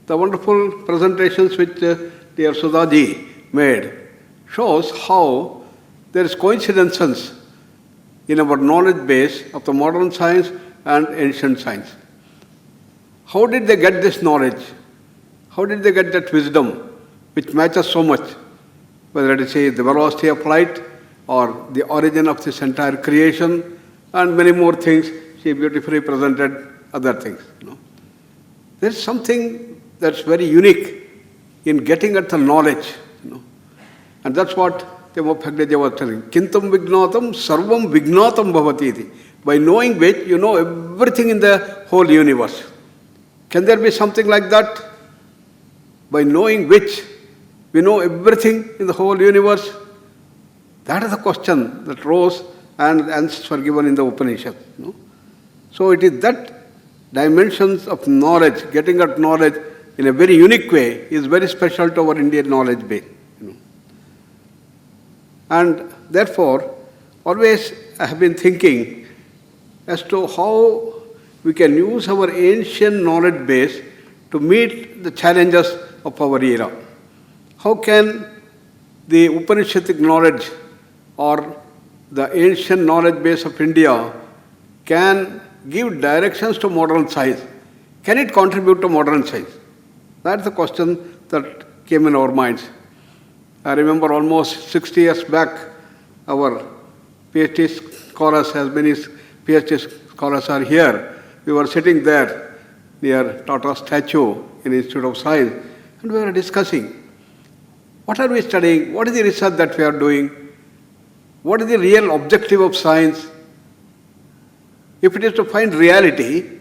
The wonderful presentations which dear Sudhaji made shows how there is coincidences in our knowledge base of the modern science and ancient science. How did they get this knowledge? How did they get that wisdom which matches so much? Whether it is the velocity of light or the origin of this entire creation and many more things, she beautifully presented other things. There is something that's very unique in getting at the knowledge. And that's what Temopagdeja was telling. Kintam vignatam sarvam vignatam bhavati. By knowing which, you know everything in the whole universe. Can there be something like that? By knowing which, we know everything in the whole universe? That is the question that rose and answers were given in the Upanishad. So it is that dimensions of knowledge, getting at knowledge in a very unique way, is very special to our Indian knowledge base. And therefore, always I have been thinking as to how we can use our ancient knowledge base to meet the challenges of our era. How can the Upanishadic knowledge or the ancient knowledge base of India can give directions to modern science? Can it contribute to modern science? That's the question that came in our minds. I remember almost 60 years back, our PhD scholars, as many PhD scholars are here, we were sitting there near Tata statue in Institute of Science, and we were discussing, what are we studying? What is the research that we are doing? What is the real objective of science? If it is to find reality,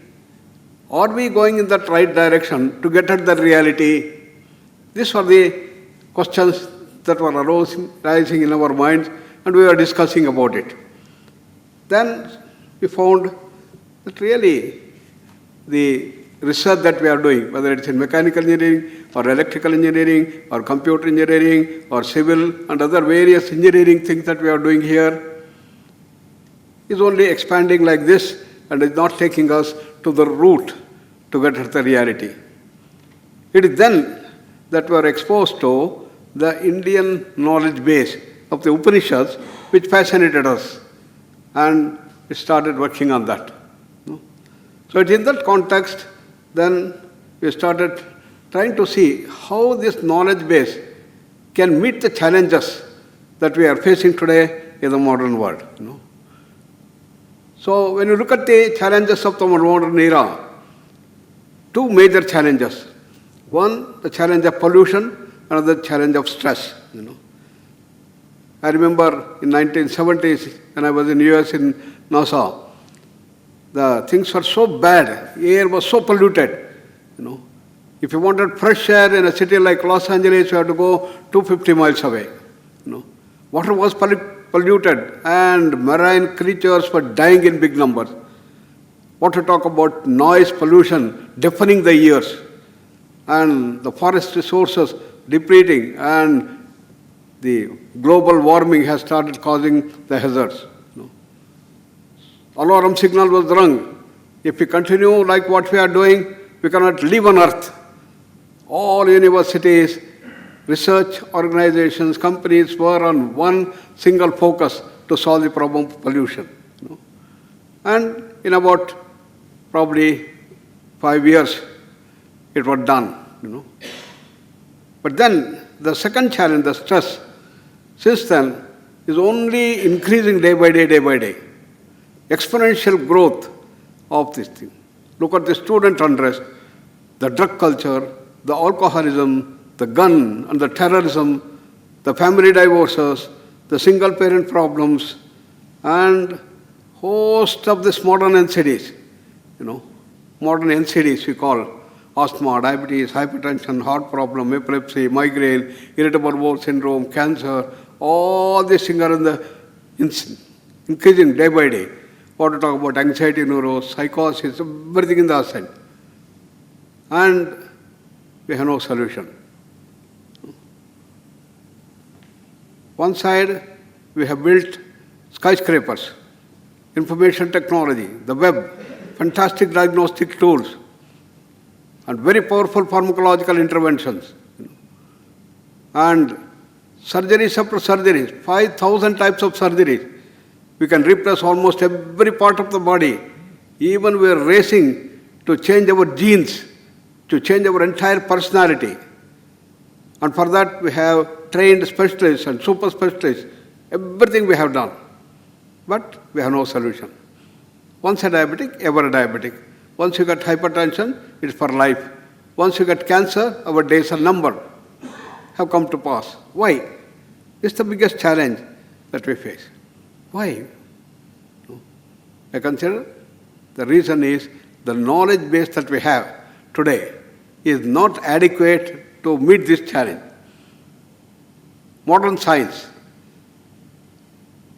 are we going in that right direction to get at the reality? These were the questions that were arising in our minds, and we were discussing about it. Then we found that really the research that we are doing, whether it's in mechanical engineering or electrical engineering or computer engineering or civil and other various engineering things that we are doing here, is only expanding like this and is not taking us to the root to get at the reality. It is then that we are exposed to the Indian knowledge base of the Upanishads, which fascinated us, and we started working on that. So it's in that context, then we started trying to see how this knowledge base can meet the challenges that we are facing today in the modern world. So when you look at the challenges of the modern era, two major challenges. One, the challenge of pollution, another challenge of stress. I remember in 1970s when I was in US in NASA, the things were so bad, the air was so polluted. If you wanted fresh air in a city like Los Angeles, you had to go 250 miles away. Water was polluted and marine creatures were dying in big numbers. What to talk about noise pollution, deafening the ears, and the forest resources depleting, and the global warming has started causing the hazards. Alarm signal was rung. If we continue like what we are doing, we cannot live on earth. All universities, research organizations, companies were on one single focus to solve the problem of pollution. And in about probably 5 years, it was done. But then the second challenge, the stress, since then is only increasing day by day, day by day. Exponential growth of this thing. Look at the student unrest, the drug culture, the alcoholism, the gun and the terrorism, the family divorces, the single parent problems, and host of this modern NCDs. Modern NCDs we call asthma, diabetes, hypertension, heart problem, epilepsy, migraine, irritable bowel syndrome, cancer, all these things are increasing day by day. what to talk about anxiety, neuropsychosis, everything in the ascent. And we have no solution. One side, we have built skyscrapers, information technology, the web, fantastic diagnostic tools, and very powerful pharmacological interventions. And surgeries after surgeries, 5,000 types of surgeries. We can replace almost every part of the body. Even we are racing to change our genes, to change our entire personality. And for that we have trained specialists and super specialists. Everything we have done. But we have no solution. Once a diabetic, ever a diabetic. Once you get hypertension, it's for life. Once you get cancer, our days are numbered. Have come to pass. Why? It's the biggest challenge that we face. Why? I consider the reason is the knowledge base that we have today is not adequate to meet this challenge. Modern science,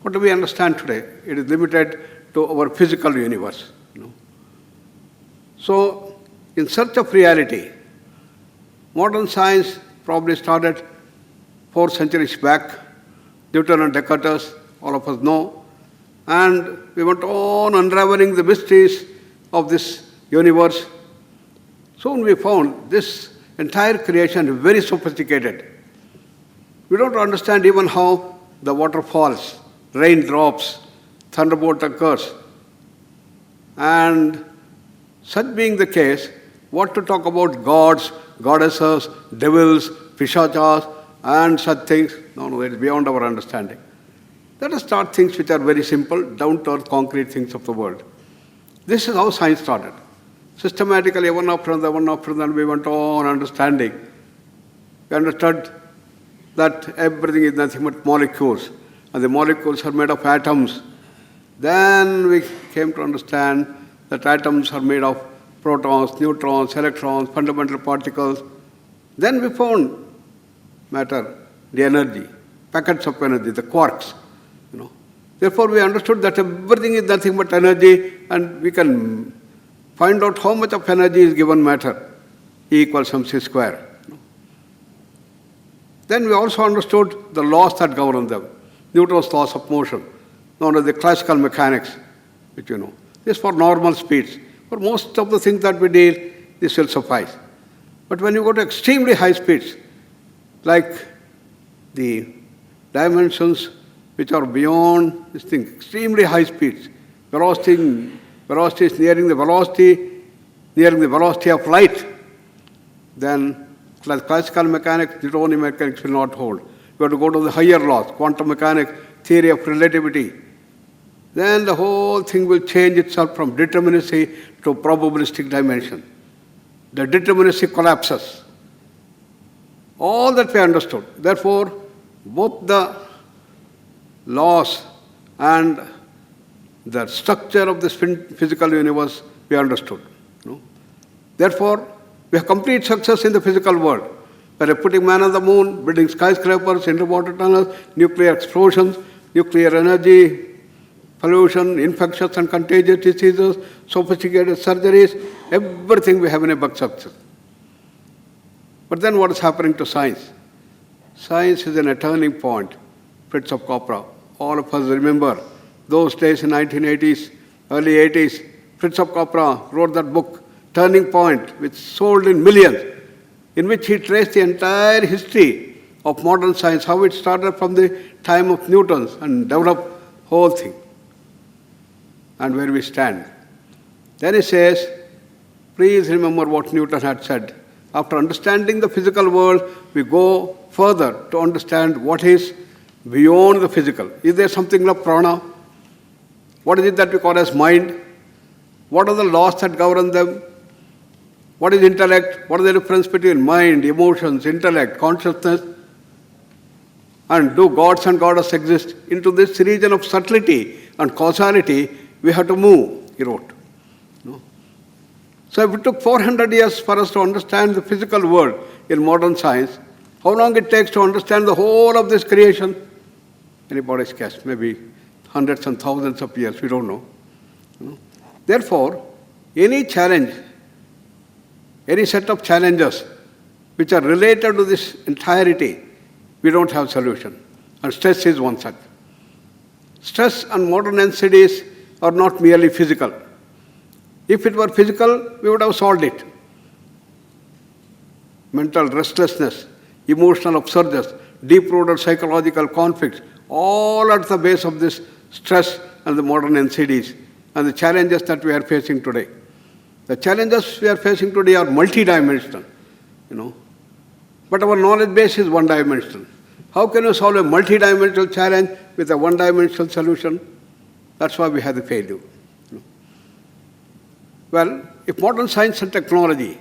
what do we understand today? It is limited to our physical universe. So, in search of reality, modern science probably started 4 centuries back. Newton and Descartes, all of us know. And we went on unraveling the mysteries of this universe. Soon we found this entire creation is very sophisticated. We don't understand even how the water falls, rain drops, thunderbolt occurs. And such being the case, what to talk about gods, goddesses, devils, pishachas, and such things? No, it is beyond our understanding. Let us start things which are very simple, down-to-earth, concrete things of the world. This is how science started. Systematically, one after another, we went on understanding. We understood that everything is nothing but molecules, and the molecules are made of atoms. Then we came to understand that atoms are made of protons, neutrons, electrons, fundamental particles. Then we found matter, the energy, packets of energy, the quarks. Therefore, we understood that everything is nothing but energy, and we can find out how much of energy is given matter, E equals mc square. Then we also understood the laws that govern them, Newton's laws of motion, known as the classical mechanics, which you know. This for normal speeds. For most of the things that we deal, this will suffice. But when you go to extremely high speeds, like the dimensions which are beyond this thing, extremely high speeds, velocity is nearing the velocity of light, then classical mechanics, Newtonian mechanics will not hold. You have to go to the higher laws, quantum mechanics, theory of relativity. Then the whole thing will change itself from determinacy to probabilistic dimension. The determinacy collapses. All that we understood. Therefore, both the laws and the structure of this physical universe we understood. Therefore, we have complete success in the physical world. We are putting man on the moon, building skyscrapers, underwater tunnels, nuclear explosions, nuclear energy, pollution, infectious and contagious diseases, sophisticated surgeries, everything we have in a big success. But then what is happening to science? Science is in a turning point. Fritz of Capra. All of us remember those days in 1980s, early 80s. Fritz of Capra wrote that book, Turning Point, which sold in millions, in which he traced the entire history of modern science, how it started from the time of Newton and developed whole thing, and where we stand. Then he says, please remember what Newton had said. After understanding the physical world, we go further to understand what is beyond the physical. Is there something like prana? What is it that we call as mind? What are the laws that govern them? What is intellect? What is the difference between mind, emotions, intellect, consciousness? And do gods and goddesses exist? Into this region of subtlety and causality, we have to move, he wrote. So if it took 400 years for us to understand the physical world in modern science, how long it takes to understand the whole of this creation? Anybody's guess, maybe hundreds and thousands of years, we don't know. Therefore, any challenge, any set of challenges which are related to this entirety, we don't have solution. And stress is one such. Stress and modern NCDs are not merely physical. If it were physical, we would have solved it. Mental restlessness, emotional upsurges, deep-rooted psychological conflicts, all at the base of this stress and the modern NCDs and the challenges that we are facing today. The challenges we are facing today are multidimensional, but our knowledge base is one-dimensional. How can you solve a multidimensional challenge with a one-dimensional solution? That's why we have the failure. Well, if modern science and technology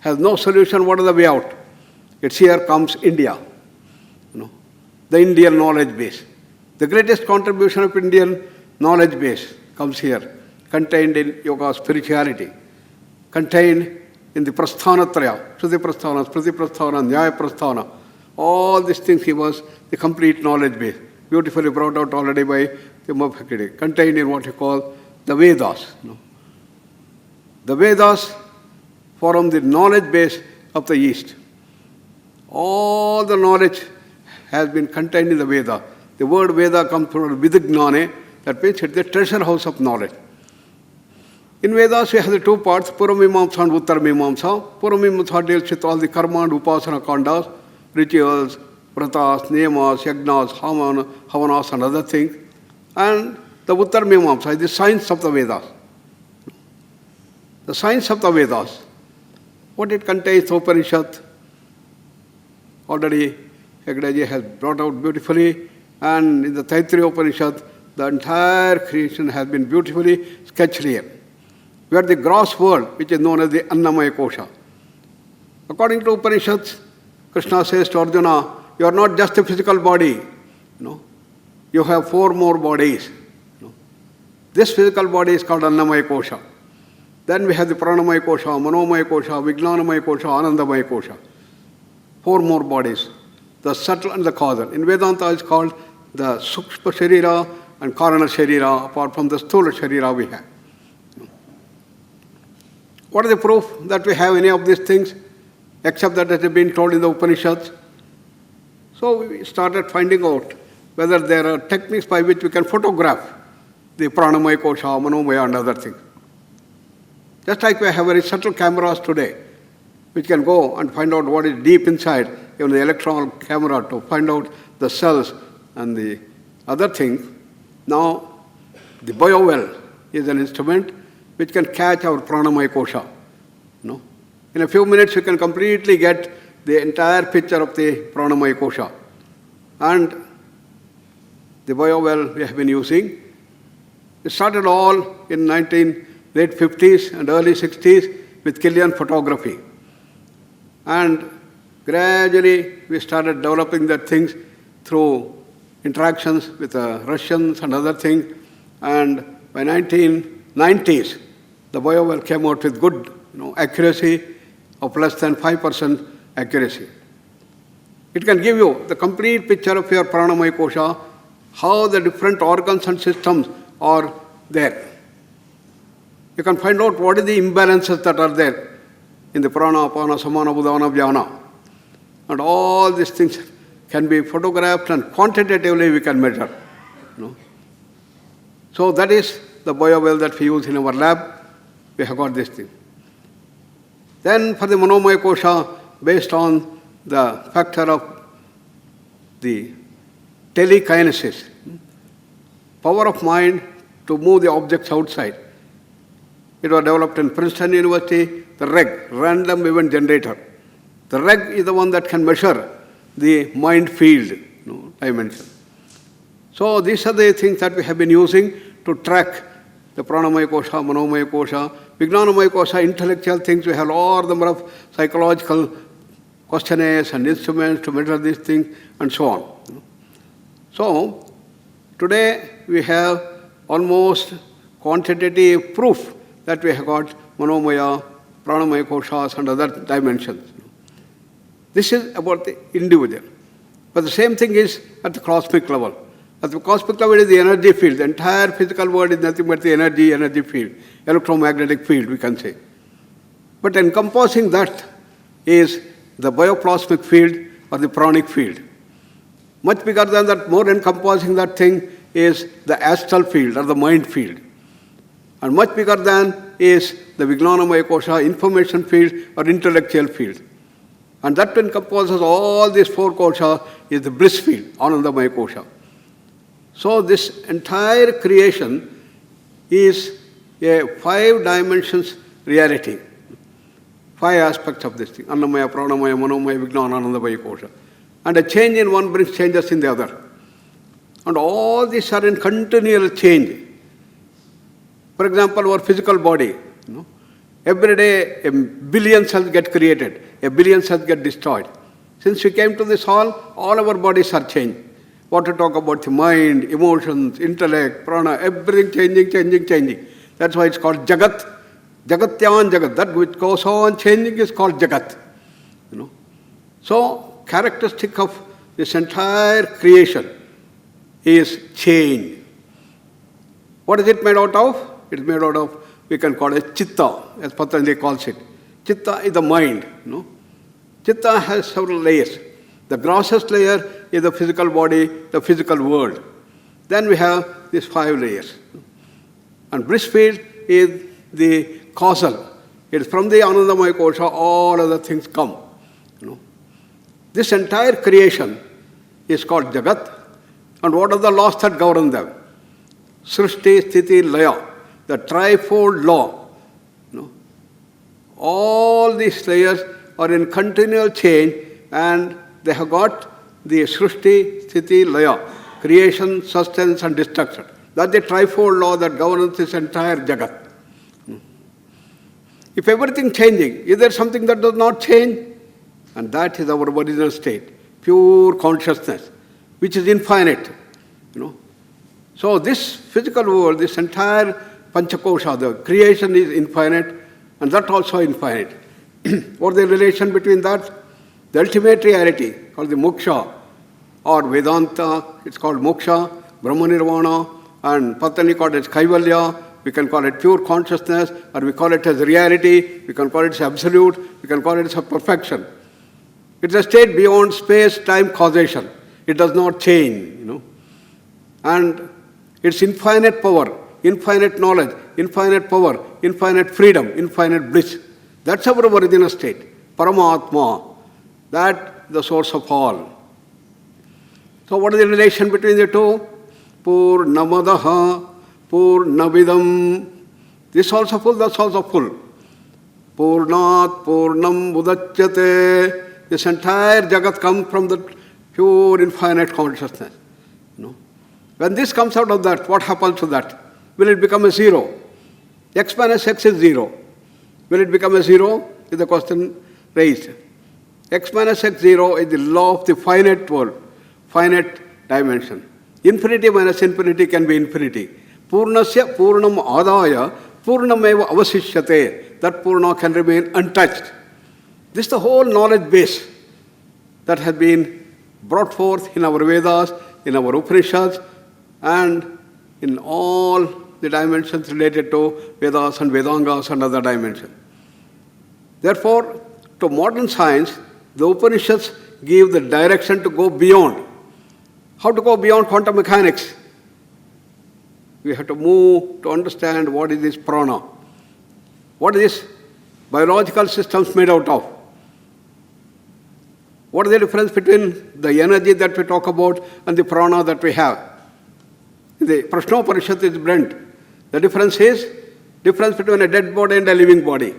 has no solution, what is the way out? It's here comes India, the Indian knowledge base. The greatest contribution of Indian knowledge base comes here, contained in yoga spirituality, contained in the Prasthanatraya, Shruti Prasthana, Smriti Prasthana, Nyaya Prasthana. All these things he was the complete knowledge base, beautifully brought out already by the Mabhakiri, contained in what you call the Vedas. The Vedas form the knowledge base of the East. All the knowledge has been contained in the Veda. The word Veda comes from Vidignane, that means it's the treasure house of knowledge. In Vedas, we have the two parts, Puramimamsa and Uttarmimamsa. Puramimamsa deals with all the karma and upasana kandas, rituals, vratas, niyamas, yagnas, havanas and other things. And the Uttarmimamsa is the science of the Vedas. The science of the Vedas, what it contains, the Upanishad, already Hegdeji has brought out beautifully, and in the Taittiriya Upanishad, the entire creation has been beautifully sketched here. We are the gross world, which is known as the Annamaya Kosha. According to Upanishads, Krishna says to Arjuna, you are not just a physical body, you have 4 more bodies. This physical body is called Annamaya Kosha. Then we have the Pranamaya Kosha, Manomaya Kosha, Vijnanamaya Kosha, Anandamaya Kosha. 4 more bodies, the subtle and the causal. In Vedanta it's called the Sukshma Sharira and Karana Sharira, apart from the Sthula Sharira we have. What is the proof that we have any of these things, except that it has been told in the Upanishads? So we started finding out whether there are techniques by which we can photograph the Pranamaya Kosha, Manomaya and other things. Just like we have very subtle cameras today, which can go and find out what is deep inside, even the electron camera to find out the cells and the other things. Now, the biowell is an instrument which can catch our pranamaya kosha. In a few minutes, you can completely get the entire picture of the pranamaya kosha. And the biowell we have been using, it started all in late 50s and early 60s with Killian photography. And gradually we started developing that things through interactions with Russians and other things. And by 1990s, the biowell came out with good accuracy of less than 5% accuracy. It can give you the complete picture of your pranamaya kosha, how the different organs and systems are there. You can find out what are the imbalances that are there in the prana, apana, samana, udana, vyana. And all these things can be photographed and quantitatively we can measure. So that is the biowell that we use in our lab. We have got this thing. Then for the manomaya kosha, based on the factor of the telekinesis, power of mind to move the objects outside. It was developed in Princeton University, the REG, Random Event Generator. The REG is the one that can measure the mind field dimension. So these are the things that we have been using to track the pranamaya kosha, manomaya kosha, vijnanamaya kosha, intellectual things. We have all number of psychological questionnaires and instruments to measure these things and so on. So today we have almost quantitative proof that we have got manomaya, pranamaya koshas and other dimensions. This is about the individual. But the same thing is at the cosmic level. At the cosmic level is the energy field. The entire physical world is nothing but the energy field, electromagnetic field, we can say. But encompassing that is the bioplasmic field or the pranic field. Much bigger than that, more encompassing that thing is the astral field or the mind field. And much bigger than is the Vijnanamaya Kosha, information field or intellectual field. And that encompasses all these four kosha is the bliss field, Anandamaya Kosha. So this entire creation is a 5 dimensions reality. 5 aspects of this thing. Annamaya, Pranamaya, Manomaya, Vijnana, Anandamaya Kosha. And a change in one brings changes in the other. And all these are in continual change. For example, our physical body. Every day, a billion cells get created, a billion cells get destroyed. Since we came to this hall, all our bodies are changed. What to talk about the mind, emotions, intellect, prana, everything changing. That's why it's called Jagat. Jagatyan Jagat. That which goes on changing is called Jagat. So, characteristic of this entire creation is change. What is it made out of? It's made out of, we can call it Chitta, as Patanjali calls it. Chitta is the mind. Chitta has several layers. The grossest layer is the physical body, the physical world. Then we have these 5 layers. And bliss field is the causal. It is from the Anandamaya Kosha, all other things come. This entire creation is called Jagat. And what are the laws that govern them? Srishti, Sthiti, Laya, the trifold law. All these layers are in continual change and they have got the Srishti, Sthiti, Laya, creation, sustenance and destruction. That's the trifold law that governs this entire Jagat. If everything changing, is there something that does not change? And that is our original state, pure consciousness, which is infinite. So this physical world, this entire Panchakosha, the creation is infinite, and that also infinite. What is the relation between that? The ultimate reality, called the Moksha, or Vedanta, it's called Moksha, Brahma Nirvana, and Patanjali called it Kaivalya, we can call it pure consciousness, or we call it as reality, we can call it as absolute, we can call it as perfection. It's a state beyond space, time, causation. It does not change, And it's infinite power, infinite knowledge, infinite power, infinite freedom, infinite bliss. That's our original state, Paramatma, that the source of all. So what is the relation between the two? Purnamadaha, Purnavidam. This also full, that's also full. Purnat, Purnam, Udachyate. This entire Jagat comes from the pure infinite consciousness. When this comes out of that, what happens to that? Will it become a zero? X minus X is zero. Will it become a zero? Is the question raised. X minus X zero is the law of the finite world, finite dimension. Infinity minus infinity can be infinity. Purnasya Purnam Adaya Purnameva Avasishyate. That Purna can remain untouched. This is the whole knowledge base that has been brought forth in our Vedas, in our Upanishads, and in all the dimensions related to Vedas and Vedangas and other dimensions. Therefore, to modern science, the Upanishads give the direction to go beyond. How to go beyond quantum mechanics? We have to move to understand what is this prana. What is this biological systems made out of? What is the difference between the energy that we talk about and the prana that we have? The Prashnoparishad is blend. The difference is difference between a dead body and a living body.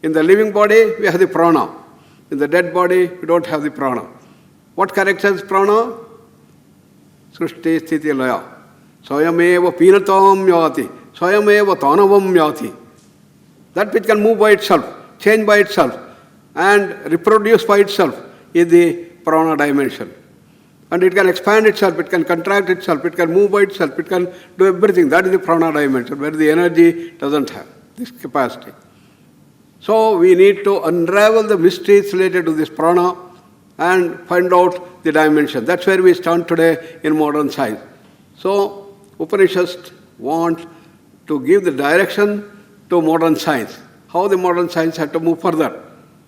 In the living body, we have the prana. In the dead body, we don't have the prana. What characterizes prana? Srishti, Sthiti, Laya. Swayameva pinatam yati. Swayameva tanavam yati. That which can move by itself, change by itself, and reproduce by itself is the prana dimension. And it can expand itself, it can contract itself, it can move by itself, it can do everything. That is the prana dimension, where the energy doesn't have this capacity. So we need to unravel the mysteries related to this prana and find out the dimension. That's where we stand today in modern science. So Upanishads want to give the direction to modern science, how the modern science has to move further.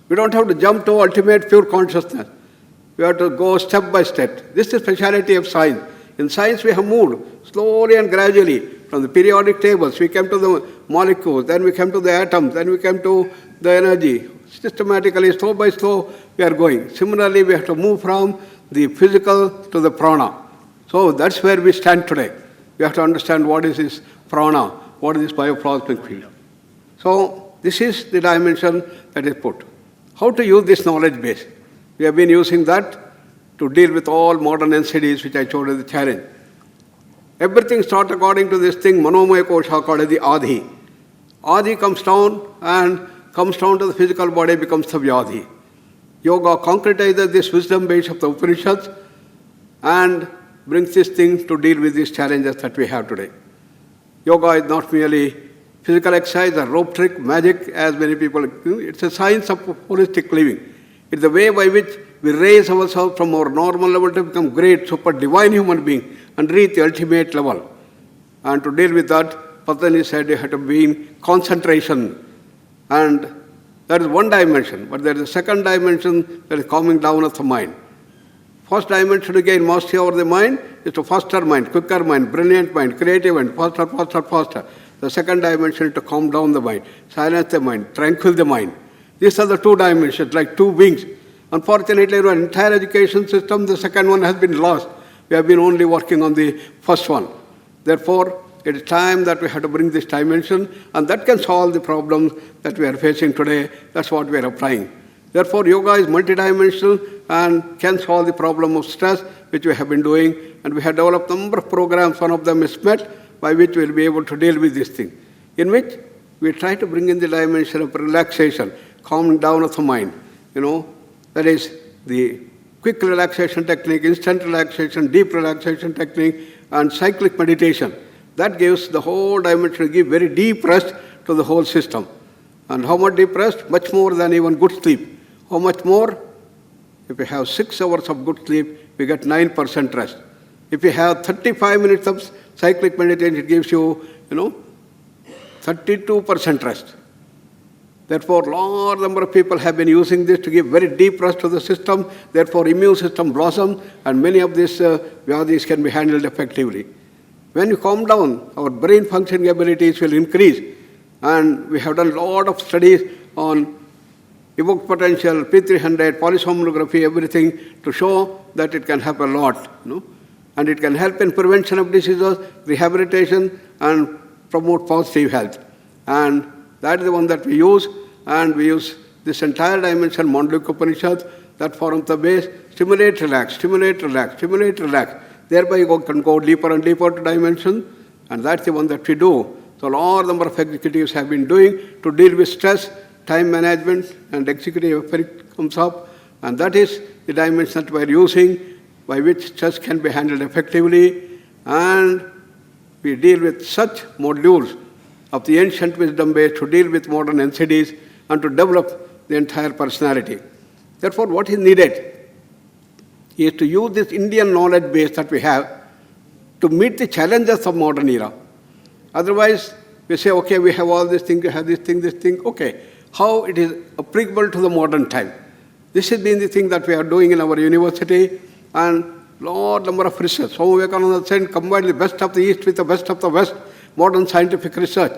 We don't have to jump to ultimate pure consciousness. We have to go step by step. This is the speciality of science. In science we have moved slowly and gradually from the periodic tables. We came to the molecules, then we came to the atoms, then we came to the energy. Systematically, slow by slow, we are going. Similarly, we have to move from the physical to the prana. So that's where we stand today. We have to understand what is this prana, what is this bioplasmic field. So this is the dimension that is put. How to use this knowledge base? We have been using that to deal with all modern NCDs, which I showed as the challenge. Everything starts according to this thing, Manomaya Kosha, called as the Adi. Adi comes down and comes down to the physical body, becomes the Vyadhi. Yoga concretizes this wisdom base of the Upanishads and brings this thing to deal with these challenges that we have today. Yoga is not merely physical exercise or rope trick, magic, as many people do. It's a science of holistic living. It's the way by which we raise ourselves from our normal level to become great, super divine human being and reach the ultimate level. And to deal with that, Patanjali said you have to be in concentration. And that is one dimension, but there is a second dimension that is calming down of the mind. First dimension to gain mastery over the mind is to faster mind, quicker mind, brilliant mind, creative mind, faster, faster, faster. The second dimension is to calm down the mind, silence the mind, tranquil the mind. These are the two dimensions, like two wings. Unfortunately, in our entire education system, the second one has been lost. We have been only working on the first one. Therefore, it is time that we have to bring this dimension, and that can solve the problems that we are facing today. That's what we are applying. Therefore, yoga is multidimensional and can solve the problem of stress, which we have been doing. And we have developed a number of programs. One of them is SMET, by which we will be able to deal with this thing, in which we try to bring in the dimension of relaxation, calming down of the mind. That is the quick relaxation technique, instant relaxation, deep relaxation technique, and cyclic meditation. That gives the whole dimension, give very deep rest to the whole system. And how much deep rest? Much more than even good sleep. How much more? If you have 6 hours of good sleep, we get 9% rest. If you have 35 minutes of cyclic meditation, it gives you, 32% rest. Therefore, large number of people have been using this to give very deep rest to the system. Therefore, immune system blossoms, and many of these vyadhis can be handled effectively. When you calm down, our brain functioning abilities will increase. And we have done a lot of studies on evoked potential, P300, polysomnography, everything, to show that it can help a lot. And it can help in prevention of diseases, rehabilitation, and promote positive health. And that is the one that we use, and we use this entire dimension, Mandukya Upanishad, that forms the base. Stimulate, relax, stimulate, relax, stimulate, relax. Thereby you can go deeper and deeper to dimension, and that's the one that we do. So a large number of executives have been doing to deal with stress, time management, and executive effect comes up, and that is the dimension that we are using, by which stress can be handled effectively, and we deal with such modules of the ancient wisdom base to deal with modern NCDs and to develop the entire personality. Therefore, what is needed is to use this Indian knowledge base that we have to meet the challenges of modern era. Otherwise, we say, okay, we have all these things, we have this thing, okay. How it is applicable to the modern time? This has been the thing that we are doing in our university, and large number of research. Swami Vivekananda said, combine the best of the East with the best of the West, modern scientific research.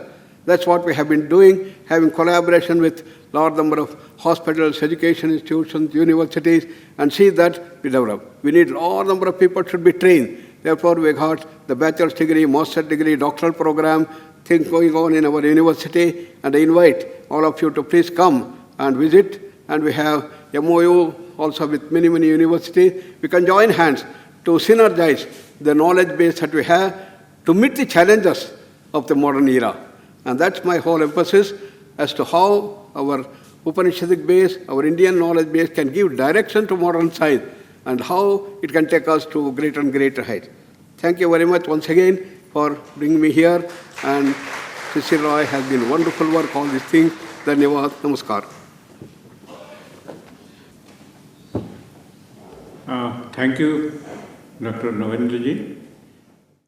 That's what we have been doing, having collaboration with large number of hospitals, education institutions, universities, and see that we develop. We need large number of people should be trained. Therefore, we got the bachelor's degree, master's degree, doctoral program, things going on in our university, and I invite all of you to please come and visit. And we have MOU also with many, many universities. We can join hands to synergize the knowledge base that we have to meet the challenges of the modern era. And that's my whole emphasis as to how our Upanishadic base, our Indian knowledge base can give direction to modern science and how it can take us to greater and greater heights. Thank you very much once again for bringing me here. And Cecil Roy has been wonderful work, all these things. Dhanyavad, namaskar. Thank you, Dr. Navendraji.